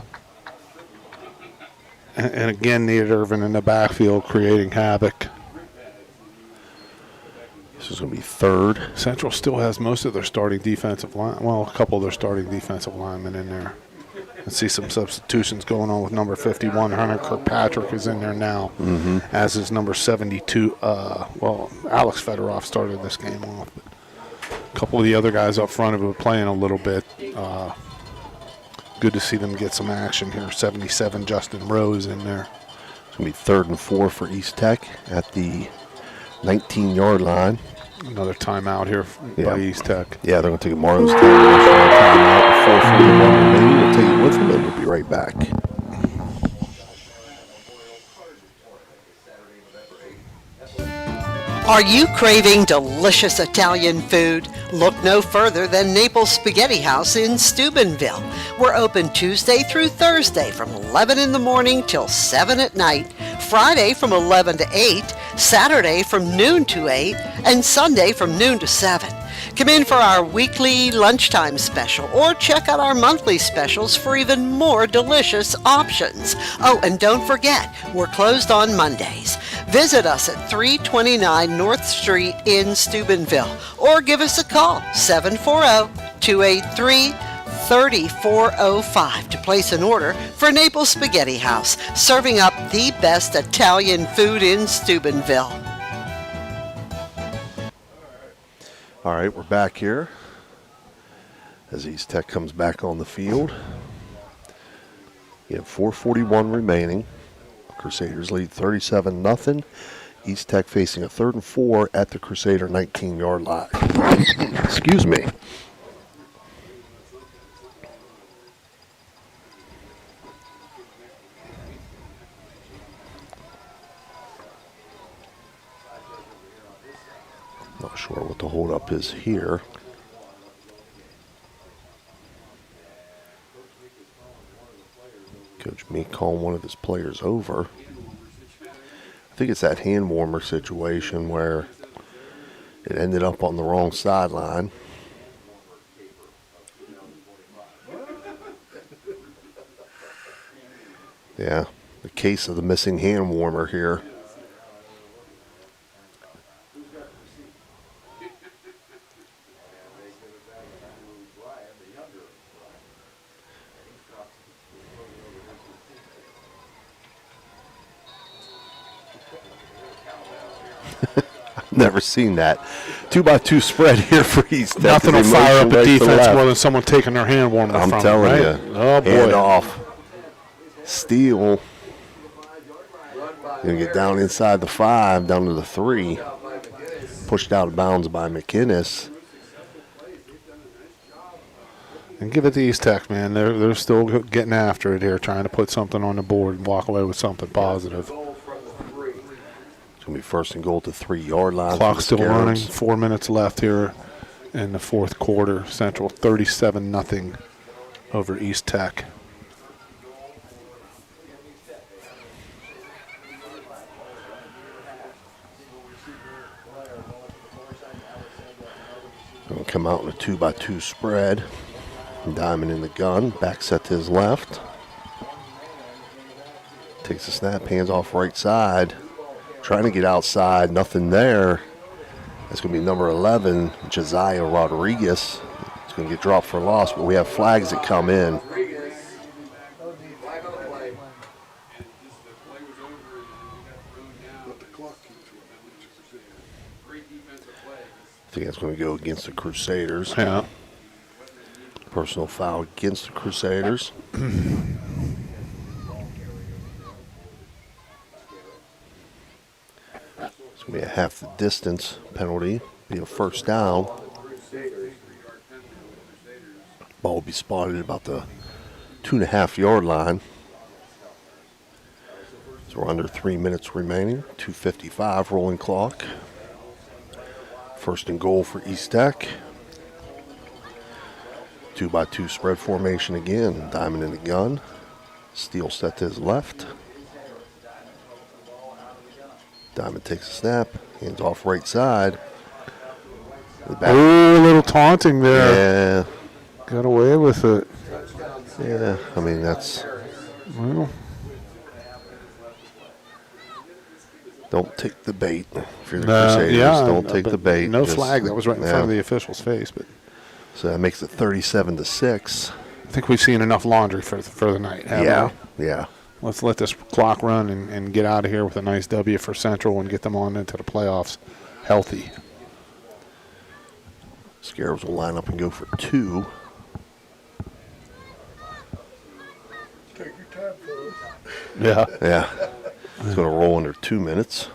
And again, Nate Irvin in the backfield creating havoc. This is going to be 3rd. Central still has most of their starting defensive line. Well, a couple of their starting defensive linemen in there. Let's see some substitutions going on with number 51. Hunter Kirkpatrick is in there now, as is number 72. Alex Fedorov started this game off. But a couple of the other guys up front have been playing a little bit. good to see them get some action here. 77, Justin Rose in there. It's going to be 3rd and 4 for East Tech at the 19-yard line. Another timeout here by East Tech. Yeah, they're going to take Mario's timeout. 4:41 remaining. We'll take it with them, and we'll be right back. Are you craving delicious Italian food? Look no further than Naples Spaghetti House in Steubenville. We're open Tuesday through Thursday from 11 in the morning till 7 at night, Friday from 11 to 8, Saturday from noon to 8, and Sunday from noon to 7. Come in for our weekly lunchtime special or check out our monthly specials for even more delicious options. Oh, and don't forget, we're closed on Mondays. Visit us at 329 North Street in Steubenville or give us a call, 740-283-3405 to place an order for Naples Spaghetti House, serving up the best Italian food in Steubenville. All right, we're back here as East Tech comes back on the field. You have 4:41 remaining. Crusaders lead 37-0. East Tech facing a 3rd and 4 at the Crusader 19-yard line. Excuse me. Not sure what the holdup is here. Coach Meek calling one of his players over. I think it's that hand warmer situation where it ended up on the wrong sideline. Yeah, the case of the missing hand warmer here. Never seen that. 2-by-2 spread here for East Tech. Nothing will fire up a defense more than someone taking their hand warmer from them. I'm telling you. Oh, boy. Hand off. Steal. Going to get down inside the 5, down to the 3. Pushed out of bounds by McInnes. And give it to East Tech, man. They're still getting after it here, trying to put something on the board and walk away with something positive. It's going to be 1st and goal to 3-yard line. Clock still running. 4 minutes left here in the 4th quarter. Central 37-0 over East Tech. Going to come out in a 2-by-2 spread. Diamond in the gun. Back set to his left. Takes a snap. Hands off right side. Trying to get outside, nothing there. That's going to be number 11, Josiah Rodriguez. It's going to get dropped for loss, but we have flags that come in. I think that's going to go against the Crusaders. Yeah. Personal foul against the Crusaders. It's going to be a half the distance penalty. Be a 1st down. Ball will be spotted about the 2.5-yard line. So we're under 3 minutes remaining. 2:55 rolling clock. 1st and goal for East Tech. 2-by-2 spread formation again. Diamond in the gun. Steele set to his left. Diamond takes a snap. Hands off right side. Oh, a little taunting there. Yeah. Got away with it. Yeah, I mean, that's... Well, don't take the bait. If you're the Crusaders, don't take the bait. No flag. That was right in front of the official's face. But so that makes it 37-6. I think we've seen enough laundry for the night. Yeah, yeah. Let's let this clock run and get out of here with a nice W for Central and get them on into the playoffs healthy. Scarabs will line up and go for 2. Yeah. Yeah. It's going to roll under 2 minutes.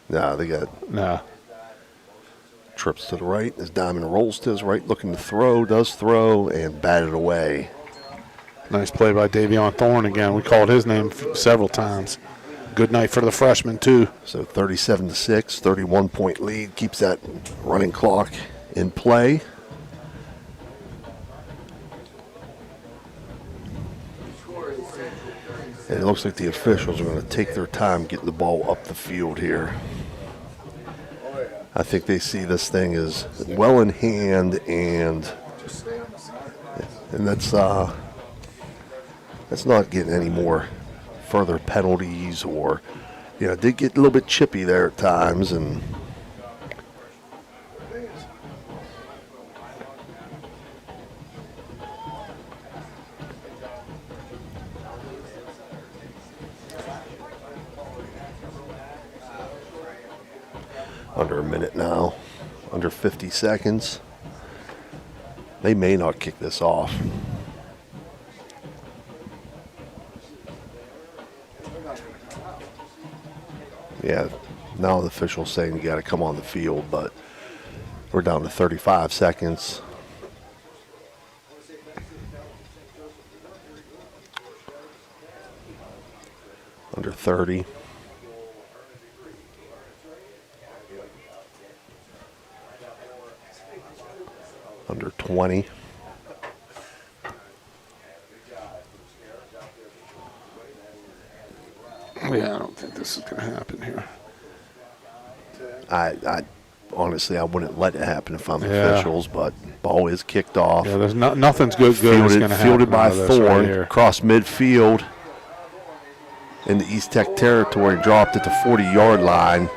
Nah, they got trips to the right. As Diamond rolls to his right, looking to throw, does throw, and batted away. Nice play by Davion Thorne again. We called his name several times. Good night for the freshman, too. So 37-6, 31-point lead. Keeps that running clock in play. And it looks like the officials are going to take their time getting the ball up the field here. I think they see this thing as well in hand, and that's not getting any more further penalties, or it did get a little bit chippy there at times, and under a minute now, under 50 seconds. They may not kick this off. Yeah, now the official's saying you got to come on the field, but we're down to 35 seconds. Under 30. Under 20. Yeah, I don't think this is going to happen here. I honestly, I wouldn't let it happen if I'm officials, but ball is kicked off. Yeah, there's nothing's good is going to happen. Fielded by Thorne, right across midfield into East Tech territory, dropped at the 40-yard line.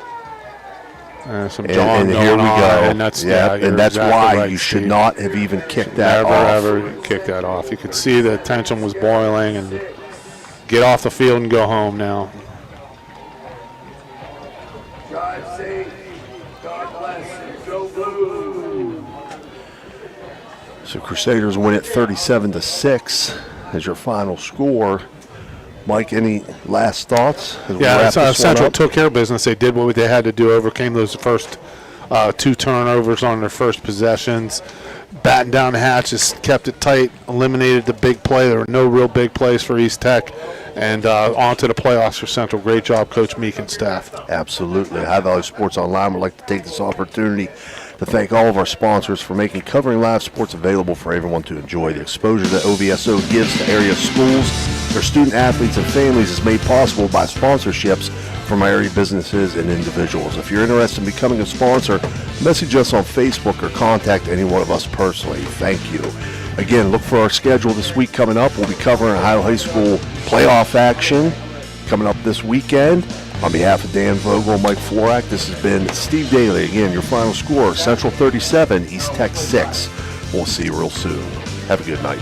Some and jawing here we going on, go. and that's and that's exactly why right, you should Steve. not have even kicked that Never, off. ever kick that off. You could see the tension was boiling, and get off the field and go home now. Drive safe. God bless. Go Blue. So Crusaders win it 37-6 as your final score. Mike, any last thoughts? Central took care of business. They did what they had to do, overcame those first 2 turnovers on their first possessions. Batting down the hatches, kept it tight, eliminated the big play. There were no real big plays for East Tech. And on to the playoffs for Central. Great job, Coach Meek and staff. Absolutely. High Value Sports Online would like to take this opportunity to thank all of our sponsors for making covering live sports available for everyone to enjoy. The exposure that OVSO gives to area schools, their student athletes, and families is made possible by sponsorships from area businesses and individuals. If you're interested in becoming a sponsor, message us on Facebook or contact any one of us personally. Thank you. Again, look for our schedule this week coming up. We'll be covering Ohio High School playoff action coming up this weekend. On behalf of Dan Vogel and Mike Florak, this has been Steve Daly. Again, your final score, Central 37, East Tech 6. We'll see you real soon. Have a good night.